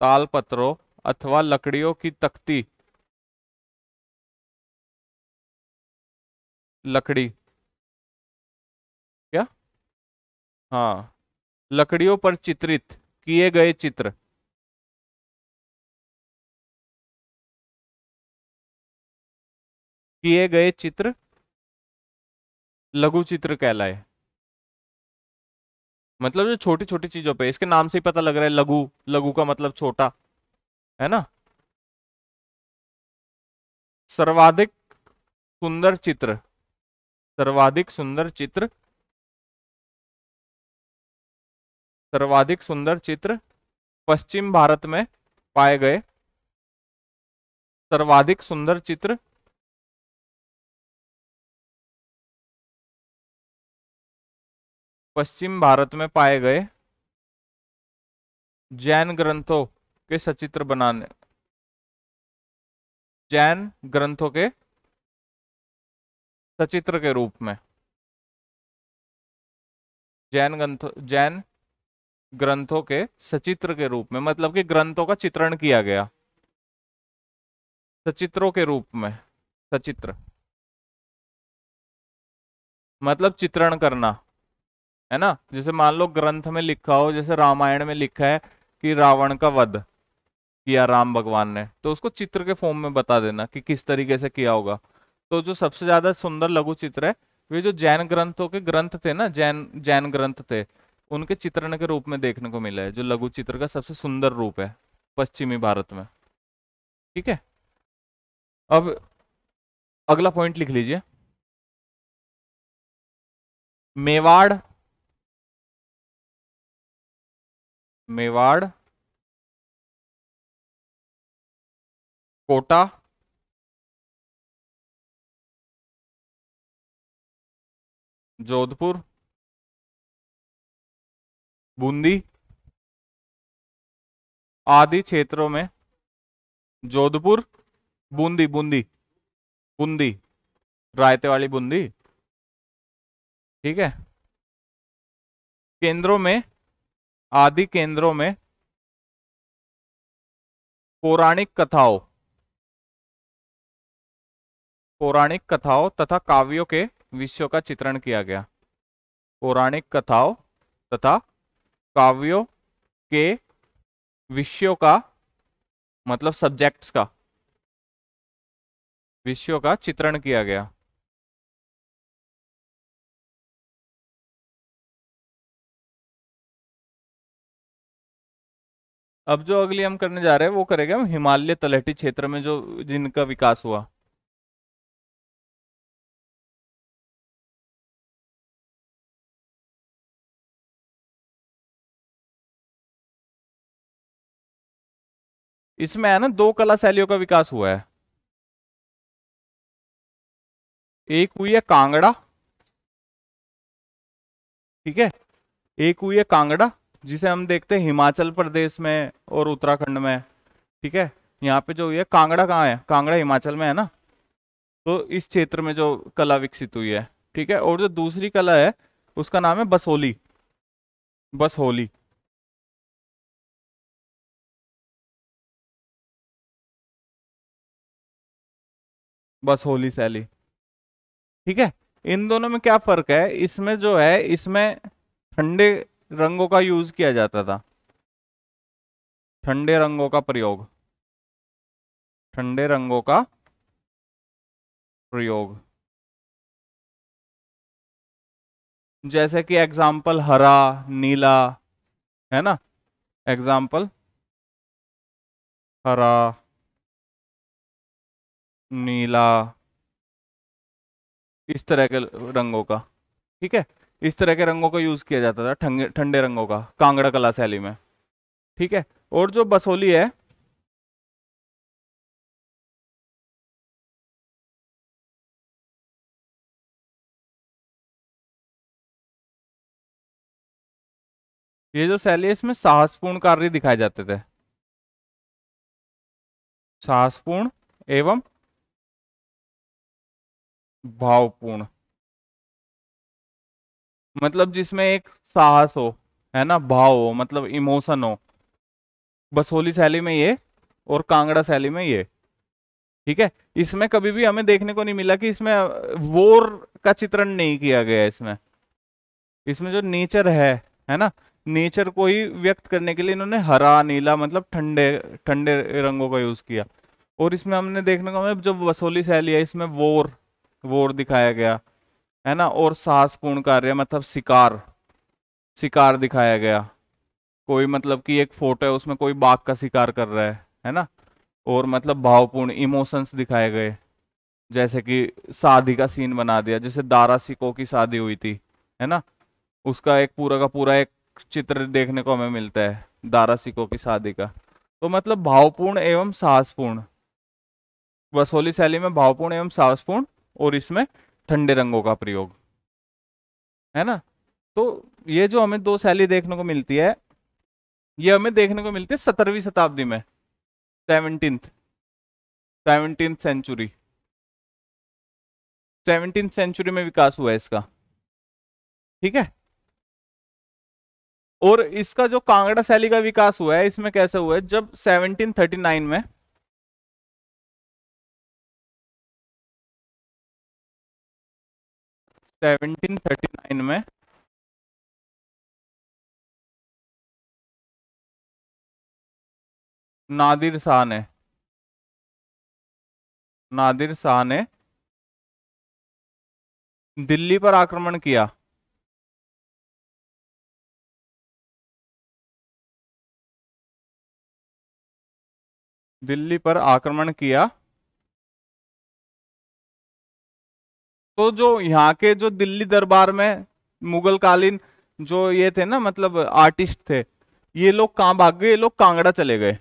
ताल पत्रों अथवा लकड़ियों की तख्ती, लकड़ी, क्या? हाँ, लकड़ियों पर चित्रित किए गए चित्र, किए गए चित्र लघु चित्र कहलाए। मतलब जो छोटी छोटी चीजों पे, इसके नाम से ही पता लग रहा है लघु, लघु का मतलब छोटा, है ना। सर्वाधिक सुंदर चित्र, सर्वाधिक सुंदर चित्र, सर्वाधिक सुंदर चित्र पश्चिम भारत में पाए गए, सर्वाधिक सुंदर चित्र पश्चिम भारत में पाए गए जैन ग्रंथों के सचित्र बनाने, जैन ग्रंथों के सचित्र के रूप में, जैन ग्रंथों के सचित्र के रूप में, मतलब कि ग्रंथों का चित्रण किया गया सचित्रों के रूप में। सचित्र मतलब चित्रण करना, है ना। जैसे मान लो ग्रंथ में लिखा हो, जैसे रामायण में लिखा है कि रावण का वध किया राम भगवान ने, तो उसको चित्र के फॉर्म में बता देना कि किस तरीके से किया होगा। तो जो सबसे ज्यादा सुंदर लघु चित्र है वे जो जैन ग्रंथों के ग्रंथ थे ना, जैन जैन ग्रंथ थे, उनके चित्रण के रूप में देखने को मिला है, जो लघु चित्र का सबसे सुंदर रूप है पश्चिमी भारत में। ठीक है, अब अगला पॉइंट लिख लीजिए। मेवाड़, मेवाड़, कोटा, जोधपुर, बूंदी आदि क्षेत्रों में, जोधपुर, बूंदी, बूंदी, बूंदी, रायते वाली बूंदी। ठीक है, केंद्रों में, आदि केंद्रों में पौराणिक कथाओं, पौराणिक कथाओं तथा काव्यों के विषयों का चित्रण किया गया। पौराणिक कथाओं तथा काव्यों के विषयों का मतलब सब्जेक्ट्स का, विषयों का चित्रण किया गया। अब जो अगली हम करने जा रहे हैं वो करेंगे हम हिमालय तलहटी क्षेत्र में जो जिनका विकास हुआ। इसमें है ना दो कला शैलियों का विकास हुआ है। एक हुई है कांगड़ा, ठीक है, एक हुई है कांगड़ा जिसे हम देखते हैं हिमाचल प्रदेश में और उत्तराखंड में। ठीक है, यहाँ पे जो हुई है कांगड़ा, कहाँ है? कांगड़ा हिमाचल में है ना, तो इस क्षेत्र में जो कला विकसित हुई है। ठीक है, और जो दूसरी कला है उसका नाम है बसोली, बसहोली। बसहोली शैली। ठीक है, इन दोनों में क्या फर्क है? इसमें जो है, इसमें ठंडे रंगों का यूज किया जाता था, ठंडे रंगों का प्रयोग, ठंडे रंगों का प्रयोग। जैसे कि एग्जाम्पल हरा, नीला, है ना, एग्जाम्पल हरा, नीला, इस तरह के रंगों का। ठीक है, इस तरह के रंगों का यूज किया जाता था ठंडे ठंडे रंगों का कांगड़ा कला शैली में। ठीक है, और जो बसोली है, ये जो शैली है इसमें साहसपूर्ण कार्य दिखाए जाते थे, साहसपूर्ण एवं भावपूर्ण, मतलब जिसमें एक साहस हो, है ना, भाव हो, मतलब इमोशन हो, बसोली शैली में ये और कांगड़ा शैली में ये। ठीक है, इसमें कभी भी हमें देखने को नहीं मिला कि इसमें वॉर का चित्रण नहीं किया गया है। इसमें, इसमें जो नेचर है ना, नेचर को ही व्यक्त करने के लिए इन्होंने हरा, नीला, मतलब ठंडे ठंडे रंगों का यूज किया। और इसमें हमने देखने को हमें जो वसूली शैली है इसमें वॉर, वॉर दिखाया गया, है ना, और साहसपूर्ण कार्य मतलब शिकार, शिकार दिखाया गया। कोई मतलब कि एक फोटो है उसमें कोई बाघ का शिकार कर रहा है ना, और मतलब भावपूर्ण इमोशंस दिखाए गए। जैसे कि शादी का सीन बना दिया, जैसे दारा सिकों की शादी हुई थी, है ना, उसका एक पूरा का पूरा एक चित्र देखने को हमें मिलता है दारा सिकों की शादी का। तो मतलब भावपूर्ण एवं साहसपूर्ण, वसोली शैली में भावपूर्ण एवं साहसपूर्ण, और इसमें ठंडे रंगों का प्रयोग, है ना। तो ये जो हमें दो शैली देखने को मिलती है, ये हमें देखने को मिलती है 17वीं शताब्दी में, 17th, 17th century, 17th century में विकास हुआ है इसका। ठीक है, और इसका जो कांगड़ा शैली का विकास हुआ है इसमें कैसे हुआ है, जब 1739 में, 1739 में नादिर शाह ने, नादिर शाह ने दिल्ली पर आक्रमण किया। दिल्ली पर आक्रमण किया। तो जो यहाँ के जो दिल्ली दरबार में मुगल कालीन जो ये थे ना, मतलब आर्टिस्ट थे, ये लोग कहाँ भाग गए? ये लोग कांगड़ा चले गए,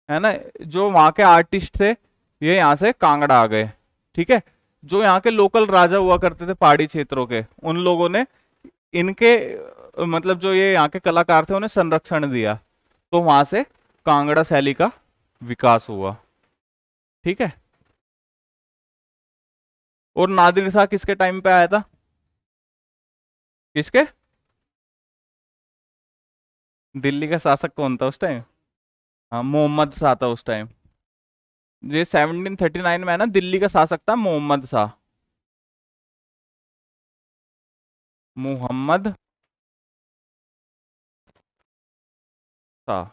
है ना। जो वहां के आर्टिस्ट थे ये यहाँ से कांगड़ा आ गए। ठीक है। जो यहाँ के लोकल राजा हुआ करते थे पहाड़ी क्षेत्रों के, उन लोगों ने इनके मतलब जो ये यहाँ के कलाकार थे उन्हें संरक्षण दिया, तो वहां से कांगड़ा शैली का विकास हुआ। ठीक है। और नादिर शाह किसके टाइम पे आया था? किसके? दिल्ली का शासक कौन था उस टाइम? हाँ, मोहम्मद शाह था उस टाइम। ये 1739 में है ना, दिल्ली का शासक था मोहम्मद शाह। मोहम्मद शाह।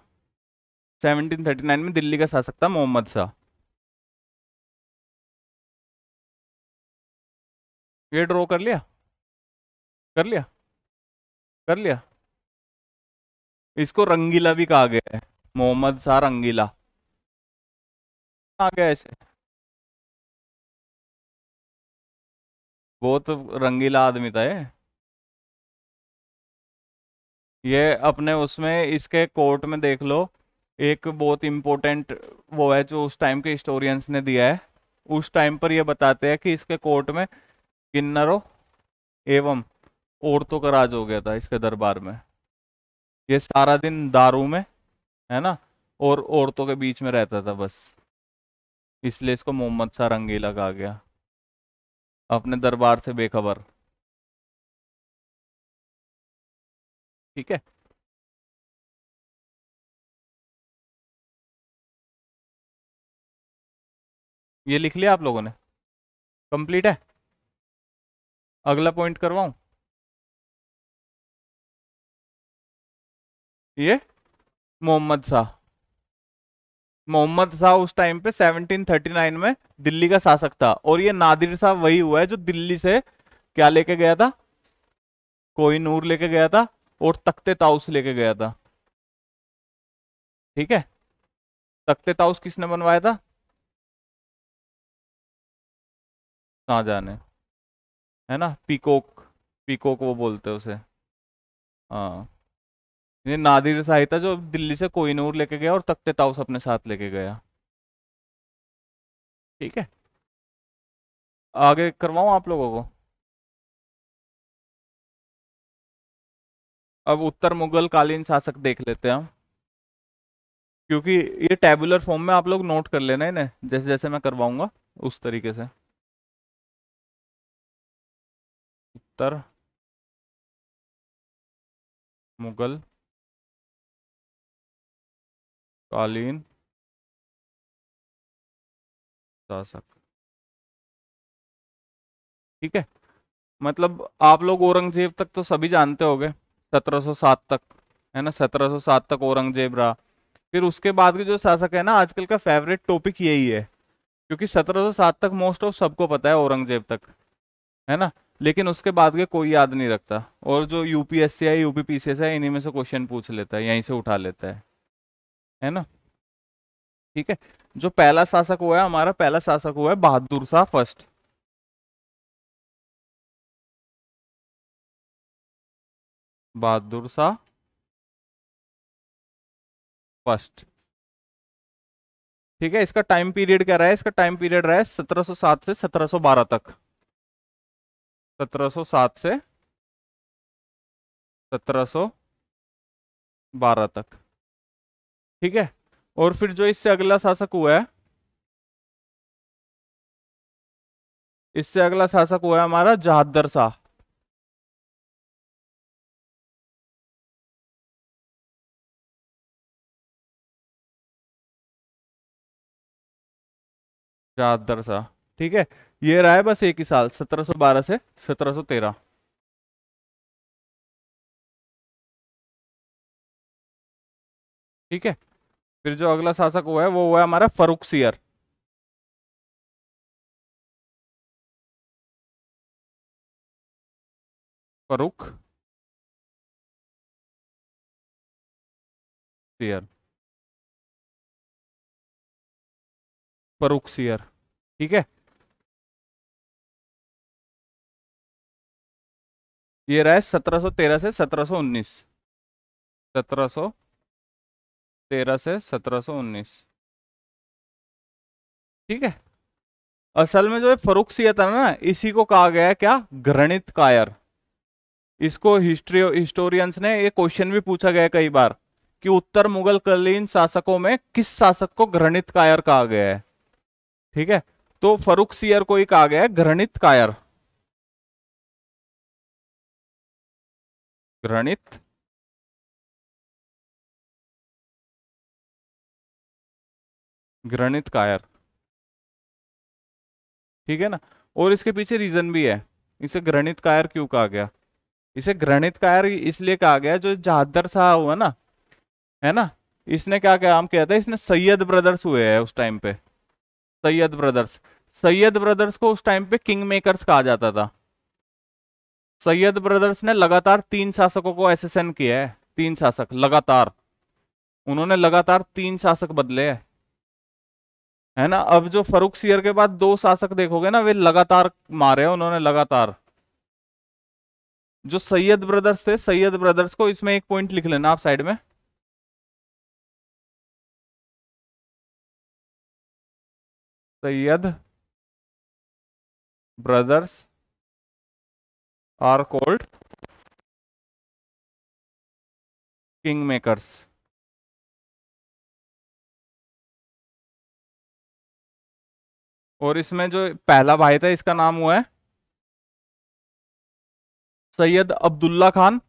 1739 में दिल्ली का शासक था मोहम्मद शाह। ये ड्रॉ कर लिया? कर लिया? कर लिया? इसको रंगीला भी कहा गया है, मोहम्मद शाह रंगीला। कहा गया ऐसे? बहुत रंगीला आदमी था ये। ये अपने उसमें इसके कोर्ट में देख लो, एक बहुत इंपॉर्टेंट वो है जो उस टाइम के हिस्टोरियंस ने दिया है। उस टाइम पर ये बताते हैं कि इसके कोर्ट में किन्नरों एवं औरतों का राज हो गया था इसके दरबार में। ये सारा दिन दारू में, है ना, और औरतों के बीच में रहता था बस। इसलिए इसको मोहम्मद शाह रंगीला कहा गया, अपने दरबार से बेखबर। ठीक है। ये लिख लिया आप लोगों ने? कंप्लीट है? अगला पॉइंट करवाऊं? ये मोहम्मद शाह। मोहम्मद शाह उस टाइम पे 1739 में दिल्ली का शासक था, और ये नादिर शाह वही हुआ है जो दिल्ली से क्या लेके गया था? कोहिनूर लेके गया था, और तख्ते ताउस लेके गया था। ठीक है। तख्ते ताउस किसने बनवाया था? शाहजहां ने, है ना। पीकोक, पीकोक वो बोलते हैं उसे। हाँ। ये नादिर शाह ही था जो दिल्ली से कोहिनूर लेके गया और तख्ते ताउस अपने साथ लेके गया। ठीक है। आगे करवाऊं आप लोगों को? अब उत्तर मुगल कालीन शासक देख लेते हैं हम, क्योंकि ये टेबुलर फॉर्म में आप लोग नोट कर लेना इन्हें, जैसे जैसे मैं करवाऊंगा उस तरीके से। उत्तर मुगल कालीन शासक। ठीक है। मतलब आप लोग औरंगजेब तक तो सभी जानते होंगे, 1707 तक, है ना। 1707 तक औरंगजेब रहा। फिर उसके बाद के जो शासक है ना, आजकल का फेवरेट टॉपिक यही है, क्योंकि 1707 तक मोस्ट ऑफ सबको पता है औरंगजेब तक, है ना। लेकिन उसके बाद के कोई याद नहीं रखता, और जो यूपीएससी है यूपीपीसीएस है इन्हीं में से क्वेश्चन पूछ लेता है, यहीं से उठा लेता है ना। ठीक है। जो पहला शासक हुआ है हमारा, पहला शासक हुआ है बहादुर शाह फर्स्ट। बहादुर शाह फर्स्ट। ठीक है। इसका टाइम पीरियड क्या रहा है? इसका टाइम पीरियड रहा है 1707 से 1712 तक। 1707 से 1712 तक। ठीक है। और फिर जो इससे अगला शासक हुआ है, इससे अगला शासक हुआ है हमारा जहादर शाह। जहादर शाह। ठीक है। ये रहा है बस एक ही साल, 1712 से 1713। ठीक है। फिर जो अगला शासक हुआ है वो हुआ है हमारा Farrukhsiyar. Farrukhsiyar. Farrukhsiyar. ठीक है, ये रहा है 1713 से 1719। 1713 से 1719। ठीक है। असल में जो है फरुख सियर था ना, इसी को कहा गया है क्या, घृणित कायर। इसको हिस्टोरियंस ने ये क्वेश्चन भी पूछा गया है कई बार कि उत्तर मुगल कालीन शासकों में किस शासक को घृणित कायर कहा गया है। ठीक है, तो फरुख सियर को ही कहा गया है घृणित कायर। घृणित घृणित कायर। ठीक है ना। और इसके पीछे रीजन भी है, इसे घृणित कायर क्यों कहा गया। इसे घृणित कायर इसलिए कहा गया, जो जहादर शाह हुआ ना, है ना, इसने क्या काम किया था, इसने सैयद ब्रदर्स हुए हैं उस टाइम पे। सैयद ब्रदर्स। सैयद ब्रदर्स को उस टाइम पे किंग मेकर्स कहा जाता था। सैयद ब्रदर्स ने लगातार 3 शासकों को एसेसन किया है। 3 शासक लगातार, उन्होंने लगातार 3 शासक बदले हैं, है ना। अब जो फरुख सियर के बाद 2 शासक देखोगे ना, वे लगातार मारे हैं उन्होंने, लगातार। जो सैयद ब्रदर्स थे, सैयद ब्रदर्स को, इसमें एक पॉइंट लिख लेना आप साइड में। Sayyid brothers are called kingmakers. और इसमें जो पहला भाई था, इसका नाम हुआ है सैयद अब्दुल्ला खान।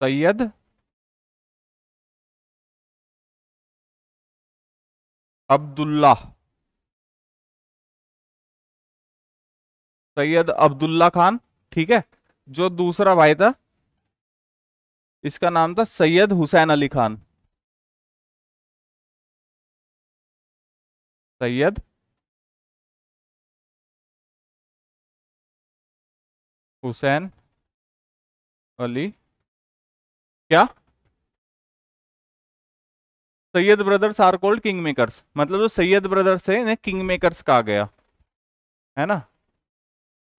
सैयद अब्दुल्ला। सैयद अब्दुल्ला खान। ठीक है। जो दूसरा भाई था, इसका नाम था सैयद हुसैन अली खान। सैयद हुसैन अली क्या, Sayyid brothers are called kingmakers, मतलब जो सैयद ब्रदर्स थे इन्हें किंग मेकर्स कहा गया, है ना।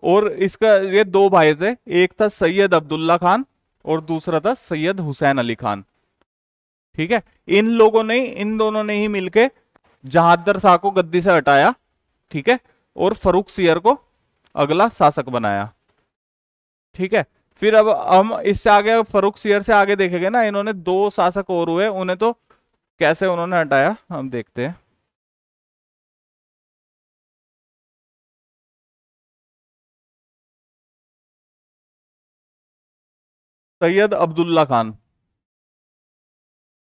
और इसका, ये 2 भाई थे, एक था सैयद अब्दुल्ला खान और दूसरा था सैयद हुसैन अली खान। ठीक है। इन लोगों ने, इन दोनों ने ही मिलके जहादर शाह को गद्दी से हटाया। ठीक है। और फरुख सियर को अगला शासक बनाया। ठीक है। फिर अब हम इससे आगे, फरुख सियर से आगे देखेंगे ना, इन्होंने 2 शासक और हुए, उन्हें तो कैसे उन्होंने हटाया हम देखते हैं। सैयद अब्दुल्ला खान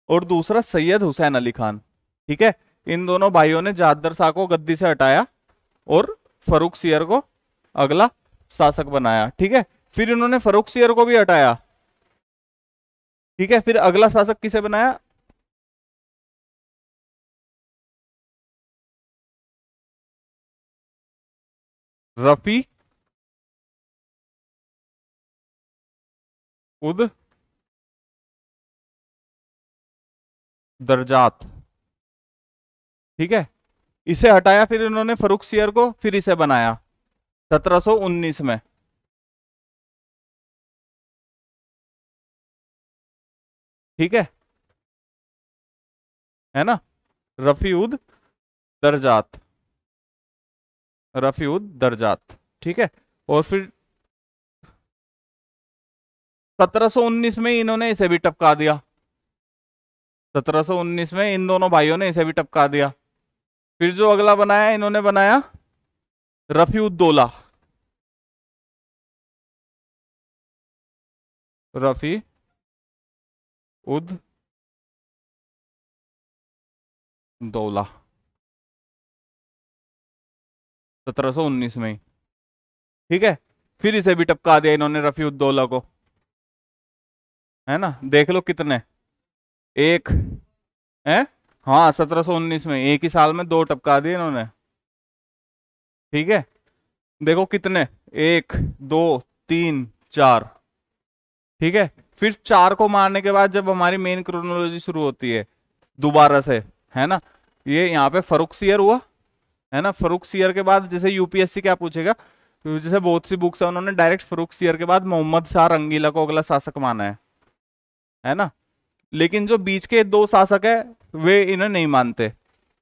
और दूसरा सैयद हुसैन अली खान। ठीक है। इन दोनों भाइयों ने जहादर शाह को गद्दी से हटाया और फरुख सियर को अगला शासक बनाया। ठीक है। फिर इन्होंने फरुख सियर को भी हटाया। ठीक है। फिर अगला शासक किसे बनाया, रफी उद दरजात। ठीक है। इसे हटाया, फिर इन्होंने फरुख सियर को, फिर इसे बनाया 1719 में। ठीक है ना, रफी उद दरजात। रफी उद दरजात। ठीक है। और फिर 1719 में इन्होंने इसे भी टपका दिया। 1719 में इन दोनों भाइयों ने इसे भी टपका दिया। फिर जो अगला बनाया, इन्होंने बनाया रफी उद दौला। रफी उद दौला 1719 में ही। ठीक है। फिर इसे भी टपका दिया इन्होंने, रफी उद दौला को, है ना। देख लो कितने, एक है, हाँ 1719 में, एक ही साल में 2 टपका दिए इन्होंने। ठीक है। देखो कितने, 1 2 3 4, ठीक है। फिर 4 को मारने के बाद जब हमारी मेन क्रोनोलॉजी शुरू होती है दोबारा से, है ना, ये यहाँ पे फर्रुखसियर हुआ, है ना। फर्रुखसियर के बाद जैसे यूपीएससी क्या पूछेगा, तो जैसे बहुत सी बुक्स है उन्होंने डायरेक्ट फर्रुखसियर के बाद मोहम्मद शाह रंगीला को अगला शासक माना है ना। लेकिन जो बीच के 2 शासक है वे इन्हें नहीं मानते।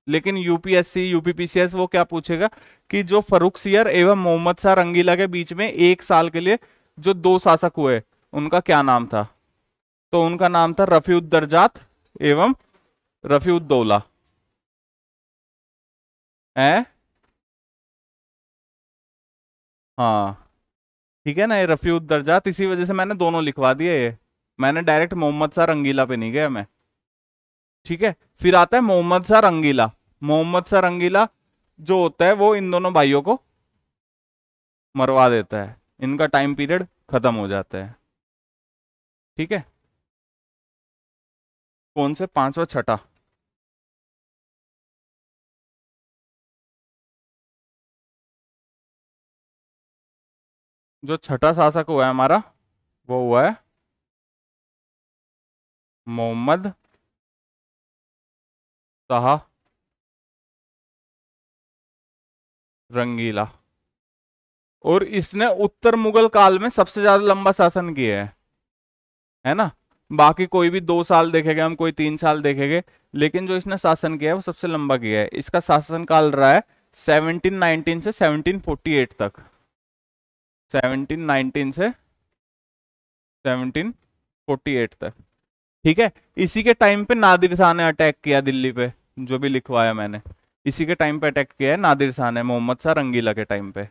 लेकिन यूपीएससी यूपीपीसीएस वो क्या पूछेगा कि जो फर्रुखसियर एवं मोहम्मद शाह रंगीला के बीच में 1 साल के लिए जो 2 शासक हुए उनका क्या नाम था, तो उनका नाम था रफीउद्दर्जात एवं रफीउद्दौला है। हाँ ठीक है ना, ये रफीउद्दर्जात, इसी वजह से मैंने दोनों लिखवा दिए, ये मैंने डायरेक्ट मोहम्मद शाह रंगीला पे नहीं गया मैं, ठीक है। फिर आता है मोहम्मद शाह रंगीला। मोहम्मद शाह रंगीला जो होता है वो इन दोनों भाइयों को मरवा देता है, इनका टाइम पीरियड खत्म हो जाता है, ठीक है। कौन से, 5वां 6ठा? जो 6ठा शासक हुआ है हमारा वो हुआ है मोहम्मद शाह रंगीला, और इसने उत्तर मुगल काल में सबसे ज्यादा लंबा शासन किया है ना। बाकी कोई भी 2 साल देखेंगे हम, कोई 3 साल देखेंगे, लेकिन जो इसने शासन किया है वो सबसे लंबा किया है। इसका शासन काल रहा है 1719 से 1748 तक, 1719 से 1748 तक, ठीक है। इसी के टाइम पे नादिर शाह ने अटैक किया दिल्ली पे, जो भी लिखवाया मैंने, इसी के टाइम पे अटैक किया है नादिर शाह ने, मोहम्मद शाह रंगीला के टाइम पे,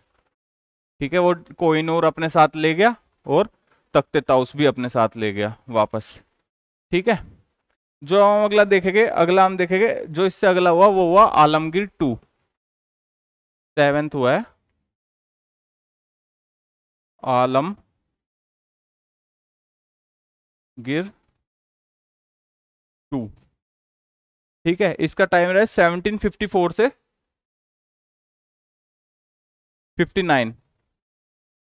ठीक है। वो कोहिनूर अपने साथ ले गया और तख्ते ताउस भी अपने साथ ले गया वापस, ठीक है। जो हम अगला देखेंगे, अगला हम देखेंगे जो इससे अगला हुआ वो हुआ आलमगीर 2, 7th हुआ है आलमगीर 2, ठीक है। इसका टाइम रहा है 1754 से 59,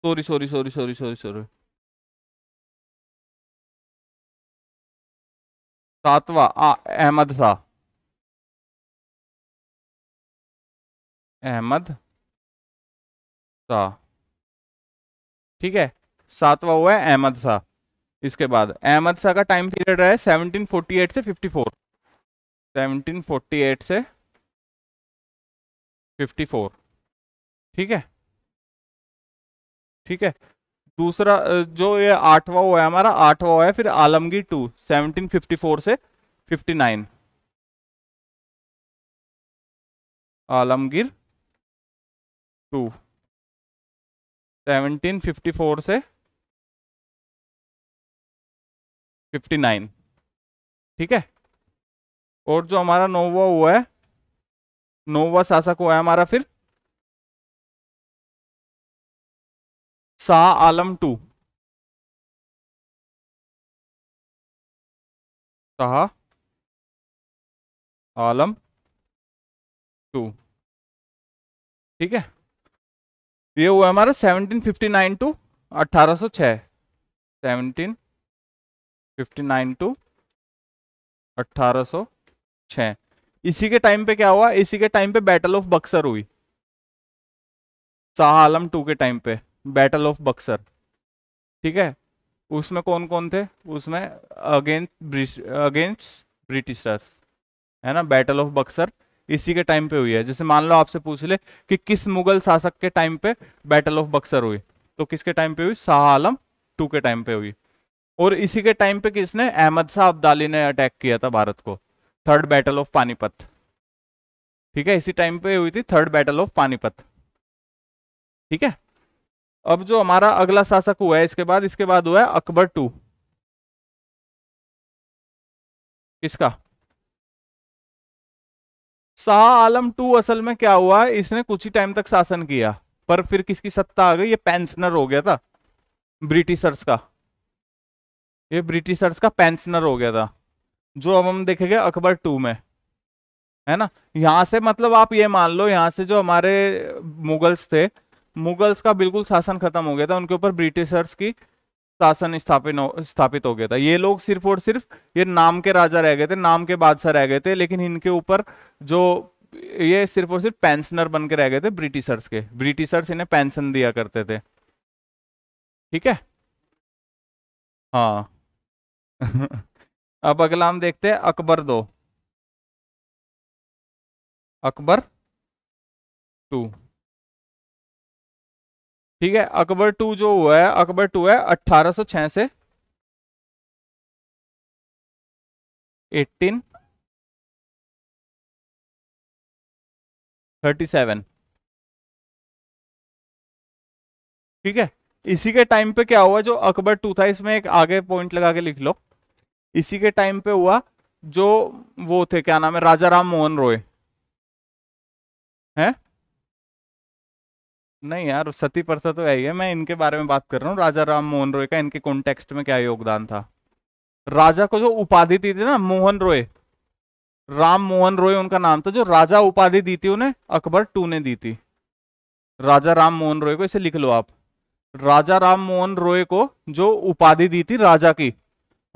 sorry sorry sorry sorry sorry sorry, 7वां अहमद शाह, अहमद शाह, ठीक है। 7वां हुआ है अहमद शाह। इसके बाद अहमद शाह का टाइम पीरियड रहा है 1748 से 54, 1748 से 54, ठीक है, ठीक है। दूसरा जो ये 8वां हुआ है हमारा, 8वां हुआ है फिर आलमगीर 2, 1754 से 59, आलमगीर 2, 1754 से 59, ठीक है। और जो हमारा 9वां हुआ है, 9वां शासक हुआ है हमारा फिर शाह आलम 2, शाह आलम 2, ठीक है। ये हुआ हमारा 1759 टू 1806, 1759 टू 1806। इसी के टाइम पे क्या हुआ, इसी के टाइम पे बैटल ऑफ बक्सर हुई, शाह आलम 2 के टाइम पे बैटल ऑफ बक्सर, ठीक है। उसमें कौन कौन थे, उसमें अगेंस्ट ब्रिटिशर्स, है ना, बैटल ऑफ बक्सर इसी के टाइम पे हुई है। जैसे मान लो आपसे पूछ ले कि किस मुगल शासक के टाइम पे बैटल ऑफ बक्सर हुई, तो किसके टाइम पे हुई, शाह आलम 2 के टाइम पे हुई। और इसी के टाइम पे किसने, अहमद शाह अब्दाली ने अटैक किया था भारत को, 3rd बैटल ऑफ पानीपत, ठीक है। इसी टाइम पे हुई थी 3rd बैटल ऑफ पानीपत, ठीक है। अब जो हमारा अगला शासक हुआ है इसके बाद हुआ है अकबर 2, किसका, शाह आलम 2। असल में क्या हुआ, इसने कुछ ही टाइम तक शासन किया, पर फिर किसकी सत्ता आ गई, ये पेंशनर हो गया था ब्रिटिशर्स का, ये ब्रिटिशर्स का पेंशनर हो गया था, जो अब हम देखेंगे अकबर 2 में, है ना। यहां से मतलब आप ये मान लो, यहां से जो हमारे मुगल्स थे मुगल्स का बिल्कुल शासन खत्म हो गया था, उनके ऊपर ब्रिटिशर्स की शासन स्थापित हो गया था। ये लोग सिर्फ और सिर्फ ये नाम के राजा रह गए थे, नाम के बादशाह रह गए थे, लेकिन इनके ऊपर जो ये सिर्फ और सिर्फ पेंशनर बन के रह गए थे ब्रिटिशर्स के। ब्रिटिशर्स इन्हें पेंशन दिया करते थे। ठीक है। हाँ। अब अगला हम देखते हैं अकबर दो, अकबर टू। ठीक है, अकबर टू जो हुआ है, अकबर टू है 1806 से 1837। ठीक है, इसी के टाइम पे क्या हुआ, जो अकबर टू था, इसमें एक आगे पॉइंट लगा के लिख लो। इसी के टाइम पे हुआ जो वो थे, क्या नाम है, राजा राम मोहन रॉय है। नहीं यार, सती प्रथा तो है ही है, मैं इनके बारे में बात कर रहा हूँ, राजा राम मोहन रॉय का इनके कॉन्टेक्स्ट में क्या योगदान था। राजा को जो उपाधि दी थी ना, मोहन रॉय, राम मोहन रॉय उनका नाम था, जो राजा उपाधि दी थी उन्हें अकबर टू ने दी थी। राजा राम मोहन रॉय को, इसे लिख लो आप। राजा राम मोहन रॉय को जो उपाधि दी थी राजा की,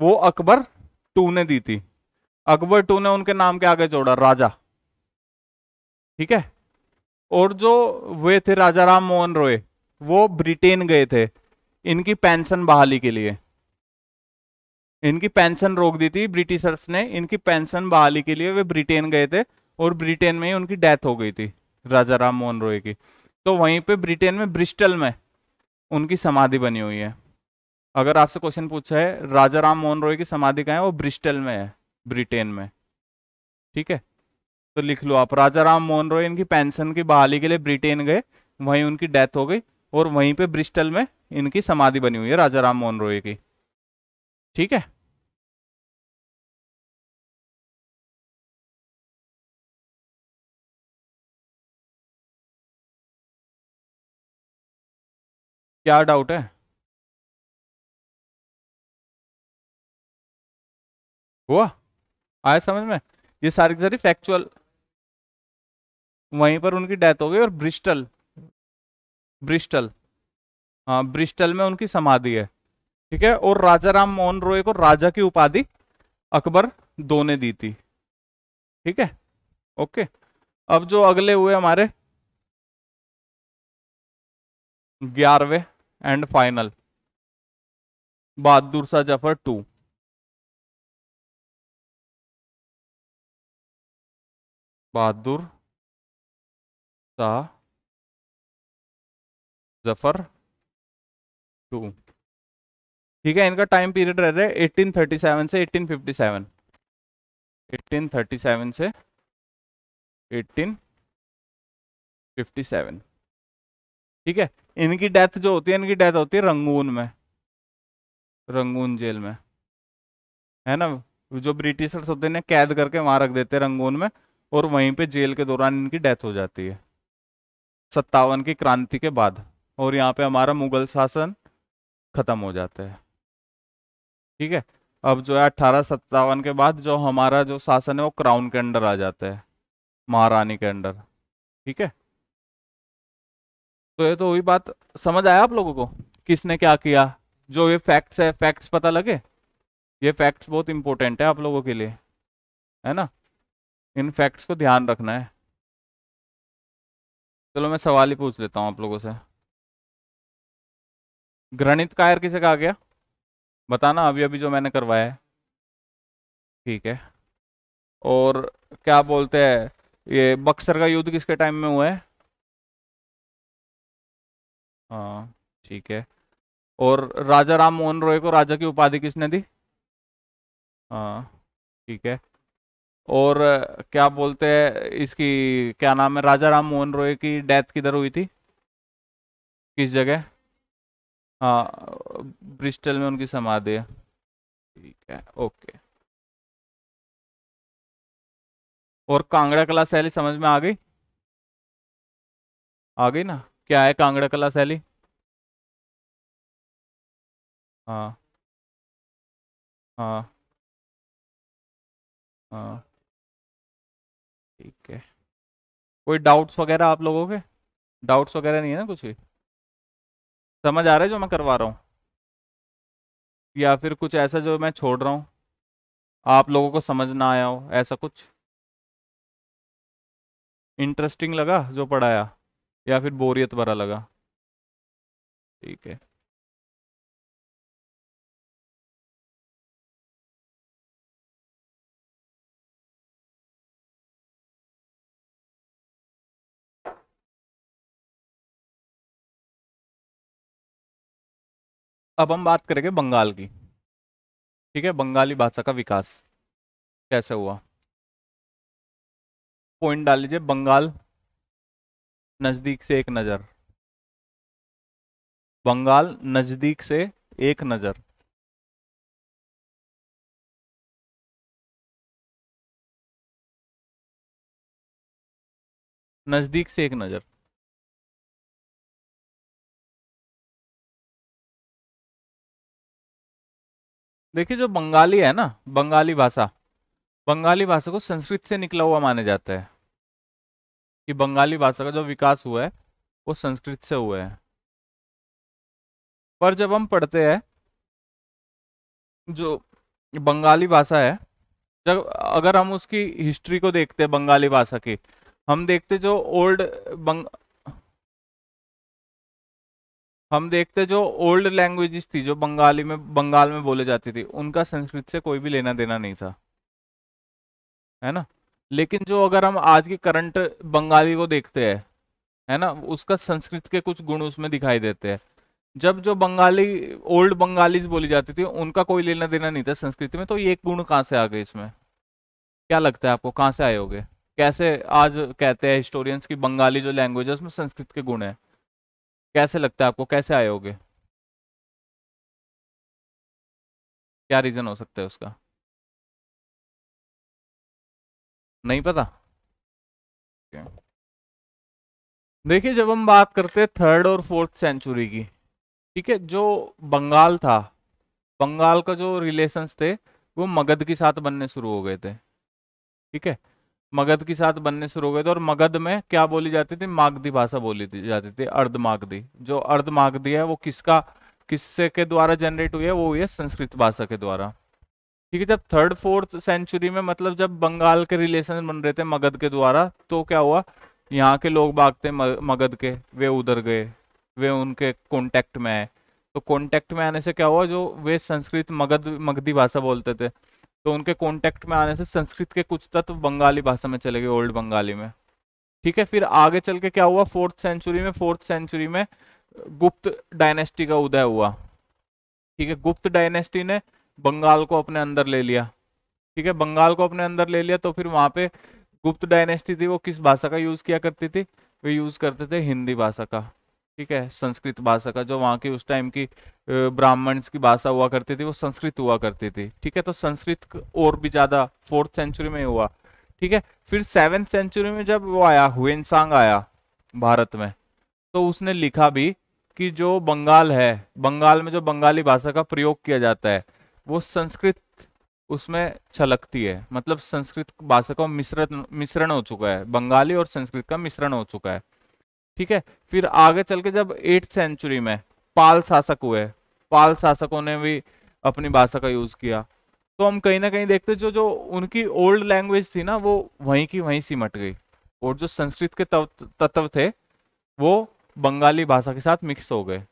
वो अकबर टू ने दी थी। अकबर टू ने उनके नाम के आगे जोड़ा राजा। ठीक है। और जो वे थे राजा राम मोहन रॉय, वो ब्रिटेन गए थे इनकी पेंशन बहाली के लिए। इनकी पेंशन रोक दी थी ब्रिटिशर्स ने, इनकी पेंशन बहाली के लिए वे ब्रिटेन गए थे, और ब्रिटेन में ही उनकी डेथ हो गई थी राजा राम मोहन रॉय की। तो वहीं पे ब्रिटेन में ब्रिस्टल में उनकी समाधि बनी हुई है। अगर आपसे क्वेश्चन पूछा है राजा राम मोहन रॉय की समाधि कहाँ है, वो ब्रिस्टल में है, ब्रिटेन में। ठीक है, तो लिख लो आप, राजा राम मोहन रॉय इनकी पेंशन की बहाली के लिए ब्रिटेन गए, वहीं उनकी डेथ हो गई, और वहीं पे ब्रिस्टल में इनकी समाधि बनी हुई है राजा राम मोहन रॉय की। ठीक है। क्या डाउट है? हुआ? आया समझ में? ये सारी की सारी फैक्चुअल, वहीं पर उनकी डेथ हो गई, और ब्रिस्टल, ब्रिस्टल, हाँ ब्रिस्टल में उनकी समाधि है। ठीक है, और राजा राम मोहन रॉय को राजा की उपाधि अकबर दो ने दी थी। ठीक है, ओके। अब जो अगले हुए हमारे 11वें and final, Bahadur Shah Zafar two. Bahadur Shah Zafar two. ठीक है, इनका टाइम पीरियड रह रहा है 1837 से 1857। 1837 से 1857। ठीक है, इनकी डेथ जो होती है, इनकी डेथ होती है रंगून में, रंगून जेल में, है ना। जो ब्रिटिशर्स होते हैं इन्हें कैद करके वहां रख देते हैं रंगून में, और वहीं पे जेल के दौरान इनकी डेथ हो जाती है 57 की क्रांति के बाद, और यहाँ पे हमारा मुगल शासन खत्म हो जाता है। ठीक है, अब जो है 1857 के बाद जो हमारा जो शासन है वो क्राउन के अंडर आ जाता है, महारानी के अंडर। ठीक है, तो ये तो हुई बात। समझ आया आप लोगों को किसने क्या किया? जो ये फैक्ट्स है, फैक्ट्स पता लगे? ये फैक्ट्स बहुत इंपॉर्टेंट है आप लोगों के लिए, है ना। इन फैक्ट्स को ध्यान रखना है। चलो मैं सवाल ही पूछ लेता हूँ आप लोगों से। गणित कायर किसे कहा गया? बताना, अभी अभी जो मैंने करवाया है। ठीक है, और क्या बोलते हैं, ये बक्सर का युद्ध किसके टाइम में हुआ है? हाँ, ठीक है। और राजा राम मोहन रॉय को राजा की उपाधि किसने दी? हाँ, ठीक है। और क्या बोलते हैं इसकी, क्या नाम है, राजा राम मोहन रॉय की डेथ किधर हुई थी, किस जगह? हाँ, ब्रिस्टल में उनकी समाधि है। ठीक है, ओके। और कांगड़ा कला शैली समझ में आ गई? आ गई ना? क्या है कांगड़ा कला शैली? हाँ, हाँ, हाँ, ठीक है। कोई डाउट्स वगैरह आप लोगों के? डाउट्स वगैरह नहीं है ना कुछ भी? समझ आ रहा है जो मैं करवा रहा हूँ, या फिर कुछ ऐसा जो मैं छोड़ रहा हूँ, आप लोगों को समझ ना आया हो, ऐसा कुछ इंटरेस्टिंग लगा जो पढ़ाया, या फिर बोरियत भरा लगा? ठीक है। अब हम बात करेंगे बंगाल की। ठीक है, बंगाली भाषा का विकास कैसे हुआ? पॉइंट डाल लीजिए, बंगाल नजदीक से एक नजर। बंगाल नजदीक से एक नजर। नजदीक से एक नजर। देखिए जो बंगाली है ना, बंगाली भाषा को संस्कृत से निकला हुआ माना जाता है, कि बंगाली भाषा का जो विकास हुआ है वो संस्कृत से हुआ है। पर जब हम पढ़ते हैं जो बंगाली भाषा है, जब अगर हम उसकी हिस्ट्री को देखते हैं बंगाली भाषा की, हम देखते जो ओल्ड बंग हम देखते जो ओल्ड लैंग्वेजेस थी जो बंगाल में बोले जाती थी, उनका संस्कृत से कोई भी लेना देना नहीं था, है ना। लेकिन जो अगर हम आज की करंट बंगाली को देखते हैं, है ना, उसका संस्कृत के कुछ गुण उसमें दिखाई देते हैं। जब जो बंगाली ओल्ड बंगालीज बोली जाती थी, उनका कोई लेना देना नहीं था संस्कृति में, तो ये एक गुण कहाँ से आ गए इसमें? क्या लगता है आपको, कहाँ से आए होंगे? कैसे आज कहते हैं हिस्टोरियंस की बंगाली जो लैंग्वेज है उसमें संस्कृत के गुण है? कैसे लगता है आपको, कैसे आए होंगे? क्या रीजन हो सकता है उसका? नहीं पता? क्या? देखिए जब हम बात करते हैं थर्ड और फोर्थ सेंचुरी की, ठीक है, जो बंगाल था, बंगाल का जो रिलेशंस थे वो मगध के साथ बनने शुरू हो गए थे। ठीक है, मगध के साथ बनने शुरू हो गए थे, और मगध में क्या बोली जाती थी? मागधी भाषा बोली जाती थी, अर्ध मागधी। जो अर्ध मागधी है वो किससे के द्वारा जनरेट हुई है? वो हुई है संस्कृत भाषा के द्वारा। ठीक है, जब थर्ड फोर्थ सेंचुरी में, मतलब जब बंगाल के रिलेशन बन रहे थे मगध के द्वारा, तो क्या हुआ, यहाँ के लोग बाग थे मगध के, वे उधर गए, वे उनके कांटेक्ट में आए। तो कांटेक्ट में आने से क्या हुआ, जो वे संस्कृत मगधी भाषा बोलते थे, तो उनके कांटेक्ट में आने से संस्कृत के कुछ तत्व बंगाली भाषा में चले गए, ओल्ड बंगाली में। ठीक है, फिर आगे चल के क्या हुआ, फोर्थ सेंचुरी में गुप्त डायनेस्टी का उदय हुआ। ठीक है, गुप्त डायनेस्टी ने बंगाल को अपने अंदर ले लिया। ठीक है, बंगाल को अपने अंदर ले लिया, तो फिर वहां पे गुप्त डायनेस्टी थी, वो किस भाषा का यूज किया करती थी? वे यूज करते थे हिंदी भाषा का। ठीक है, संस्कृत भाषा का, जो वहाँ की उस टाइम की ब्राह्मण्स की भाषा हुआ करती थी वो संस्कृत हुआ करती थी। ठीक है, तो संस्कृत और भी ज्यादा फोर्थ सेंचुरी में हुआ। ठीक है, फिर सेवेंथ सेंचुरी में जब वो आया, हुएनसांग आया भारत में, तो उसने लिखा भी कि जो बंगाल है, बंगाल में जो बंगाली भाषा का प्रयोग किया जाता है वो संस्कृत उसमें छलकती है, मतलब संस्कृत भाषा का मिश्रण मिश्रण हो चुका है, बंगाली और संस्कृत का मिश्रण हो चुका है। ठीक है, फिर आगे चल के जब 8th सेंचुरी में पाल शासक हुए, पाल शासकों ने भी अपनी भाषा का यूज किया, तो हम कहीं ना कहीं देखते जो जो उनकी ओल्ड लैंग्वेज थी ना, वो वहीं की वहीं सिमट गई, और जो संस्कृत के तत्व थे वो बंगाली भाषा के साथ मिक्स हो गए।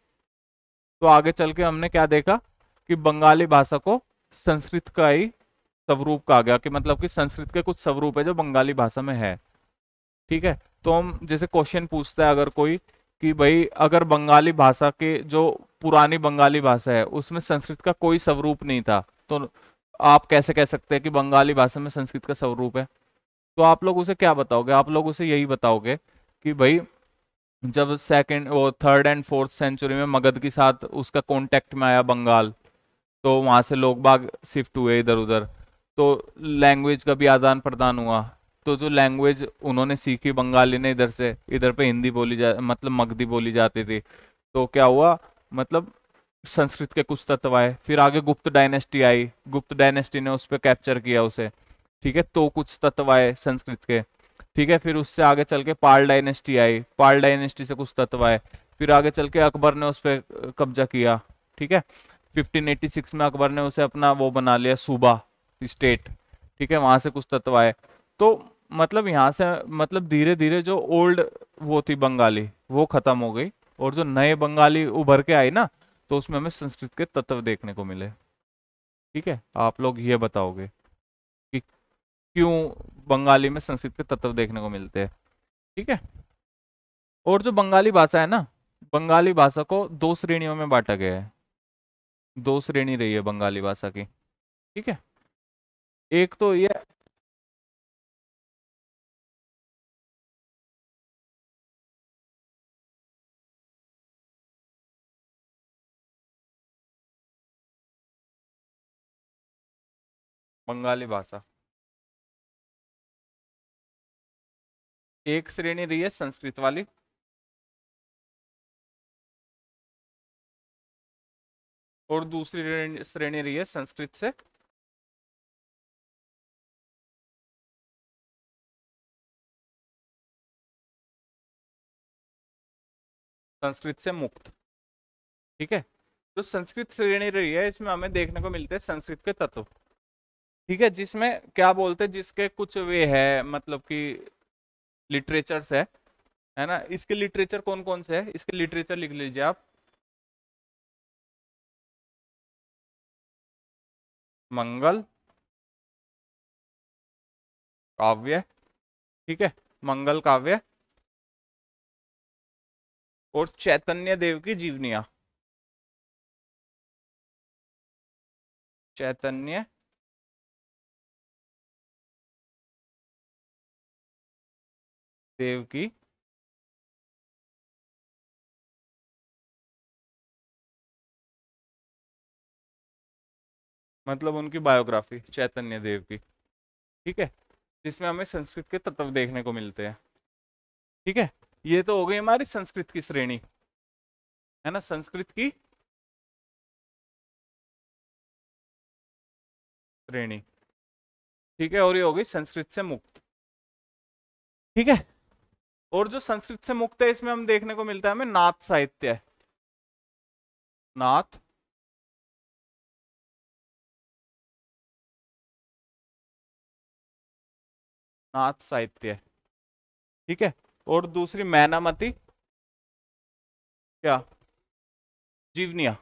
तो आगे चल के हमने क्या देखा कि बंगाली भाषा को संस्कृत का ही स्वरूप कहा गया, कि मतलब कि संस्कृत के कुछ स्वरूप है जो बंगाली भाषा में है। ठीक है, तो हम जैसे क्वेश्चन पूछता है अगर कोई, कि भाई अगर बंगाली भाषा के जो पुरानी बंगाली भाषा है उसमें संस्कृत का कोई स्वरूप नहीं था, तो आप कैसे कह सकते हैं कि बंगाली भाषा में संस्कृत का स्वरूप है? तो आप लोग उसे क्या बताओगे? आप लोग उसे यही बताओगे कि भाई जब सेकंड वो थर्ड एंड फोर्थ सेंचुरी में मगध के साथ उसका कांटेक्ट में आया बंगाल, तो वहां से लोग बाग शिफ्ट हुए इधर उधर, तो लैंग्वेज का भी आदान प्रदान हुआ। तो जो लैंग्वेज उन्होंने सीखी बंगाली ने इधर से, इधर पे हिंदी बोली जा मतलब मगधी बोली जाती थी, तो क्या हुआ, मतलब संस्कृत के कुछ तत्व आए। फिर आगे गुप्त डायनेस्टी आई, गुप्त डायनेस्टी ने उस पर कैप्चर किया उसे। ठीक है, तो कुछ तत्व आए संस्कृत के। ठीक है, फिर उससे आगे चल के पाल डायनेस्टी आई, पाल डायनेस्टी से कुछ तत्व आए। फिर आगे चल के अकबर ने उस पर कब्जा किया, ठीक है। 1586 में अकबर ने उसे अपना वो बना लिया, सूबा, स्टेट, ठीक है। वहां से कुछ तत्व आए। तो मतलब यहाँ से मतलब धीरे धीरे जो ओल्ड वो थी बंगाली वो खत्म हो गई, और जो नए बंगाली उभर के आई ना, तो उसमें हमें संस्कृत के तत्व देखने को मिले, ठीक है। आप लोग ये बताओगे कि क्यों बंगाली में संस्कृत के तत्व देखने को मिलते हैं, ठीक है। और जो बंगाली भाषा है ना, बंगाली भाषा को दो श्रेणियों में बांटा गया है। दो श्रेणी रही है बंगाली भाषा की, ठीक है। एक तो ये बंगाली भाषा, एक श्रेणी रही है संस्कृत वाली, और दूसरी श्रेणी रही है संस्कृत से संस्कृत से मुक्त, ठीक है। जो संस्कृत श्रेणी रही है इसमें हमें देखने को मिलते हैं संस्कृत के तत्व, ठीक है। जिसमें क्या बोलते हैं, जिसके कुछ वे है मतलब कि लिटरेचर्स है ना। इसके लिटरेचर कौन कौन से है, इसके लिटरेचर लिख लीजिए आप। मंगल काव्य, ठीक है, मंगल काव्य, और चैतन्य देव की जीवनियां, चैतन्य देव की मतलब उनकी बायोग्राफी चैतन्य देव की, ठीक है। जिसमें हमें संस्कृत के तत्व देखने को मिलते हैं, ठीक है। ये तो हो गई हमारी संस्कृत की श्रेणी, है ना, संस्कृत की श्रेणी, ठीक है। और ये हो गई संस्कृत से मुक्त, ठीक है। और जो संस्कृत से मुक्त है इसमें हम देखने को मिलता है हमें नाथ साहित्य, नाथ नाथ साहित्य, ठीक है। और दूसरी मैनामती, क्या, जीवनिया,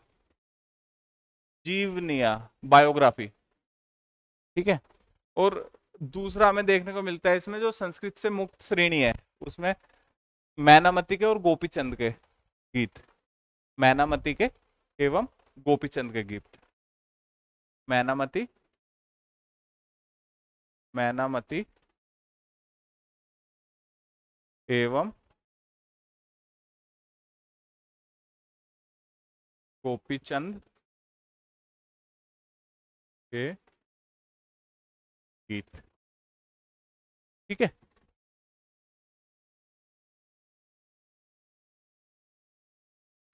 जीवनिया बायोग्राफी, ठीक है। और दूसरा हमें देखने को मिलता है इसमें जो संस्कृत से मुक्त श्रेणी है उसमें मैनामती के और गोपीचंद के गीत, मैनामती के एवं गोपीचंद के गीत, मैनामती मैनामती एवं गोपीचंद के गीत, ठीक है।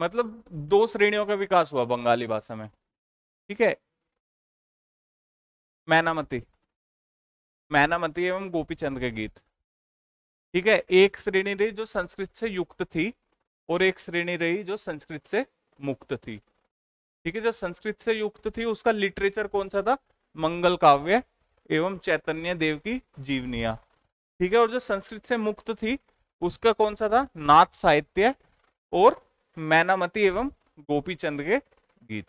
मतलब दो श्रेणियों का विकास हुआ बंगाली भाषा में, ठीक है। मैनामती मैनामती एवं गोपीचंद के गीत, ठीक है। एक श्रेणी रही जो संस्कृत से युक्त थी, और एक श्रेणी रही जो संस्कृत से मुक्त थी, ठीक है। जो संस्कृत से युक्त थी उसका लिटरेचर कौन सा था, मंगल काव्य एवं चैतन्य देव की जीवनियां, ठीक है। और जो संस्कृत से मुक्त थी उसका कौन सा था, नाथ साहित्य और मैनामती एवं गोपीचंद के गीत,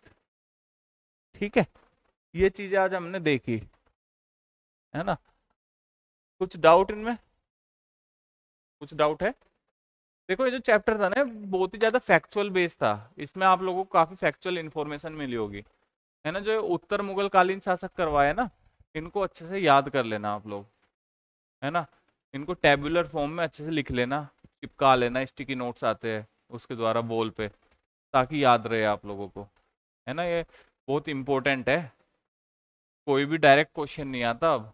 ठीक है। ये चीजें आज हमने देखी, है ना। कुछ डाउट इनमें, कुछ डाउट है। देखो ये जो चैप्टर था ना बहुत ही ज्यादा फैक्चुअल बेस्ड था, इसमें आप लोगों को काफी फैक्चुअल इंफॉर्मेशन मिली होगी, है ना। जो उत्तर मुगल कालीन शासक करवाए ना, इनको अच्छे से याद कर लेना आप लोग, है ना। इनको टेबुलर फॉर्म में अच्छे से लिख लेना, चिपका लेना, स्टिकी नोट्स आते हैं उसके द्वारा वॉल पे, ताकि याद रहे आप लोगों को, है ना। ये बहुत इंपॉर्टेंट है। कोई भी डायरेक्ट क्वेश्चन नहीं आता अब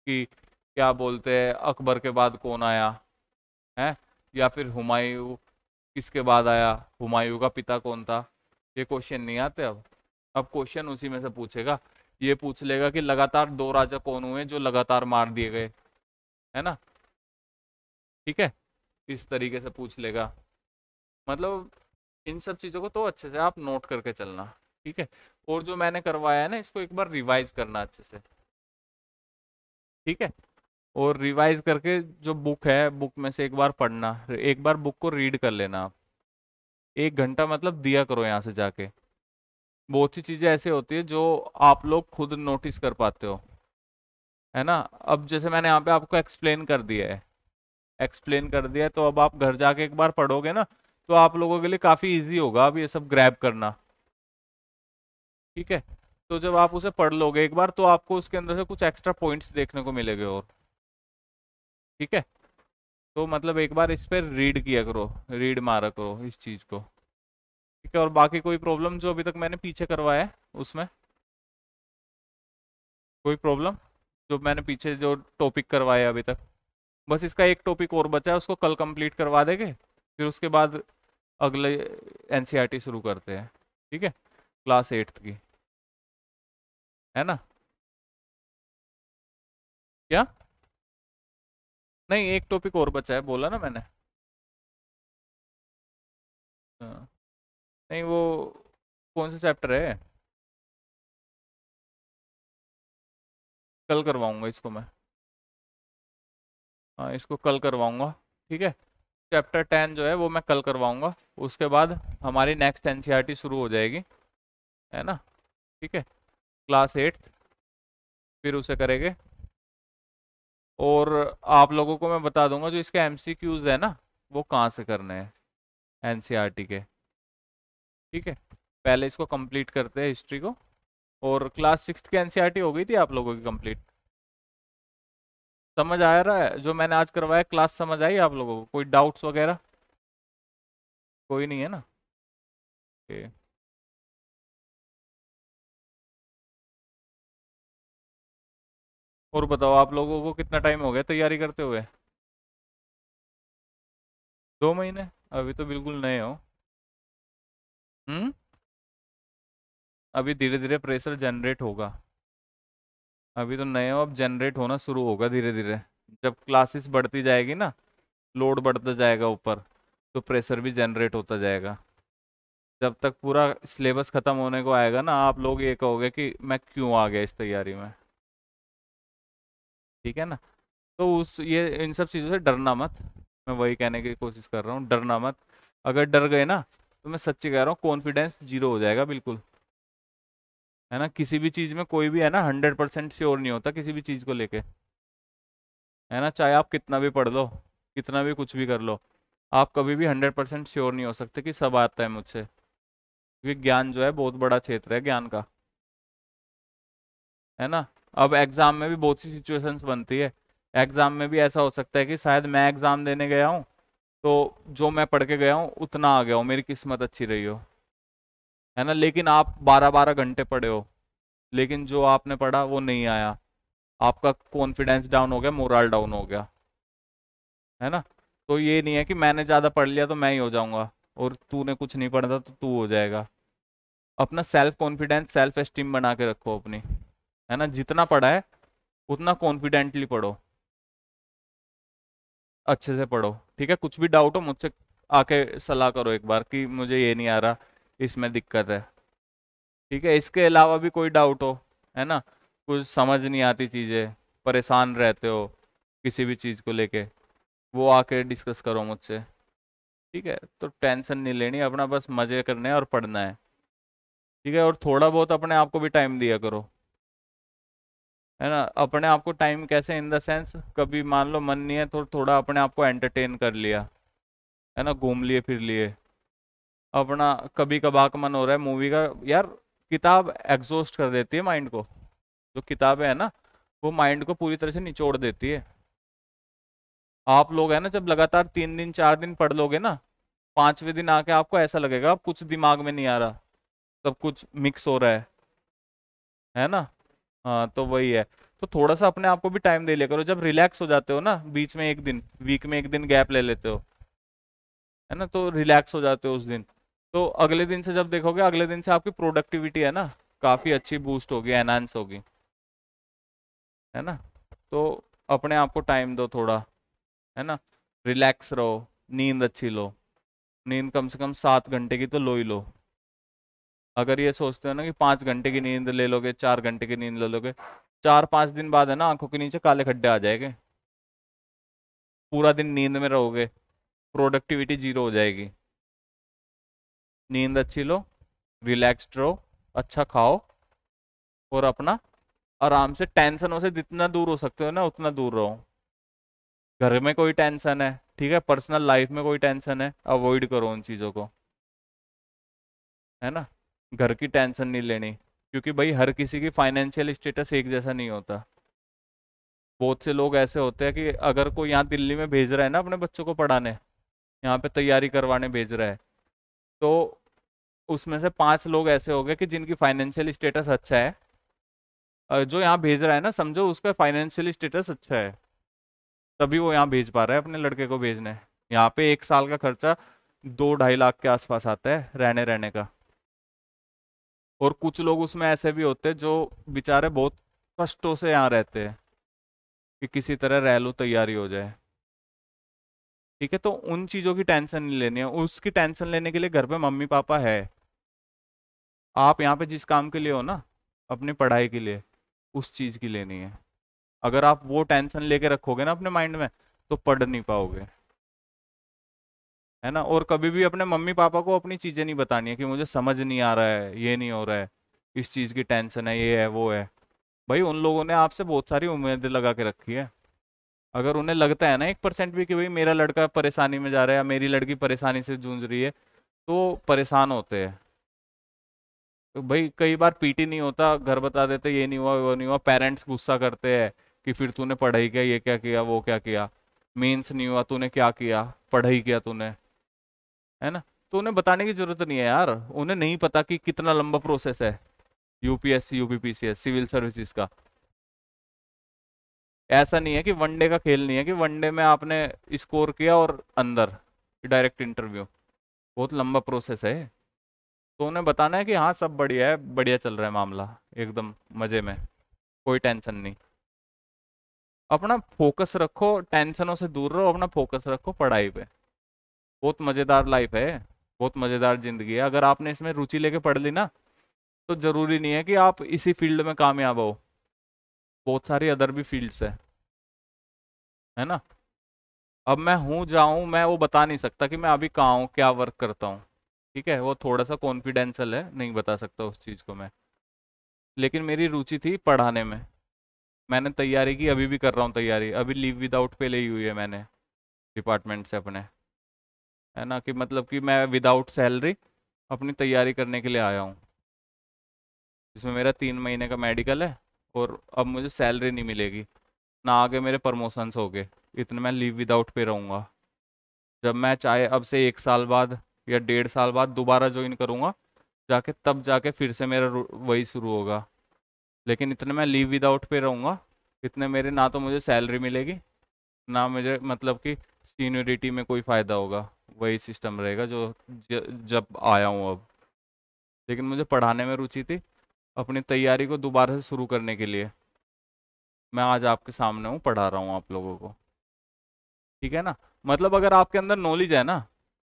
कि क्या बोलते हैं अकबर के बाद कौन आया है, या फिर हुमायूं किसके बाद आया, हुमायूं का पिता कौन था, ये क्वेश्चन नहीं आते अब क्वेश्चन उसी में से पूछेगा। ये पूछ लेगा कि लगातार दो राजा कौन हुए जो लगातार मार दिए गए, है ना, ठीक है। इस तरीके से पूछ लेगा। मतलब इन सब चीज़ों को तो अच्छे से आप नोट करके चलना, ठीक है। और जो मैंने करवाया है ना, इसको एक बार रिवाइज करना अच्छे से, ठीक है। और रिवाइज करके जो बुक है, बुक में से एक बार पढ़ना, एक बार बुक को रीड कर लेना आप। 1 घंटा मतलब दिया करो यहाँ से जाके। बहुत सी चीज़ें ऐसे होती है जो आप लोग खुद नोटिस कर पाते हो, है ना। अब जैसे मैंने यहाँ पे आपको एक्सप्लेन कर दिया है, एक्सप्लेन कर दिया है, तो अब आप घर जाके एक बार पढ़ोगे ना, तो आप लोगों के लिए काफ़ी इजी होगा अब ये सब ग्रैब करना, ठीक है। तो जब आप उसे पढ़ लोगे एक बार, तो आपको उसके अंदर से कुछ एक्स्ट्रा पॉइंट्स देखने को मिलेंगे और, ठीक है। तो मतलब एक बार इस पर रीड किया करो, रीड मारा करो इस चीज़ को, ठीक है। और बाकी कोई प्रॉब्लम जो अभी तक मैंने पीछे करवाया है उसमें, कोई प्रॉब्लम जो मैंने पीछे जो टॉपिक करवाया है अभी तक? बस इसका एक टॉपिक और बचा है, उसको कल कंप्लीट करवा देंगे, फिर उसके बाद अगले एनसीईआरटी शुरू करते हैं, ठीक है, क्लास 8th की, है ना। क्या? नहीं, एक टॉपिक और बचा है बोला ना मैंने। हाँ। नहीं वो कौन सा चैप्टर है? कल करवाऊंगा इसको मैं। हाँ, इसको कल करवाऊंगा, ठीक है। चैप्टर 10 जो है वो मैं कल करवाऊंगा, उसके बाद हमारी नेक्स्ट एनसीईआरटी शुरू हो जाएगी, है ना, ठीक है, क्लास 8th, फिर उसे करेंगे। और आप लोगों को मैं बता दूंगा जो इसके एमसीक्यूज है ना, वो कहाँ से करने हैं एनसीईआरटी के, ठीक है। पहले इसको कंप्लीट करते हैं हिस्ट्री को। और क्लास 6th की एनसीईआरटी हो गई थी आप लोगों की कंप्लीट? समझ आ रहा है जो मैंने आज करवाया? क्लास समझ आई आप लोगों को? कोई डाउट्स वगैरह? कोई नहीं है ना? ओके। और बताओ आप लोगों को कितना टाइम हो गया तैयारी करते हुए? 2 महीने? अभी तो बिल्कुल नए हो। हम्म। अभी धीरे धीरे प्रेशर जनरेट होगा। अभी तो नए हो, अब जनरेट होना शुरू होगा धीरे धीरे। जब क्लासेस बढ़ती जाएगी ना, लोड बढ़ता जाएगा ऊपर, तो प्रेशर भी जनरेट होता जाएगा। जब तक पूरा सिलेबस खत्म होने को आएगा ना, आप लोग ये कहोगे कि मैं क्यों आ गया इस तैयारी में, ठीक है ना। तो उस ये इन सब चीज़ों से डरना मत। मैं वही कहने की कोशिश कर रहा हूँ, डरना मत। अगर डर गए ना, तो मैं सच्ची कह रहा हूँ, कॉन्फिडेंस जीरो हो जाएगा बिल्कुल, है ना। किसी भी चीज़ में कोई भी है ना 100% श्योर नहीं होता किसी भी चीज़ को लेके, है ना। चाहे आप कितना भी पढ़ लो, कितना भी कुछ भी कर लो, आप कभी भी 100% श्योर नहीं हो सकते कि सब आता है मुझसे, क्योंकि ज्ञान जो है बहुत बड़ा क्षेत्र है ज्ञान का, है ना। अब एग्जाम में भी बहुत सी सिचुएशंस बनती है। एग्जाम में भी ऐसा हो सकता है कि शायद मैं एग्जाम देने गया हूँ, तो जो मैं पढ़ के गया हूँ उतना आ गया हो, मेरी किस्मत अच्छी रही हो, है ना। लेकिन आप 12-12 घंटे पढ़े हो, लेकिन जो आपने पढ़ा वो नहीं आया, आपका कॉन्फिडेंस डाउन हो गया, मोरल डाउन हो गया, है ना। तो ये नहीं है कि मैंने ज़्यादा पढ़ लिया तो मैं ही हो जाऊंगा, और तूने कुछ नहीं पढ़ा तो तू हो जाएगा। अपना सेल्फ कॉन्फिडेंस, सेल्फ एस्टीम बना के रखो अपनी, है ना। जितना पढ़ा है उतना कॉन्फिडेंटली पढ़ो, अच्छे से पढ़ो, ठीक है। कुछ भी डाउट हो मुझसे आके सलाह करो एक बार कि मुझे ये नहीं आ रहा, इसमें दिक्कत है, ठीक है। इसके अलावा भी कोई डाउट हो, है ना, कुछ समझ नहीं आती चीज़ें, परेशान रहते हो किसी भी चीज़ को लेके, वो आके डिस्कस करो मुझसे, ठीक है। तो टेंशन नहीं लेनी, अपना बस मज़े करने हैं और पढ़ना है, ठीक है। और थोड़ा बहुत अपने आप को भी टाइम दिया करो, है ना। अपने आप को टाइम कैसे, इन द सेंस, कभी मान लो मन नहीं है तो थोड़ा अपने आप को एंटरटेन कर लिया, है ना, घूम लिए फिर लिए अपना। कभी कभार का मन हो रहा है मूवी का, यार किताब एग्जॉस्ट कर देती है माइंड को। जो किताबें है ना, वो माइंड को पूरी तरह से निचोड़ देती है। आप लोग है ना, जब लगातार 3 दिन 4 दिन पढ़ लोगे ना, 5वें दिन आके आपको ऐसा लगेगा अब कुछ दिमाग में नहीं आ रहा, सब कुछ मिक्स हो रहा है ना। हाँ, तो वही है। तो थोड़ा सा अपने आप को भी टाइम दे लिया करो, जब रिलैक्स हो जाते हो ना, बीच में एक दिन, वीक में एक दिन गैप ले लेते हो, है ना, तो रिलैक्स हो जाते हो उस दिन। तो अगले दिन से जब देखोगे, अगले दिन से आपकी प्रोडक्टिविटी है ना, काफी अच्छी बूस्ट होगी, एनहांस होगी, है ना। तो अपने आप को टाइम दो थोड़ा, है ना, रिलैक्स रहो, नींद अच्छी लो, नींद कम से कम 7 घंटे की तो लो ही लो। अगर ये सोचते हो ना कि 5 घंटे की नींद ले लोगे, 4 घंटे की नींद ले लोगे, 4-5 दिन बाद है ना आंखों के नीचे काले खड्डे आ जाएंगे। पूरा दिन नींद में रहोगे, प्रोडक्टिविटी जीरो हो जाएगी। नींद अच्छी लो, रिलैक्स्ड रहो, अच्छा खाओ, और अपना आराम से टेंशनों से जितना दूर हो सकते हो ना उतना दूर रहो। घर में कोई टेंशन है, ठीक है, पर्सनल लाइफ में कोई टेंशन है, अवॉइड करो उन चीजों को, है ना। घर की टेंशन नहीं लेनी, क्योंकि भाई हर किसी की फाइनेंशियल स्टेटस एक जैसा नहीं होता। बहुत से लोग ऐसे होते हैं कि अगर कोई यहाँ दिल्ली में भेज रहा है ना अपने बच्चों को पढ़ाने, यहाँ पे तैयारी करवाने भेज रहा है, तो उसमें से 5 लोग ऐसे हो गए कि जिनकी फाइनेंशियल स्टेटस अच्छा है। जो यहाँ भेज रहा है ना, समझो उसका फाइनेंशियल स्टेटस अच्छा है, तभी वो यहाँ भेज पा रहा है अपने लड़के को भेजने। यहाँ पे 1 साल का खर्चा 2-2.5 लाख के आसपास आता है रहने रहने का। और कुछ लोग उसमें ऐसे भी होते हैं जो बेचारे बहुत कष्टों से यहाँ रहते हैं कि किसी तरह रह लो, तैयारी हो जाए। ठीक है, तो उन चीजों की टेंशन नहीं लेनी है, उसकी टेंशन लेने के लिए घर पे मम्मी पापा है। आप यहाँ पे जिस काम के लिए हो ना, अपनी पढ़ाई के लिए, उस चीज की लेनी है। अगर आप वो टेंशन लेके रखोगे ना अपने माइंड में, तो पढ़ नहीं पाओगे, है ना। और कभी भी अपने मम्मी पापा को अपनी चीजें नहीं बतानी है कि मुझे समझ नहीं आ रहा है, ये नहीं हो रहा है, इस चीज की टेंशन है, ये है वो है। भाई उन लोगों ने आपसे बहुत सारी उम्मीदें लगा के रखी है। अगर उन्हें लगता है ना 1% भी कि भाई मेरा लड़का परेशानी में जा रहा है या मेरी लड़की परेशानी से जूझ रही है, तो परेशान होते हैं। तो भाई कई बार पीटी नहीं होता, घर बता देते ये नहीं हुआ वो नहीं हुआ, पेरेंट्स गुस्सा करते हैं कि फिर तूने पढ़ाई किया, ये क्या किया, वो क्या किया, मेंस नहीं हुआ तूने क्या किया, पढ़ाई किया तूने, है ना। तो उन्हें बताने की जरूरत नहीं है यार, उन्हें नहीं पता कि कितना लंबा प्रोसेस है यूपीएससी यूपीपीसीएस सिविल सर्विसेज का। ऐसा नहीं है कि वनडे का खेल नहीं है कि वनडे में आपने स्कोर किया और अंदर डायरेक्ट इंटरव्यू। बहुत लंबा प्रोसेस है। तो उन्हें बताना है कि हाँ सब बढ़िया है, बढ़िया चल रहा है मामला, एकदम मजे में, कोई टेंशन नहीं। अपना फोकस रखो, टेंशनों से दूर रहो, अपना फोकस रखो पढ़ाई पे। बहुत मजेदार लाइफ है, बहुत मजेदार जिंदगी है। अगर आपने इसमें रुचि लेके पढ़ ली ना, तो जरूरी नहीं है कि आप इसी फील्ड में कामयाब हो, बहुत सारी अदर भी फील्ड्स है ना। अब मैं हूँ जाऊँ मैं वो बता नहीं सकता कि मैं अभी कहाँ हूँ, क्या वर्क करता हूँ। ठीक है, वो थोड़ा सा कॉन्फिडेंशियल है, नहीं बता सकता उस चीज़ को मैं। लेकिन मेरी रुचि थी पढ़ाने में, मैंने तैयारी की, अभी भी कर रहा हूँ तैयारी, अभी लीव विदाउट पे ली हुई है मैंने डिपार्टमेंट से अपने, है ना। कि मतलब कि मैं विदाउट सैलरी अपनी तैयारी करने के लिए आया हूँ, जिसमें मेरा 3 महीने का मेडिकल है, और अब मुझे सैलरी नहीं मिलेगी ना, आगे मेरे प्रमोशंस हो गए, इतने मैं लीव विदाउट पे रहूँगा। जब मैं चाहे अब से 1 साल बाद या 1.5 साल बाद दोबारा ज्वाइन करूँगा जाके, तब जाके फिर से मेरा वही शुरू होगा। लेकिन इतने मैं लीव विदाउट पे रहूँगा, इतने मेरे ना तो मुझे सैलरी मिलेगी, ना मुझे मतलब कि सीनियरिटी में कोई फ़ायदा होगा। वही सिस्टम रहेगा जो जब आया हूँ अब। लेकिन मुझे पढ़ाने में रुचि थी, अपनी तैयारी को दोबारा से शुरू करने के लिए मैं आज आपके सामने हूँ, पढ़ा रहा हूँ आप लोगों को। ठीक है ना। मतलब अगर आपके अंदर नॉलेज है ना,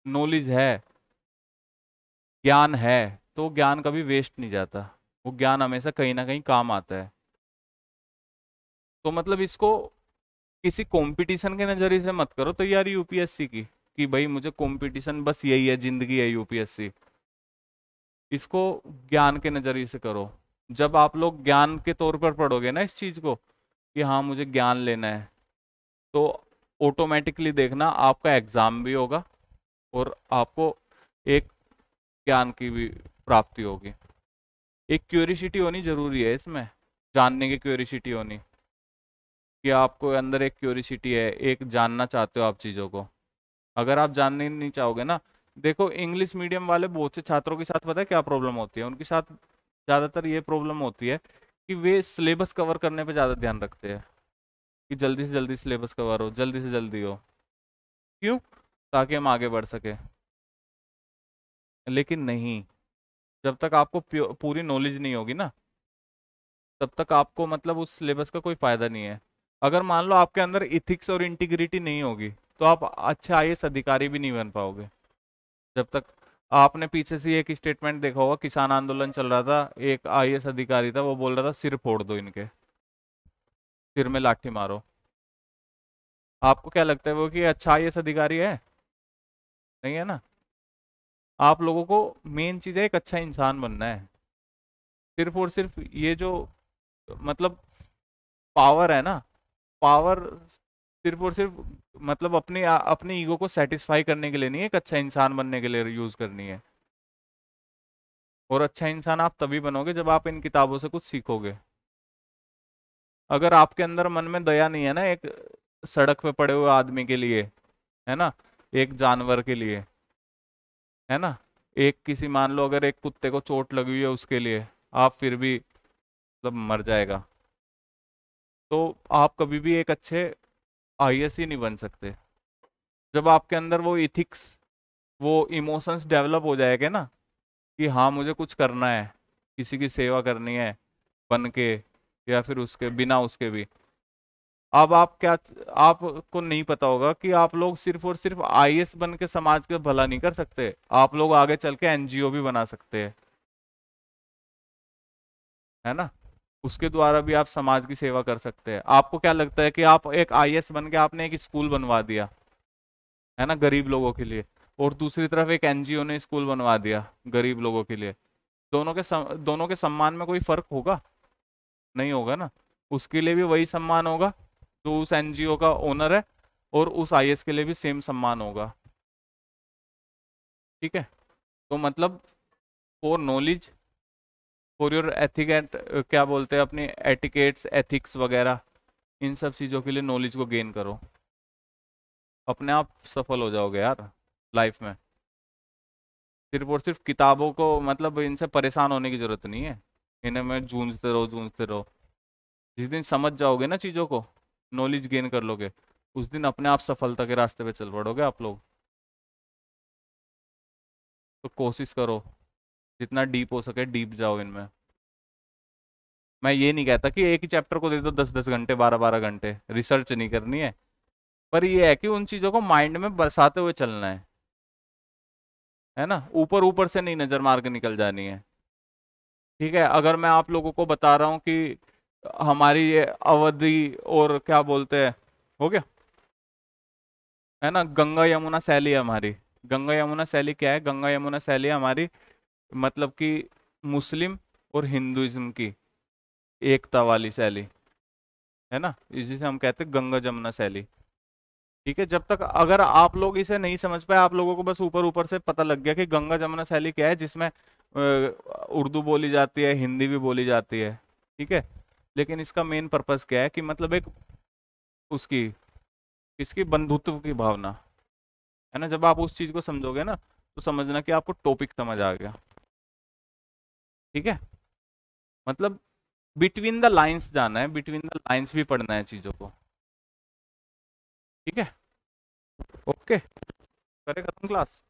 नॉलेज है, ज्ञान है, तो ज्ञान कभी वेस्ट नहीं जाता, वो ज्ञान हमेशा कहीं ना कहीं काम आता है। तो मतलब इसको किसी कंपटीशन के नजरिए से मत करो तैयारी यूपीएससी की, कि भाई मुझे कंपटीशन बस यही है, जिंदगी है यूपीएससी। इसको ज्ञान के नजरिए से करो। जब आप लोग ज्ञान के तौर पर पढ़ोगे ना इस चीज को, कि हाँ मुझे ज्ञान लेना है, तो ऑटोमेटिकली देखना आपका एग्जाम भी होगा, और आपको एक ज्ञान की भी प्राप्ति होगी। एक क्यूरियोसिटी होनी जरूरी है इसमें, जानने की क्यूरियोसिटी होनी, कि आपको अंदर एक क्यूरियोसिटी है, एक जानना चाहते हो आप चीज़ों को। अगर आप जानने नहीं चाहोगे ना, देखो इंग्लिश मीडियम वाले बहुत से छात्रों के साथ पता है क्या प्रॉब्लम होती है उनके साथ, ज़्यादातर ये प्रॉब्लम होती है कि वे सिलेबस कवर करने पे ज़्यादा ध्यान रखते हैं, कि जल्दी से जल्दी सिलेबस कवर हो, जल्दी से जल्दी हो, क्यों, ताकि हम आगे बढ़ सके। लेकिन नहीं, जब तक आपको पूरी नॉलेज नहीं होगी ना, तब तक आपको मतलब उस सिलेबस का कोई फायदा नहीं है। अगर मान लो आपके अंदर इथिक्स और इंटीग्रिटी नहीं होगी, तो आप अच्छे आईएएस अधिकारी भी नहीं बन पाओगे। जब तक आपने पीछे से एक स्टेटमेंट देखा होगा, किसान आंदोलन चल रहा था, एक आईएएस अधिकारी था, वो बोल रहा था सिर फोड़ दो इनके, सिर में लाठी मारो। आपको क्या लगता है वो कि अच्छा आईएएस अधिकारी है? नहीं है ना। आप लोगों को मेन चीज है एक अच्छा इंसान बनना है। सिर्फ और सिर्फ ये जो मतलब पावर है ना, पावर सिर्फ और सिर्फ मतलब अपनी ईगो को सेटिस्फाई करने के लिए नहीं है, एक अच्छा इंसान बनने के लिए यूज करनी है। और अच्छा इंसान आप तभी बनोगे जब आप इन किताबों से कुछ सीखोगे। अगर आपके अंदर मन में दया नहीं है ना, एक सड़क पे पड़े हुए आदमी के लिए, है ना, एक जानवर के लिए, है ना, एक किसी मान लो अगर एक कुत्ते को चोट लगी हुई है उसके लिए, आप फिर भी मतलब मर जाएगा, तो आप कभी भी एक अच्छे आईएएस ही नहीं बन सकते। जब आपके अंदर वो इथिक्स, वो इमोशंस डेवलप हो जाएंगे ना, कि हाँ मुझे कुछ करना है, किसी की सेवा करनी है, बन के या फिर उसके बिना उसके भी। अब आप क्या, आपको नहीं पता होगा कि आप लोग सिर्फ और सिर्फ आईएएस बन के समाज का भला नहीं कर सकते, आप लोग आगे चल के एनजीओ भी बना सकते हैं, है ना। उसके द्वारा भी आप समाज की सेवा कर सकते हैं। आपको क्या लगता है कि आप एक आईएएस बन के आपने एक स्कूल बनवा दिया, है ना, गरीब लोगों के लिए, और दूसरी तरफ एक एनजीओ ने स्कूल बनवा दिया गरीब लोगों के लिए, दोनों के सम्मान में कोई फर्क होगा? नहीं होगा ना। उसके लिए भी वही सम्मान होगा जो उस एनजीओ का ओनर है, और उस आईएएस के लिए भी सेम सम्मान होगा। ठीक है। तो मतलब for knowledge, for your ethic and क्या बोलते हैं अपनी एटिकेट्स एथिक्स वगैरह, इन सब चीज़ों के लिए नॉलेज को गेन करो, अपने आप सफल हो जाओगे यार लाइफ में। सिर्फ और सिर्फ किताबों को मतलब इनसे परेशान होने की जरूरत नहीं है, इन्हें में जूझते रहो जूझते रहो। जिस दिन समझ जाओगे ना चीज़ों को, नॉलेज गेन कर लोगे, उस दिन अपने आप सफलता के रास्ते पे चल पड़ोगे आप लोग। तो कोशिश करो जितना डीप हो सके डीप जाओ इनमें। मैं ये नहीं कहता कि एक ही चैप्टर को दे दो 10-10 घंटे 12-12 घंटे, रिसर्च नहीं करनी है, पर ये है कि उन चीज़ों को माइंड में बरसाते हुए चलना है ना, ऊपर ऊपर से नहीं नजर मार के निकल जानी है। ठीक है। अगर मैं आप लोगों को बता रहा हूँ कि हमारी ये अवधि और क्या बोलते हैं, हो गया, है ना, गंगा यमुना शैली है हमारी। गंगा यमुना शैली क्या है? गंगा यमुना शैली हमारी मतलब कि मुस्लिम और हिंदुइज्म की एकता वाली शैली, है ना, इसी से हम कहते हैं गंगा जमुना शैली। ठीक है। जब तक अगर आप लोग इसे नहीं समझ पाए, आप लोगों को बस ऊपर ऊपर से पता लग गया कि गंगा जमुना शैली क्या है, जिसमें उर्दू बोली जाती है, हिंदी भी बोली जाती है, ठीक है, लेकिन इसका मेन पर्पस क्या है कि मतलब एक उसकी इसकी बंधुत्व की भावना, है ना। जब आप उस चीज को समझोगे ना, तो समझना कि आपको टॉपिक समझ आ गया। ठीक है। मतलब बिटवीन द लाइंस जाना है, बिटवीन द लाइंस भी पढ़ना है चीजों को। ठीक है। ओके, करें खत्म क्लास।